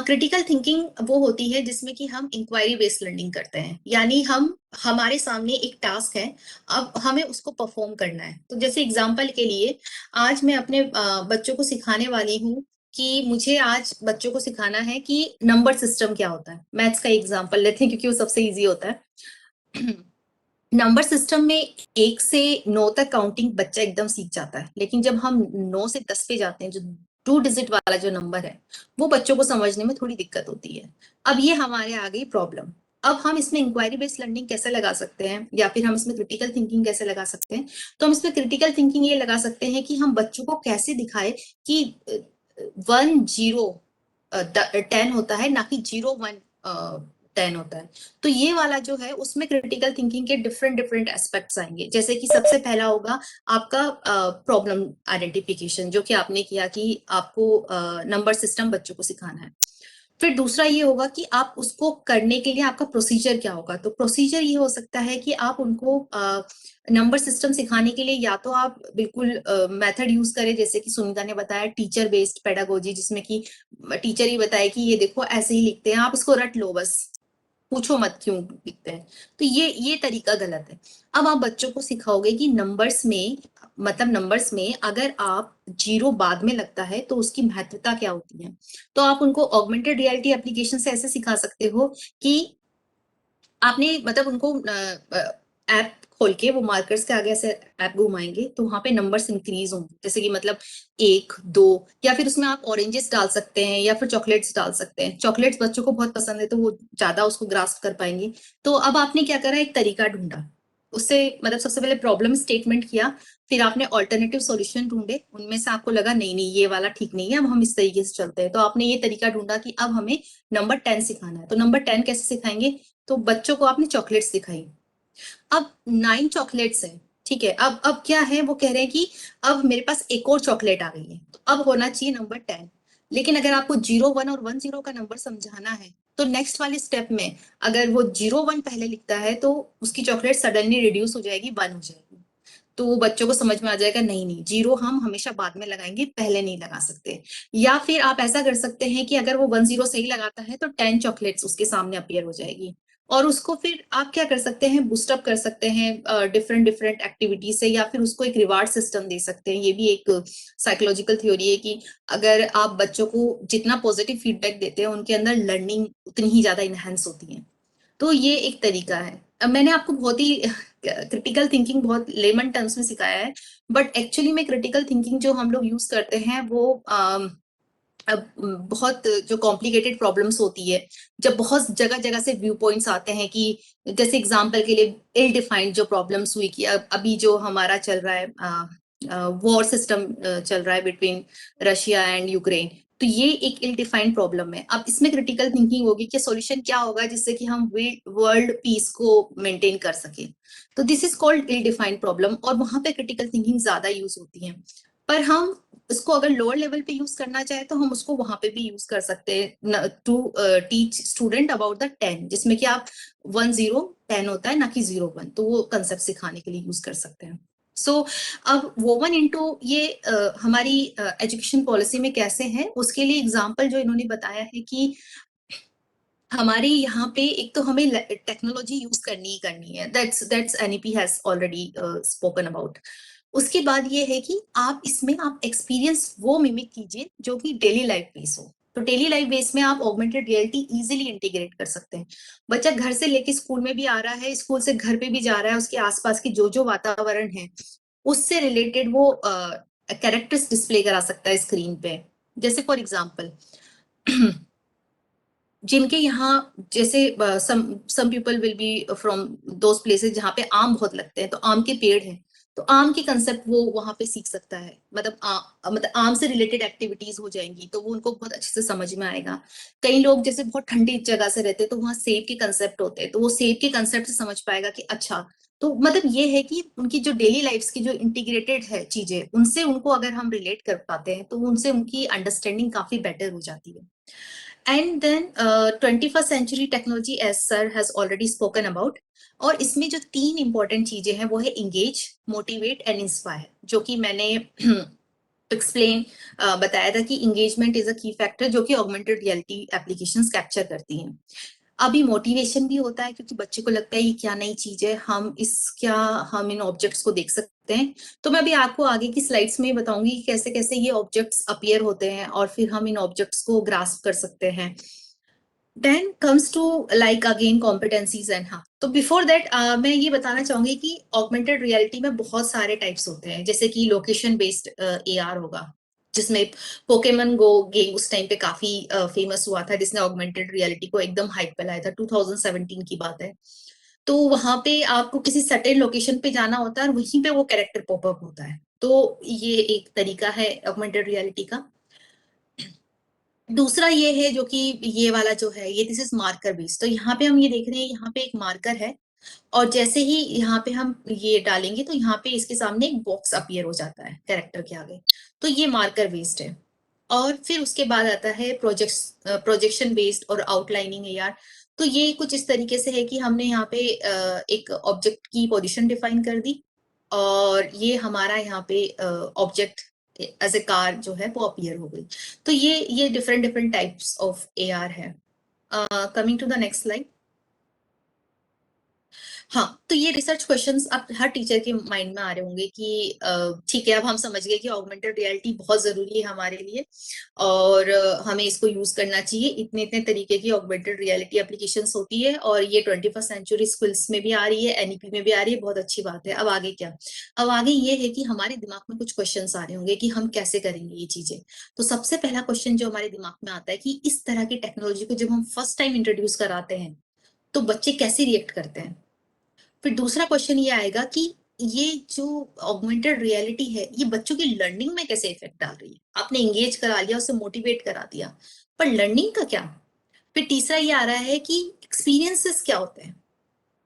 Critical thinking वो होती है जिसमें कि हम इंक्वायरी बेस्ड लर्निंग करते हैं, यानी हमारे सामने एक टास्क है, अब हमें उसको परफॉर्म करना है। तो जैसे एग्जांपल के लिए आज मैं अपने बच्चों को सिखाने वाली हूँ कि मुझे आज बच्चों को सिखाना है कि नंबर सिस्टम क्या होता है। मैथ्स का एग्जांपल लेते हैं क्योंकि वो सबसे इजी होता है। नंबर सिस्टम में 1 से 9 तक काउंटिंग बच्चा एकदम सीख जाता है, लेकिन जब हम 9 से 10 पे जाते हैं, जो 2 डिजिट वाला जो नंबर है, वो बच्चों को समझने में थोड़ी दिक्कत होती है। अब ये हमारे आ गई प्रॉब्लम। अब हम इसमें इंक्वायरी बेस्ड लर्निंग कैसे लगा सकते हैं या फिर हम इसमें क्रिटिकल थिंकिंग कैसे लगा सकते हैं। तो हम इसमें क्रिटिकल थिंकिंग ये लगा सकते हैं कि हम बच्चों को कैसे दिखाए कि 1 0 10 होता है, ना कि 0 1 10 होता है। तो ये वाला जो है उसमें क्रिटिकल थिंकिंग के डिफरेंट डिफरेंट एस्पेक्ट्स आएंगे। जैसे कि सबसे पहला होगा आपका प्रॉब्लम आइडेंटिफिकेशन, जो कि आपने किया कि आपको नंबर सिस्टम बच्चों को सिखाना है। फिर दूसरा ये होगा कि आप उसको करने के लिए आपका प्रोसीजर क्या होगा। तो प्रोसीजर ये हो सकता है कि आप उनको नंबर सिस्टम सिखाने के लिए या तो आप बिल्कुल मेथड यूज करें, जैसे कि सुनीता ने बताया टीचर बेस्ड पेडागोजी, जिसमें कि टीचर ही बताए कि ये देखो ऐसे ही लिखते हैं, आप उसको रट लो, बस पूछो मत क्यों लिखते हैं। तो ये तरीका गलत है। अब आप बच्चों को सिखाओगे कि नंबर्स में, मतलब नंबर्स में अगर आप जीरो बाद में लगता है तो उसकी महत्वता क्या होती है। तो आप उनको ऑगमेंटेड रियलिटी एप्लीकेशन से ऐसे सिखा सकते हो कि आपने मतलब उनको ऐप खोल के वो मार्कर्स के आगे ऐसे ऐप घुमाएंगे तो वहां पे नंबर्स इंक्रीज होंगे, जैसे कि मतलब 1, 2, या फिर उसमें आप ऑरेंजेस डाल सकते हैं या फिर चॉकलेट्स डाल सकते हैं। चॉकलेट्स बच्चों को बहुत पसंद है तो वो ज्यादा उसको ग्रास्प कर पाएंगे। तो अब आपने क्या करा, एक तरीका ढूंढा, उससे मतलब सबसे पहले प्रॉब्लम स्टेटमेंट किया, फिर आपने ऑल्टरनेटिव सॉल्यूशन ढूंढे, उनमें से आपको लगा नहीं नहीं ये वाला ठीक नहीं है, अब हम इस तरीके से चलते हैं। तो आपने ये तरीका ढूंढा कि अब हमें नंबर 10 सिखाना है। तो नंबर 10 कैसे सिखाएंगे, तो बच्चों को आपने चॉकलेट्स दिखाई। अब 9 चॉकलेट्स है, ठीक है। अब क्या है, वो कह रहे हैं कि अब मेरे पास एक और चॉकलेट आ गई है, तो अब होना चाहिए नंबर 10। लेकिन अगर आपको 0, 1 और 1, 0 का नंबर समझाना है तो नेक्स्ट वाले स्टेप में अगर वो 0, 1 पहले लिखता है तो उसकी चॉकलेट सडनली रिड्यूस हो जाएगी, 1 हो जाएगी। तो वो बच्चों को समझ में आ जाएगा नहीं नहीं, 0 हम हमेशा बाद में लगाएंगे, पहले नहीं लगा सकते। या फिर आप ऐसा कर सकते हैं कि अगर वो 1, 0 सही लगाता है तो 10 चॉकलेट्स उसके सामने अपीयर हो जाएगी। और उसको फिर आप क्या कर सकते हैं, बूस्टअप कर सकते हैं डिफरेंट डिफरेंट एक्टिविटी से, या फिर उसको एक रिवार्ड सिस्टम दे सकते हैं। ये भी एक साइकोलॉजिकल थ्योरी है कि अगर आप बच्चों को जितना पॉजिटिव फीडबैक देते हैं उनके अंदर लर्निंग उतनी ही ज्यादा इनहेंस होती है। तो ये एक तरीका है। अब मैंने आपको बहुत ही क्रिटिकल थिंकिंग बहुत लेमन टर्म्स में सिखाया है, बट एक्चुअली में क्रिटिकल थिंकिंग जो हम लोग यूज करते हैं वो बहुत जो कॉम्प्लिकेटेड प्रॉब्लम्स होती है, जब बहुत जगह जगह से व्यू पॉइंट्स आते हैं, कि जैसे एग्जांपल के लिए इल डिफाइंड जो प्रॉब्लम्स हुई कि अभी जो हमारा चल रहा है वॉर सिस्टम चल रहा है बिटवीन रशिया एंड यूक्रेन, तो ये एक इल डिफाइंड प्रॉब्लम है। अब इसमें क्रिटिकल थिंकिंग होगी कि सॉल्यूशन क्या होगा जिससे कि हम वर्ल्ड पीस को मेंटेन कर सके। तो this is called ill defined problem, और वहां पे क्रिटिकल थिंकिंग ज्यादा यूज होती है। पर हम इसको अगर लोअर लेवल पे यूज करना चाहे तो हम उसको वहां पे भी यूज कर सकते हैं to teach student about the 10, जिसमें कि आप 1, 0, 10 होता है ना कि 0, 1, तो वो कंसेप्ट सिखाने के लिए यूज कर सकते हैं। सो अब वोवन इनटू ये हमारी एजुकेशन पॉलिसी में कैसे है, उसके लिए एग्जांपल जो इन्होंने बताया है कि हमारे यहाँ पे एक तो हमें टेक्नोलॉजी यूज करनी ही करनी है, that's NEP has already spoken about. उसके बाद ये है कि आप इसमें आप एक्सपीरियंस वो मिमिक कीजिए जो कि डेली लाइफ बेस हो। तो डेली लाइफ बेस में आप ऑगमेंटेड रियलिटी इजीली इंटीग्रेट कर सकते हैं। बच्चा घर से लेके स्कूल में भी आ रहा है, स्कूल से घर पे भी जा रहा है, उसके आसपास की जो वातावरण है उससे रिलेटेड वो कैरेक्टर्स डिस्प्ले करा सकता है स्क्रीन पे। जैसे फॉर एग्जाम्पल जिनके यहाँ जैसे some people will be from those places जहाँ पे आम बहुत लगते हैं, तो आम के पेड़ हैं, तो आम की कंसेप्ट वो वहां पे सीख सकता है। मतलब आम से रिलेटेड एक्टिविटीज हो जाएंगी तो वो उनको बहुत अच्छे से समझ में आएगा। कई लोग जैसे बहुत ठंडी जगह से रहते हैं तो वहाँ सेब के कंसेप्ट होते हैं, तो वो सेब के कंसेप्ट से समझ पाएगा कि अच्छा, तो मतलब ये है कि उनकी जो डेली लाइफ की जो इंटीग्रेटेड है चीजें, उनसे उनको अगर हम रिलेट कर पाते हैं तो उनसे उनकी अंडरस्टैंडिंग काफी बेटर हो जाती है। And then 21st century technology, as sir has already spoken about, और इसमें जो 3 इंपॉर्टेंट चीजें हैं वो है engage, motivate and inspire, जो कि मैंने एक्सप्लेन बताया था कि इंगेजमेंट इज अ की फैक्टर जो कि ऑगमेंटेड रियलिटी एप्लीकेशंस कैप्चर करती हैं। अभी मोटिवेशन भी होता है क्योंकि बच्चे को लगता है ये क्या नई चीज है, हम इन ऑब्जेक्ट्स को देख सकते हैं। तो मैं अभी आपको आगे की स्लाइड्स में बताऊंगी कि कैसे कैसे ये ऑब्जेक्ट्स अपीयर होते हैं और फिर हम इन ऑब्जेक्ट्स को ग्रास्प कर सकते हैं। Then comes to like again competencies and हाँ, तो बिफोर दैट मैं ये बताना चाहूंगी कि ऑगमेंटेड रियलिटी में बहुत सारे टाइप्स होते हैं, जैसे कि लोकेशन बेस्ड AR होगा, जिसमें पोकेमन गो गेम उस टाइम पे काफी फेमस हुआ था, जिसने ऑगमेंटेड रियलिटी को एकदम हाइप पे लाया था। 2017 की बात है। तो वहां पे आपको किसी सर्टेन लोकेशन पे जाना होता है और वहीं पे वो कैरेक्टर पॉपअप होता है। तो ये एक तरीका है ऑगमेंटेड रियलिटी का। दूसरा ये है जो कि ये वाला जो है ये दिस इज मार्कर बेस्ड। तो यहाँ पे हम ये देख रहे हैं, यहाँ पे एक मार्कर है और जैसे ही यहाँ पे हम ये डालेंगे तो यहाँ पे इसके सामने एक बॉक्स अपीयर हो जाता है कैरेक्टर के आगे। तो ये मार्कर बेस्ड है। और फिर उसके बाद आता है प्रोजेक्शन बेस्ड और आउटलाइनिंग एआर। तो ये कुछ इस तरीके से है कि हमने यहाँ पे एक ऑब्जेक्ट की पोजीशन डिफाइन कर दी और ये हमारा यहाँ पे ऑब्जेक्ट एज ए कार जो है वो अपीयर हो गई। तो ये different different types of AR है। Coming to the next slide. हाँ, तो ये रिसर्च क्वेश्चंस अब हर टीचर के माइंड में आ रहे होंगे कि ठीक है, अब हम समझ गए कि ऑगमेंटेड रियलिटी बहुत जरूरी है हमारे लिए और हमें इसको यूज करना चाहिए। इतने इतने तरीके की ऑगमेंटेड रियलिटी एप्लीकेशंस होती है और ये 21st सेंचुरी स्किल्स में भी आ रही है, एनईपी में भी आ रही है, बहुत अच्छी बात है। अब आगे क्या? अब आगे ये है कि हमारे दिमाग में कुछ क्वेश्चन आ रहे होंगे कि हम कैसे करेंगे ये चीजें। तो सबसे पहला क्वेश्चन जो हमारे दिमाग में आता है कि इस तरह की टेक्नोलॉजी को जब हम फर्स्ट टाइम इंट्रोड्यूस कराते हैं तो बच्चे कैसे रिएक्ट करते हैं। फिर दूसरा क्वेश्चन ये आएगा कि ये जो ऑगमेंटेड रियलिटी है ये बच्चों की लर्निंग में कैसे इफेक्ट डाल रही है। आपने एंगेज करा लिया, उसे मोटिवेट करा दिया, पर लर्निंग का क्या? फिर तीसरा ये आ रहा है कि एक्सपीरियंसेस क्या होते हैं,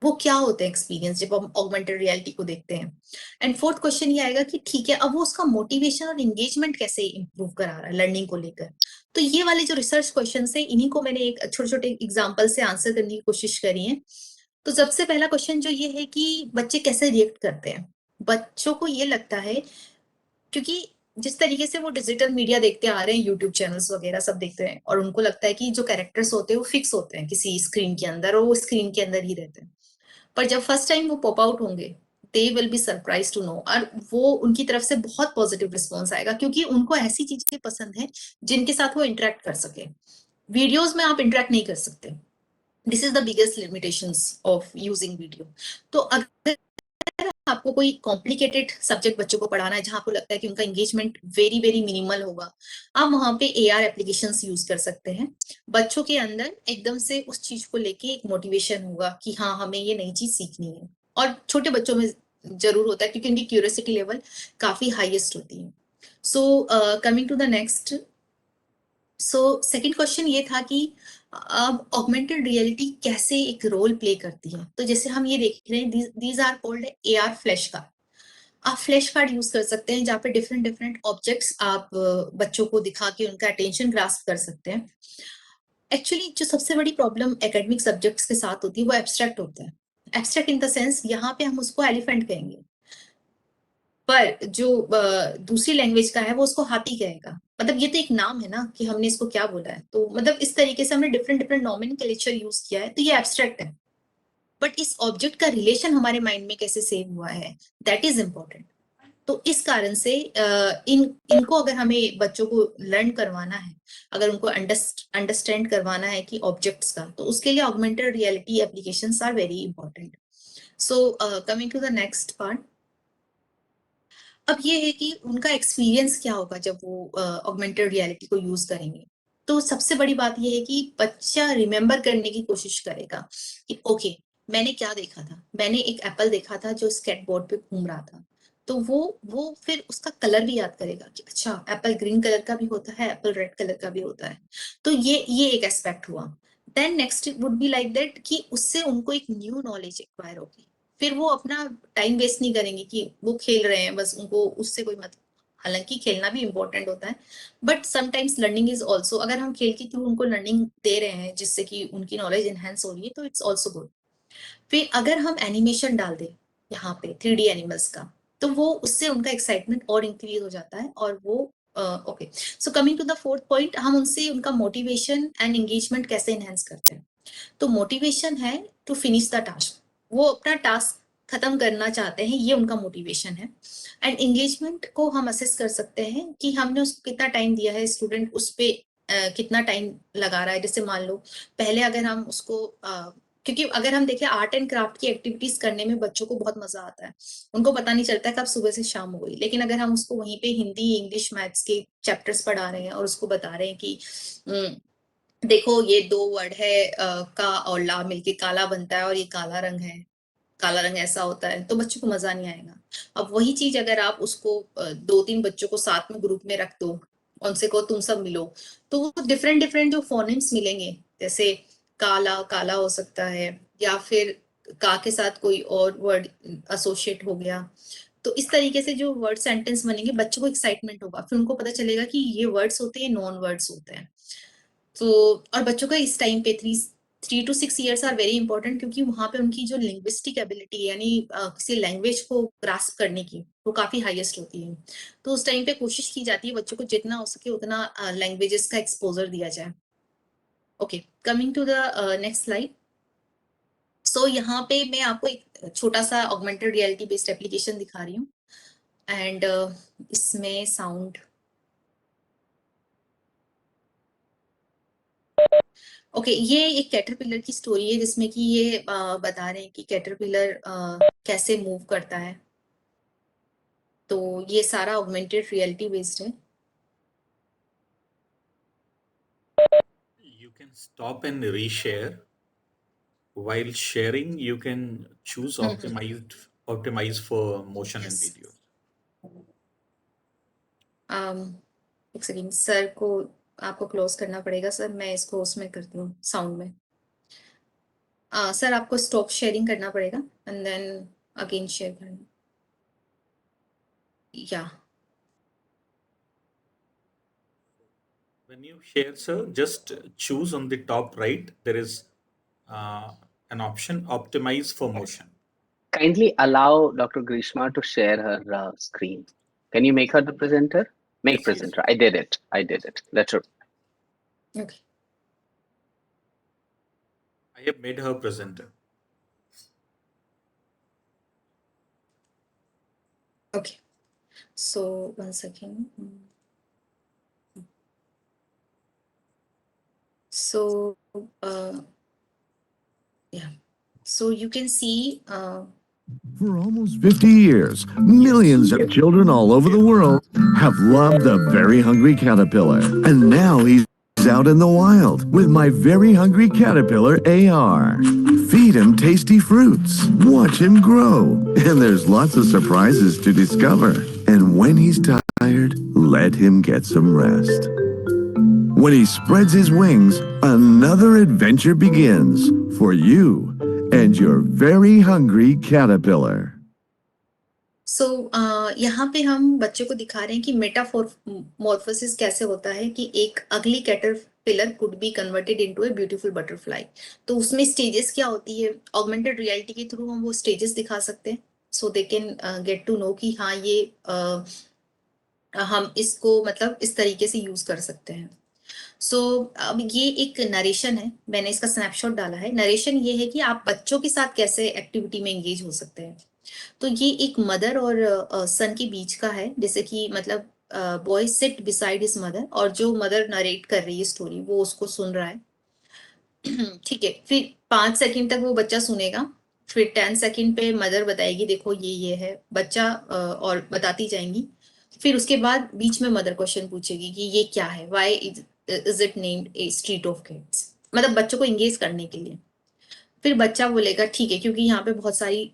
वो क्या होते हैं एक्सपीरियंस जब हम ऑगमेंटेड रियलिटी को देखते हैं। एंड फोर्थ क्वेश्चन ये आएगा कि ठीक है, अब वो उसका मोटिवेशन और एंगेजमेंट कैसे इंप्रूव करा रहा है लर्निंग को लेकर। तो ये वाले जो रिसर्च क्वेश्चन है इन्हीं को मैंने एक छोटे छोटे एग्जाम्पल से आंसर करने की कोशिश करी है। तो सबसे पहला क्वेश्चन जो ये है कि बच्चे कैसे रिएक्ट करते हैं। बच्चों को ये लगता है, क्योंकि जिस तरीके से वो डिजिटल मीडिया देखते आ रहे हैं, यूट्यूब चैनल्स वगैरह सब देखते हैं, और उनको लगता है कि जो कैरेक्टर्स होते हैं वो फिक्स होते हैं किसी स्क्रीन के अंदर और वो स्क्रीन के अंदर ही रहते हैं। पर जब फर्स्ट टाइम वो पॉप आउट होंगे they will be surprise to know, और वो उनकी तरफ से बहुत पॉजिटिव रिस्पॉन्स आएगा क्योंकि उनको ऐसी चीजें पसंद है जिनके साथ वो इंटरेक्ट कर सके। वीडियोज में आप इंटरेक्ट नहीं कर सकते। This is the biggest limitations of using video. तो अगर आपको कोई कॉम्प्लिकेटेड सब्जेक्ट बच्चों को पढ़ाना है जहां आपको लगता है कि उनका एंगेजमेंट वेरी वेरी मिनिमल होगा, आप वहां पे एआर एप्लीकेशंस यूज कर सकते हैं। बच्चों के अंदर एकदम से उस चीज को लेके एक मोटिवेशन होगा कि हाँ, हमें ये नई चीज सीखनी है। और छोटे बच्चों में जरूर होता है क्योंकि उनकी क्यूरियोसिटी लेवल काफी हाईएस्ट होती है। So coming to the next. So second question ये था कि अब ऑगमेंटेड रियलिटी कैसे एक रोल प्ले करती है। तो जैसे हम ये देख रहे हैं, these are called AR flash card. आप फ्लैश कार्ड यूज कर सकते हैं जहाँ पे डिफरेंट डिफरेंट ऑब्जेक्ट्स आप बच्चों को दिखा के उनका अटेंशन ग्रास्प कर सकते हैं। एक्चुअली जो सबसे बड़ी प्रॉब्लम एकेडमिक सब्जेक्ट्स के साथ होती है वो एब्स्ट्रैक्ट होता है। एब्स्ट्रैक्ट इन द सेंस यहाँ पे हम उसको एलिफेंट कहेंगे, पर जो दूसरी लैंग्वेज का है वो उसको हाथी कहेगा। मतलब ये तो एक नाम है ना कि हमने इसको क्या बोला है। तो मतलब इस तरीके से हमने डिफरेंट डिफरेंट नॉमेनक्लेचर यूज किया है, तो ये एब्स्ट्रैक्ट है। बट इस ऑब्जेक्ट का रिलेशन हमारे माइंड में कैसे सेव हुआ है, दैट इज इम्पोर्टेंट। तो इस कारण से इनको अगर हमें बच्चों को लर्न करवाना है, अगर उनको अंडरस्टैंड करवाना है कि ऑब्जेक्ट्स का, तो उसके लिए augmented reality applications are very important. So coming to the next part. अब ये है कि उनका एक्सपीरियंस क्या होगा जब वो ऑगमेंटेड रियलिटी को यूज करेंगे। तो सबसे बड़ी बात ये है कि बच्चा रिमेम्बर करने की कोशिश करेगा कि ओके, मैंने क्या देखा था। मैंने एक एप्पल देखा था जो स्केटबोर्ड पे घूम रहा था। तो वो फिर उसका कलर भी याद करेगा कि अच्छा, एप्पल ग्रीन कलर का भी होता है, एप्पल रेड कलर का भी होता है। तो ये एक एस्पेक्ट हुआ। Then next would be like that कि उससे उनको एक न्यू नॉलेज एक्वायर होगी। फिर वो अपना टाइम वेस्ट नहीं करेंगे कि वो खेल रहे हैं बस, उनको उससे कोई मतलब। हालांकि खेलना भी इम्पोर्टेंट होता है, but sometimes learning is also, अगर हम खेल के थ्रू उनको लर्निंग दे रहे हैं जिससे कि उनकी नॉलेज एनहेंस हो रही है, तो इट्स ऑल्सो गुड। फिर अगर हम एनिमेशन डाल दें यहाँ पे 3D एनिमल्स का, तो वो उससे उनका एक्साइटमेंट और इंक्रीज हो जाता है। और वो okay, so coming to the fourth point, हम उनसे उनका मोटिवेशन एंड एंगेजमेंट कैसे एनहेंस करते हैं। तो मोटिवेशन है टू फिनिश द टास्क, वो अपना टास्क खत्म करना चाहते हैं, ये उनका मोटिवेशन है। एंड एंगेजमेंट को हम असेस कर सकते हैं कि हमने उसको कितना टाइम दिया है, स्टूडेंट उस पे कितना टाइम लगा रहा है। जैसे मान लो पहले अगर हम उसको क्योंकि अगर हम देखें आर्ट एंड क्राफ्ट की एक्टिविटीज करने में बच्चों को बहुत मजा आता है, उनको पता नहीं चलता है कब सुबह से शाम हो गई। लेकिन अगर हम उसको वहीं पे हिंदी, इंग्लिश, मैथ्स के चैप्टर्स पढ़ा रहे हैं और उसको बता रहे हैं कि देखो ये दो वर्ड है, का और ला मिलके काला बनता है और ये काला रंग है, काला रंग ऐसा होता है, तो बच्चों को मजा नहीं आएगा। अब वही चीज अगर आप उसको 2-3 बच्चों को साथ में ग्रुप में रख दो उनसे कहो तुम सब मिलो, तो वो डिफरेंट डिफरेंट जो फोनेम्स मिलेंगे, जैसे काला काला हो सकता है, या फिर का के साथ कोई और वर्ड एसोसिएट हो गया। तो इस तरीके से जो वर्ड सेंटेंस बनेंगे, बच्चों को एक्साइटमेंट होगा, फिर उनको पता चलेगा कि ये वर्ड्स होते हैं, नॉन वर्ड्स होते हैं। तो और बच्चों का इस टाइम पे 3 to 6 years are very important, क्योंकि वहां पे उनकी जो लिंग्विस्टिक एबिलिटी है, यानी किसी लैंग्वेज को ग्रास्प करने की, वो काफी हाईएस्ट होती है। तो उस टाइम पे कोशिश की जाती है बच्चों को जितना हो सके उतना लैंग्वेजेस का एक्सपोजर दिया जाए। Okay, coming to the next slide. So यहाँ पे मैं आपको एक छोटा सा ऑगमेंटेड रियलिटी बेस्ड एप्लीकेशन दिखा रही हूँ, एंड इसमें साउंड, ओके, ये एक कैटरपिलर की स्टोरी है, जिसमें कि ये बता रहे हैं कि कैटरपिलर कैसे मूव करता है। तो ये सारा ऑगमेंटेड रियलिटी बेस्ड है। You can stop and reshare. While sharing, you can choose optimize for motion and Yes. video. एक सेकेंड, सर को आपको क्लोज करना पड़ेगा सर, मैं इसको उसमें करती हूँ साउंड में। सर आपको स्टॉप शेयरिंग करना पड़ेगा एंड देन अगेन शेयर करना, या When you share, sir, just choose on the top right. There is an option optimize for motion. Kindly allow Dr. Grishma to share her screen. Can you make her the presenter? Make Yes, presenter. I did it. Let her. Okay. I have made her presenter. Okay, so 1 second. So yeah, so you can see For almost 50 years, millions of children all over the world have loved the Very Hungry Caterpillar. And now he's out in the wild with My Very Hungry Caterpillar AR. Feed him tasty fruits, watch him grow, and there's lots of surprises to discover. And when he's tired, let him get some rest. When he spreads his wings, another adventure begins for you and your very hungry caterpillar. सो यहाँ पे हम बच्चों को दिखा रहे हैं कि Metamorphosis कैसे होता है, कि एक अगली caterpillar could be converted into a beautiful butterfly. तो उसमें स्टेजेस क्या होती है, ऑगमेंटेड रियलिटी के थ्रू हम वो स्टेजेस दिखा सकते हैं, so they can get to know कि हाँ ये हम इसको मतलब इस तरीके से यूज कर सकते हैं। सो अब ये एक नरेशन है, मैंने इसका स्नैपशॉट डाला है। नरेशन ये है कि आप बच्चों के साथ कैसे एक्टिविटी में एंगेज हो सकते हैं। तो ये एक मदर और सन के बीच का है, जैसे कि मतलब boy seat beside his mother, और जो मदर नरेट कर रही है स्टोरी वो उसको सुन रहा है। ठीक है, फिर 5 सेकंड तक वो बच्चा सुनेगा, फिर 10 सेकंड पे मदर बताएगी देखो ये है, बच्चा और बताती जाएंगी। फिर उसके बाद बीच में मदर क्वेश्चन पूछेगी कि ये क्या है, why is it named a street of cats, मतलब बच्चों को एंगेज करने के लिए। फिर बच्चा बोलेगा ठीक है, क्योंकि यहाँ पे बहुत सारी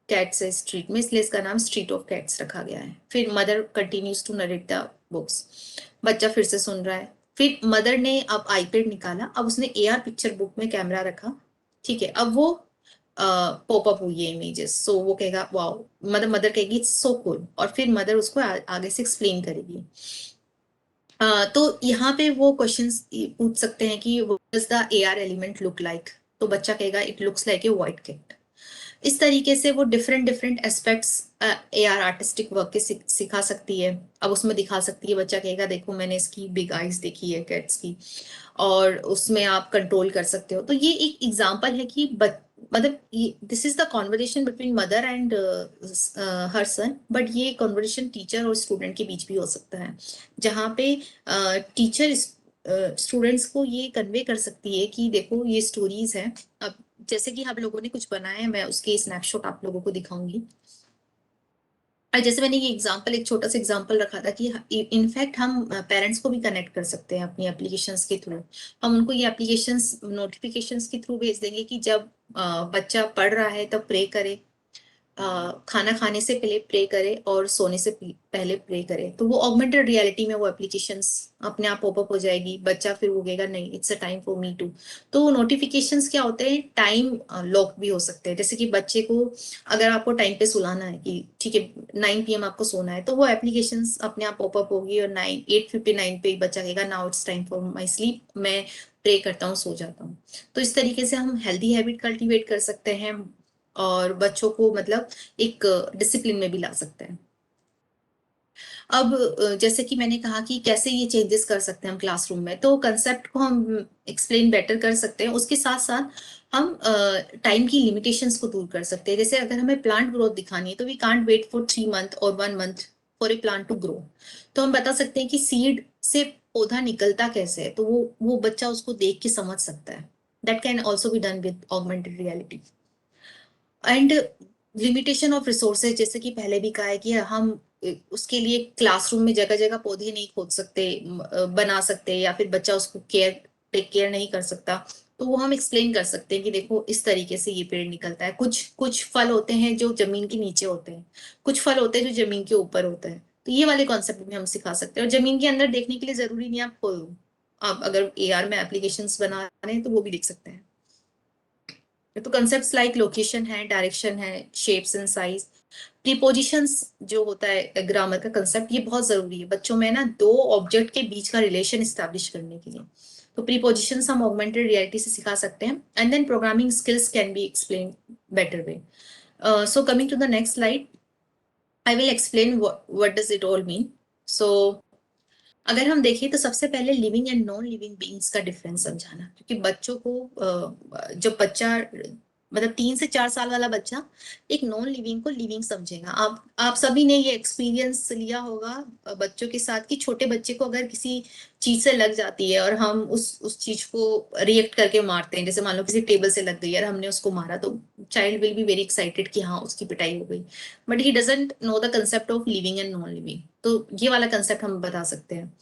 कैट्स है स्ट्रीट में, इसलिए इसका नाम स्ट्रीट ऑफ कैट्स रखा गया है। फिर mother continues to narrate the books, बच्चा फिर से सुन रहा है। फिर मदर ने अब आईपैड निकाला, अब उसने एआर पिक्चर बुक में कैमरा रखा, ठीक है, अब वो पॉपअप हुई है इमेजेस, सो वो कहेगा वाओ, मदर कहेगी इट्स सो कूल, और फिर मदर उसको आगे से एक्सप्लेन करेगी। तो यहाँ पे वो क्वेश्चंस पूछ सकते हैं कि what does the AR element look like, तो बच्चा कहेगा it looks like a white cat. इस तरीके से वो different aspects AR artistic work के सिखा सकती है। अब उसमें दिखा सकती है, बच्चा कहेगा देखो मैंने इसकी बिग आईज देखी है कैट्स की, और उसमें आप कंट्रोल कर सकते हो। तो ये एक एग्जांपल है कि मतलब this is the conversation between mother and her son, but ये कॉन्वर्सेशन टीचर और स्टूडेंट के बीच भी हो सकता है, जहाँ पे टीचर स्टूडेंट्स को ये कन्वे कर सकती है कि देखो ये स्टोरीज हैं। अब जैसे कि आप लोगों ने कुछ बनाया है, मैं उसके स्नैपशॉट आप लोगों को दिखाऊंगी। और जैसे मैंने ये एग्जांपल, एक छोटा सा एग्जांपल रखा था कि इनफैक्ट हम पेरेंट्स को भी कनेक्ट कर सकते हैं अपनी एप्लीकेशंस के थ्रू। हम उनको ये एप्लीकेशंस नोटिफिकेशंस के थ्रू भेज देंगे कि जब बच्चा पढ़ रहा है तब प्रे करे, खाना खाने से पहले प्रे करे और सोने से पहले प्रे करे, तो वो ऑगमेंटेड रियलिटी में वो एप्लीकेशंस अपने आप पॉपअप हो जाएगी। बच्चा फिर वो कहेगा नहीं, it's a time for me to. तो नोटिफिकेशंस क्या होते हैं, टाइम लॉक भी हो सकते हैं। जैसे कि बच्चे को अगर आपको टाइम पे सुलाना है कि ठीक है 9 PM आपको सोना है, तो वो एप्लीकेशंस अपने आप पॉपअप होगी और 8:59 पे बच्चा कहेगा now it's time for my sleep, मैं प्रे करता हूँ, सो जाता हूँ। तो इस तरीके से हम हेल्दी हैबिट कल्टीवेट कर सकते हैं और बच्चों को मतलब एक डिसिप्लिन में भी ला सकते हैं। अब जैसे कि मैंने कहा कि कैसे ये चेंजेस कर सकते हैं हम क्लासरूम में, तो कंसेप्ट को हम एक्सप्लेन बेटर कर सकते हैं। उसके साथ साथ हम टाइम की लिमिटेशंस को दूर कर सकते हैं। जैसे अगर हमें प्लांट ग्रोथ दिखानी है तो we can't wait for 3 month और 1 month for a plant to grow. तो हम बता सकते हैं कि सीड से पौधा निकलता कैसे है, तो वो बच्चा उसको देख के समझ सकता है। That can also be done with augmented reality. And limitation of resources, जैसे कि पहले भी कहा है कि हम उसके लिए क्लासरूम में जगह जगह पौधे नहीं खोद सकते, बना सकते, या फिर बच्चा उसको टेक केयर नहीं कर सकता, तो वो हम एक्सप्लेन कर सकते हैं कि देखो इस तरीके से ये पेड़ निकलता है। कुछ फल होते हैं जो जमीन के नीचे होते हैं, कुछ फल होते हैं जो जमीन के ऊपर होते हैं, तो ये वाले कॉन्सेप्ट भी हम सिखा सकते हैं। और जमीन के अंदर देखने के लिए जरूरी नहीं आप अगर AR में एप्लीकेशंस बना रहे हैं तो वो भी देख सकते हैं। तो कंसेप्ट्स लाइक लोकेशन है, डायरेक्शन है, शेप्स एंड साइज, प्रीपोजिशंस जो होता है ग्रामर का कंसेप्ट, ये बहुत जरूरी है बच्चों में ना, दो ऑब्जेक्ट के बीच का रिलेशन एस्टैब्लिश करने के लिए। तो प्रीपोजिशंस हम ऑगमेंटेड रियलिटी से सिखा सकते हैं। And then programming skills can be explain better way. So coming to the next slide, I will explain what does it all mean. So अगर हम देखें तो सबसे पहले living and non living beings का डिफरेंस समझाना, क्योंकि बच्चों को जब बच्चा मतलब 3 से 4 साल वाला बच्चा एक नॉन लिविंग को लिविंग समझेगा। आप सभी ने ये एक्सपीरियंस लिया होगा बच्चों के साथ कि छोटे बच्चे को अगर किसी चीज से लग जाती है और हम उस चीज को रिएक्ट करके मारते हैं, जैसे मान लो किसी टेबल से लग गई और हमने उसको मारा, तो child will be very excited कि हाँ उसकी पिटाई हो गई, but he doesn't know the concept of living and non living. तो ये वाला कंसेप्ट हम बता सकते हैं।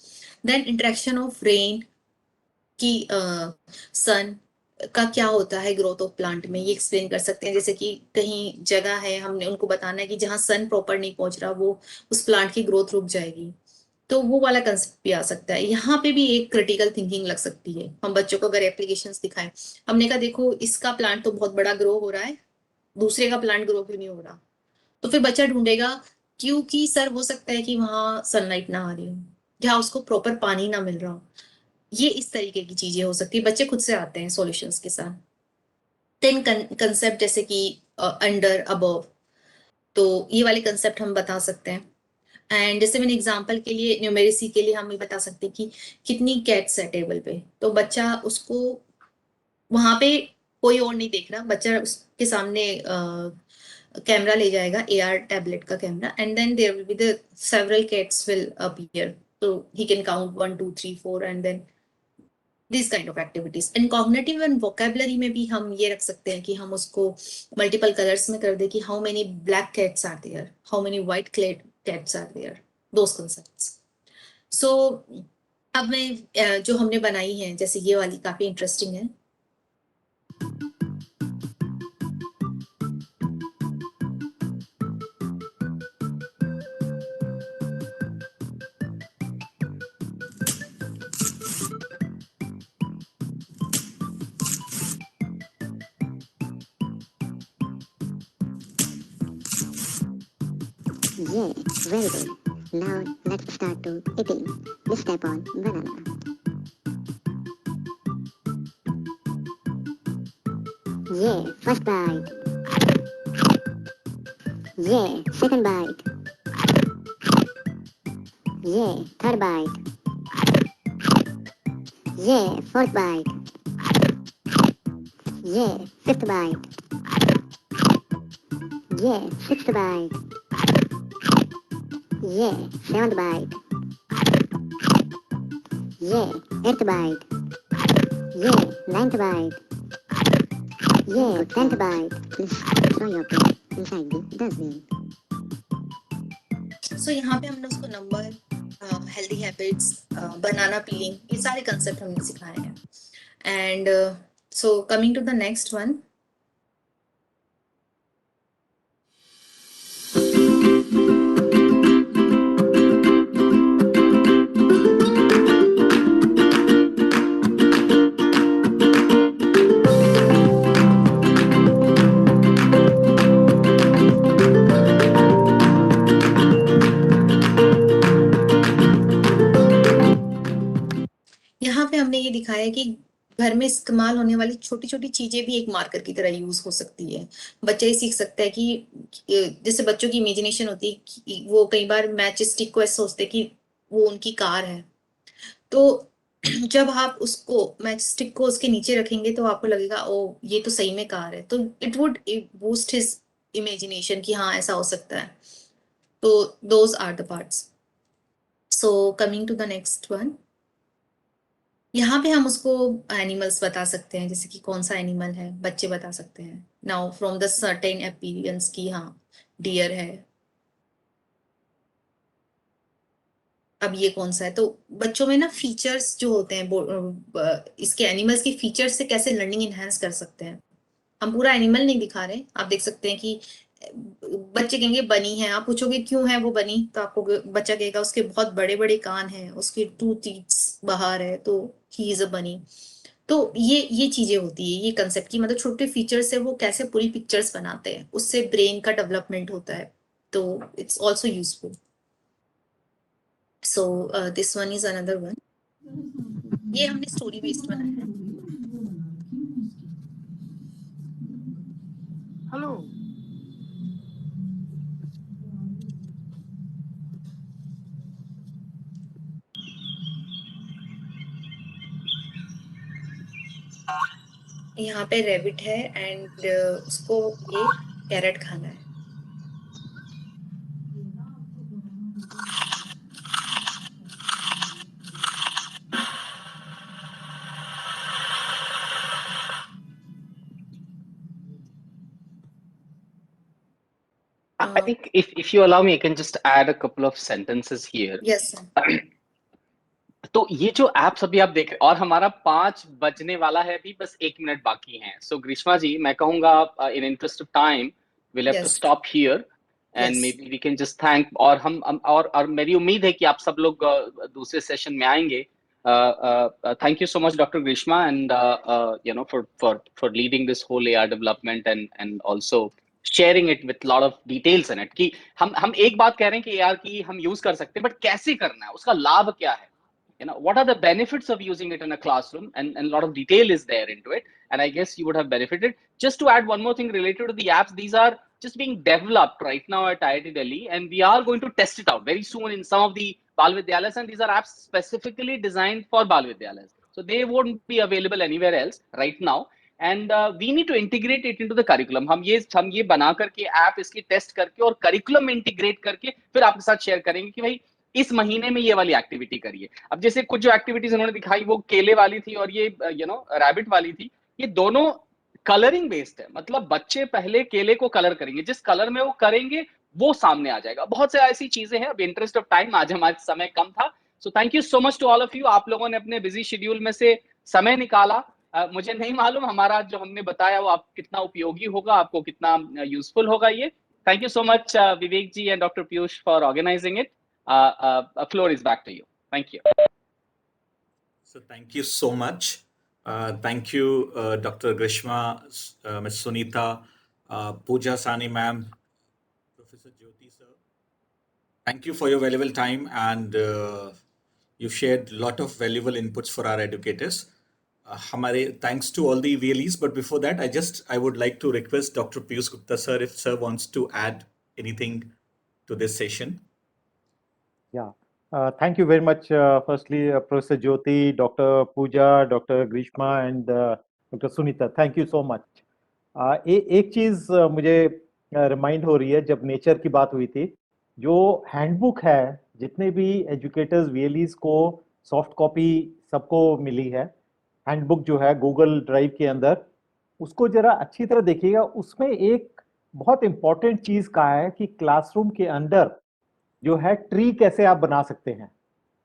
देन इंटरेक्शन ऑफ रेन की सन का क्या होता है ग्रोथ ऑफ प्लांट में, ये एक्सप्लेन कर सकते हैं। जैसे कि कहीं जगह है, हमने उनको बताना है कि जहाँ सन प्रॉपर नहीं पहुंच रहा, वो उस प्लांट की ग्रोथ रुक जाएगी, तो वो वाला कंसेप्ट भी आ सकता है। यहाँ पे भी एक क्रिटिकल थिंकिंग लग सकती है। हम बच्चों को अगर एप्लीकेशंस दिखाएं, हमने कहा देखो इसका प्लांट तो बहुत बड़ा ग्रो हो रहा है, दूसरे का प्लांट ग्रो क्यों नहीं हो रहा, तो फिर बच्चा ढूंढेगा क्योंकि सर हो सकता है कि वहां सनलाइट ना आ रही हो, जहाँ उसको प्रॉपर पानी ना मिल रहा हो। ये इस तरीके की चीजें हो सकती है, बच्चे खुद से आते हैं सॉल्यूशंस के साथ। देन कंसेप्ट जैसे कि अंडर अबव, तो ये वाले कंसेप्ट हम बता सकते हैं। एंड जैसे मैंने एग्जांपल के लिए न्यूमेरिसी के लिए हम ये बता सकते हैं कि कितनी कैट्स है टेबल पे, तो बच्चा उसको वहां पे कोई और नहीं देख रहा, बच्चा उसके सामने कैमरा ले जाएगा, AR टैबलेट का camera, and then there will be the several cats will appear, तो he can count 1 2 3 4 and then this kind of activities. And cognitive and vocabulary में भी हम ये रख सकते हैं कि हम उसको मल्टीपल कलर्स में कर दे कि how many black cats are there, how many white cats are there, those concepts. So अब मैं जो हमने बनाई है, जैसे ये वाली काफी इंटरेस्टिंग है। Yeah, very good. Now let's start to eating. This step on banana. Yeah, first bite. Yeah, second bite. Yeah, third bite. Yeah, fourth bite. Yeah, fifth bite. Yeah, sixth bite. Yeah, seventh bite. Yeah, eighth bite. Yeah, ninth bite. Yeah, 10th bite. Please throw your plate inside the dustbin. सो यहाँ पे हमने उसको number, healthy habits, banana peeling, ये सारे concept हमने सिखाए हैं। And so coming to the next one, दिखाया है कि घर में इस्तेमाल होने वाली छोटी छोटी चीजें भी एक मार्कर की तरह यूज हो सकती है। बच्चा ये सीख सकता है कि जैसे बच्चों की इमेजिनेशन होती है कि वो कई बार मैच स्टिक को ऐसे सोचते हैं कि वो उनकी कार है, तो जब आप उसको मैच स्टिक को उसके नीचे रखेंगे तो आपको लगेगा ओ ये तो सही में कार है, तो it would boost his imagination कि हाँ ऐसा हो सकता है। तो those are the parts. So coming to the next one, यहाँ पे हम उसको एनिमल्स बता सकते हैं, जैसे कि कौन सा एनिमल है बच्चे बता सकते हैं now from the certain appearance की हाँ डियर है, अब ये कौन सा है। तो बच्चों में ना फीचर्स जो होते हैं इसके एनिमल्स के फीचर्स से कैसे लर्निंग इनहेंस कर सकते हैं। हम पूरा एनिमल नहीं दिखा रहे, आप देख सकते हैं कि बच्चे कहेंगे बनी है, आप पूछोगे क्यों है वो बनी, तो आपको बच्चा कहेगा उसके बहुत बड़े बड़े कान हैं, उसके 2 टीथ्स बाहर है, तो ही इज अ बनी। तो ये चीजें होती है, ये कंसेप्ट की मतलब छोटे फीचर्स से वो कैसे पूरी पिक्चर्स बनाते हैं, उससे ब्रेन का डेवलपमेंट होता है, तो it's also useful. So this one is another one, ये हमने स्टोरी बेस्ड बनाया है। हेलो, यहाँ पे रैबिट है एंड उसको एक कैरेट खाना है। I think if you allow me, I can just add a couple of sentences here. Yes तो ये जो एप्स अभी आप देख रहे और हमारा 5 बजने वाला है, अभी बस 1 मिनट बाकी है। सो ग्रीष्मा जी, मैं कहूंगा इन interest of time we'll have to Yes. stop here and Yes. maybe we can just thank और हम और मेरी उम्मीद है कि आप सब लोग दूसरे सेशन में आएंगे। Thank you so much, Dr. Grishma, and you know, for leading this whole AR development and also sharing it with lot of details in it कि हम एक बात कह रहे हैं कि AR की हम यूज कर सकते हैं, बट कैसे करना है, उसका लाभ क्या है, you know, what are the benefits of using it in a classroom, and a lot of detail is there into it, and I guess you would have benefited. Just to add one more thing related to the apps, these are just being developed right now at IIT Delhi, and we are going to test it out very soon in some of the Bal Vidyalayas, and these are apps specifically designed for Bal Vidyalayas, so they won't be available anywhere else right now, and we need to integrate it into the curriculum. हम ये बना करके app इसकी test करके और curriculum में integrate करके फिर आपके साथ शेयर करेंगे कि भाई इस महीने में ये वाली एक्टिविटी करिए। अब जैसे कुछ जो एक्टिविटीज उन्होंने दिखाई वो केले वाली थी और ये यू नो रैबिट वाली थी, ये दोनों कलरिंग बेस्ड है, मतलब बच्चे पहले केले को कलर करेंगे, जिस कलर में वो करेंगे वो सामने आ जाएगा। बहुत से ऐसी चीजें हैं। अब इंटरेस्ट ऑफ टाइम आज हमारे समय कम था, so thank you so much to all of you. आप लोगों ने अपने बिजी शेड्यूल में से समय निकाला। मुझे नहीं मालूम हमारा जो हमने बताया वो आप कितना उपयोगी होगा, आपको कितना यूजफुल होगा ये। Thank you so much Vivek ji and doctor Piyush for organizing it. Floor is back to you. Thank you. So thank you so much. Thank you, Dr. Grishma, Ms. Sunita, Pooja Sani ma'am, Professor Jyoti sir. Thank you for your valuable time, and you've shared a lot of valuable inputs for our educators. Thanks to all the VLEs, but before that, I would like to request Dr. Piyush Gupta sir if sir wants to add anything to this session. Yeah. Thank you very much. Firstly, Professor Jyoti, Dr. Pooja, Dr. Grishma, and Dr. Sunita. Thank you so much. एक चीज मुझे remind हो रही है, जब nature की बात हुई थी, जो हैंडबुक है, जितने भी एजुकेटर्स वीएलईज को सॉफ्ट कॉपी सबको मिली है, हैंडबुक जो है गूगल ड्राइव के अंदर, उसको जरा अच्छी तरह देखिएगा। उसमें एक बहुत इंपॉर्टेंट चीज कहा है कि क्लासरूम के अंदर जो है ट्री कैसे आप बना सकते हैं।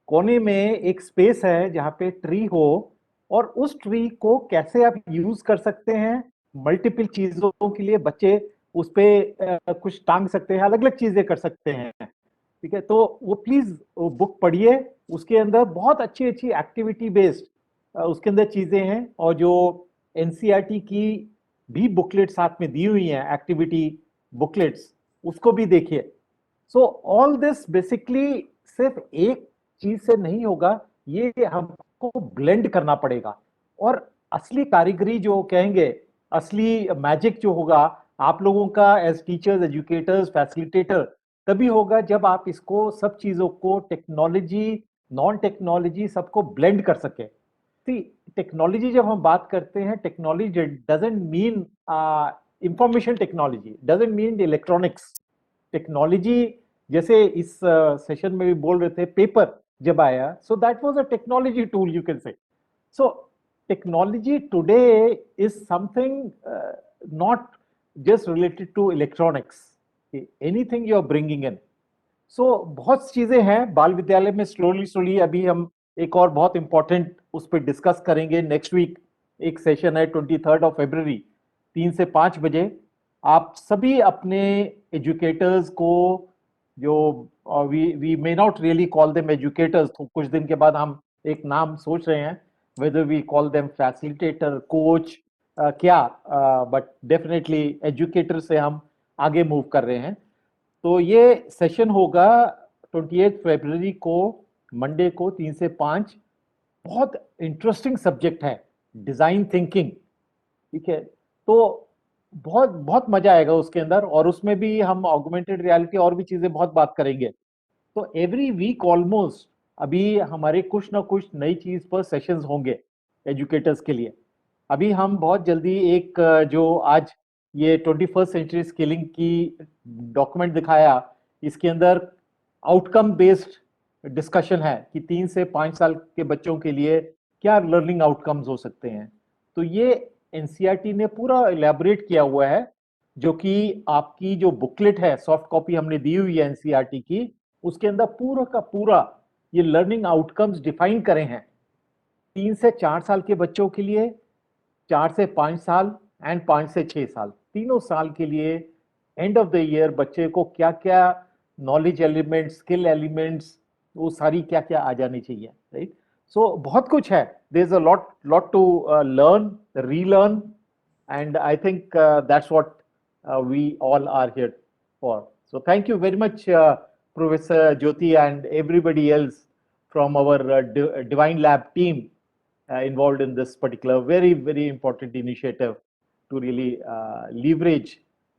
कोने में एक स्पेस है जहां पे ट्री हो, और उस ट्री को कैसे आप यूज कर सकते हैं मल्टीपल चीजों के लिए। बच्चे उस पे कुछ टांग सकते हैं, अलग अलग चीजें कर सकते हैं, ठीक है। तो वो प्लीज वो बुक पढ़िए, उसके अंदर बहुत अच्छी अच्छी एक्टिविटी बेस्ड उसके अंदर चीजें हैं, और जो एनसीईआरटी की भी बुकलेट साथ में दी हुई हैं, एक्टिविटी बुकलेट्स, उसको भी देखिए। सो ऑल दिस बेसिकली सिर्फ एक चीज से नहीं होगा, ये हम सबको ब्लेंड करना पड़ेगा। और असली कारीगरी जो कहेंगे, असली मैजिक जो होगा आप लोगों का एज टीचर्स, एजुकेटर्स, फैसिलिटेटर तभी होगा जब आप इसको सब चीजों को टेक्नोलॉजी, नॉन टेक्नोलॉजी सबको ब्लेंड कर सके। टेक्नोलॉजी जब हम बात करते हैं, technology doesn't mean information technology, doesn't mean electronics technology. जैसे इस सेशन में भी बोल रहे थे पेपर जब आया, so that was a technology tool you can say. So technology today is something not just related to electronics, anything you are bringing in. So बहुत चीजें हैं बाल विद्यालय में स्लोली। अभी हम एक और बहुत इंपॉर्टेंट उस पर डिस्कस करेंगे नेक्स्ट वीक। एक सेशन है 23 फरवरी 3 से 5 बजे। आप सभी अपने एजुकेटर्स को, जो we may not really call them educators, तो कुछ दिन के बाद हम एक नाम सोच रहे हैं, whether we call them facilitator, coach, क्या, बट डेफिनेटली एजुकेटर से हम आगे मूव कर रहे हैं। तो ये सेशन होगा 28 फरवरी को, मंडे को 3 से 5। बहुत इंटरेस्टिंग सब्जेक्ट है, डिजाइन थिंकिंग, ठीक है। तो बहुत बहुत मजा आएगा उसके अंदर, और उसमें भी हम ऑगमेंटेड रियलिटी और भी चीजें बहुत बात करेंगे। तो एवरी वीक ऑलमोस्ट अभी हमारे कुछ ना कुछ नई चीज पर सेशंस होंगे एजुकेटर्स के लिए। अभी हम बहुत जल्दी एक जो आज ये 21st सेंचुरी स्किलिंग की डॉक्यूमेंट दिखाया, इसके अंदर आउटकम बेस्ड डिस्कशन है कि 3 से 5 साल के बच्चों के लिए क्या लर्निंग आउटकम्स हो सकते हैं। तो ये एनसीईआरटी ने पूरा इलेबोरेट किया हुआ है, जो कि आपकी जो बुकलेट है, सॉफ्ट कॉपी हमने दी हुई है एनसीईआरटी की, उसके अंदर पूरा का पूरा ये लर्निंग आउटकम्स डिफाइन करे हैं 3 से 4 साल के बच्चों के लिए, 4 से 5 साल एंड 5 से 6 साल, तीनों साल के लिए एंड ऑफ द ईयर बच्चे को क्या क्या नॉलेज एलिमेंट्स, स्किल एलिमेंट्स, वो सारी क्या क्या आ जानी चाहिए, राइट। सो बहुत कुछ है, there is a lot to learn, relearn, and I think that's what we all are here for. So thank you very much, Professor Jyoti and everybody else from our Divine Lab team involved in this particular very, very important initiative to really leverage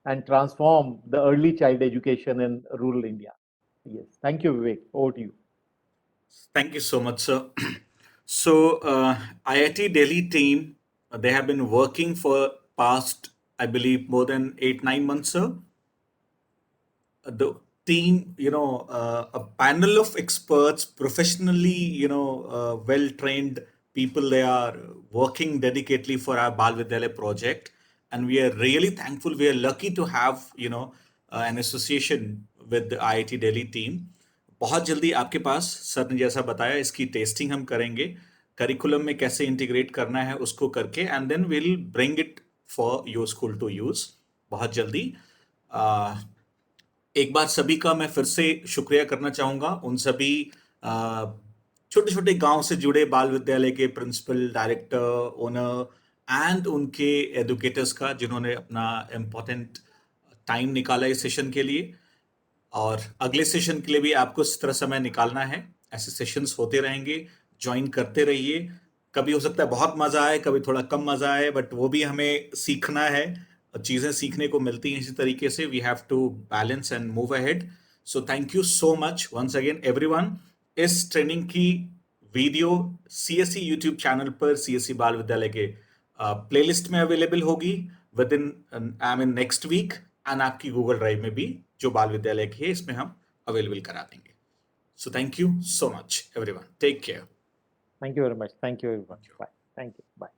and transform the early child education in rural India. Yes, thank you, Vivek. Over to you. Thank you so much, sir. So, IIT Delhi team, they have been working for past, I believe, more than 8-9 months, sir. The team, a panel of experts, professionally, well-trained people, they are working dedicatedly for our Bal Vidyalaya project. And we are really thankful. We are lucky to have, an association with the IIT Delhi team. बहुत जल्दी आपके पास sir ने जैसा बताया इसकी testing हम करेंगे, curriculum में कैसे इंटीग्रेट करना है उसको करके, and then will bring it for your school to use बहुत जल्दी। एक बार सभी का मैं फिर से शुक्रिया करना चाहूँगा, उन सभी छोटे छोटे गांव से जुड़े बाल विद्यालय के प्रिंसिपल, डायरेक्टर, ओनर एंड उनके एजुकेटर्स का, जिन्होंने अपना इम्पोर्टेंट टाइम निकाला इस सेशन के लिए। और अगले सेशन के लिए भी आपको इस तरह समय निकालना है। ऐसे सेशंस होते रहेंगे, ज्वाइन करते रहिए। कभी हो सकता है बहुत मजा आए, कभी थोड़ा कम मजा आए, बट वो भी हमें सीखना है, चीजें सीखने को मिलती हैं इसी तरीके से। We have to balance and move ahead. So thank you so much once again everyone. इस ट्रेनिंग की वीडियो सीएससी यूट्यूब चैनल पर सीएससी बाल विद्यालय के प्लेलिस्ट में अवेलेबल होगी within next week, and आपकी गूगल ड्राइव में भी जो बाल विद्यालय की है इसमें हम अवेलेबल करा देंगे। So thank you so much everyone, take care. Thank you very much. Thank you everyone. Bye. Thank you. Bye.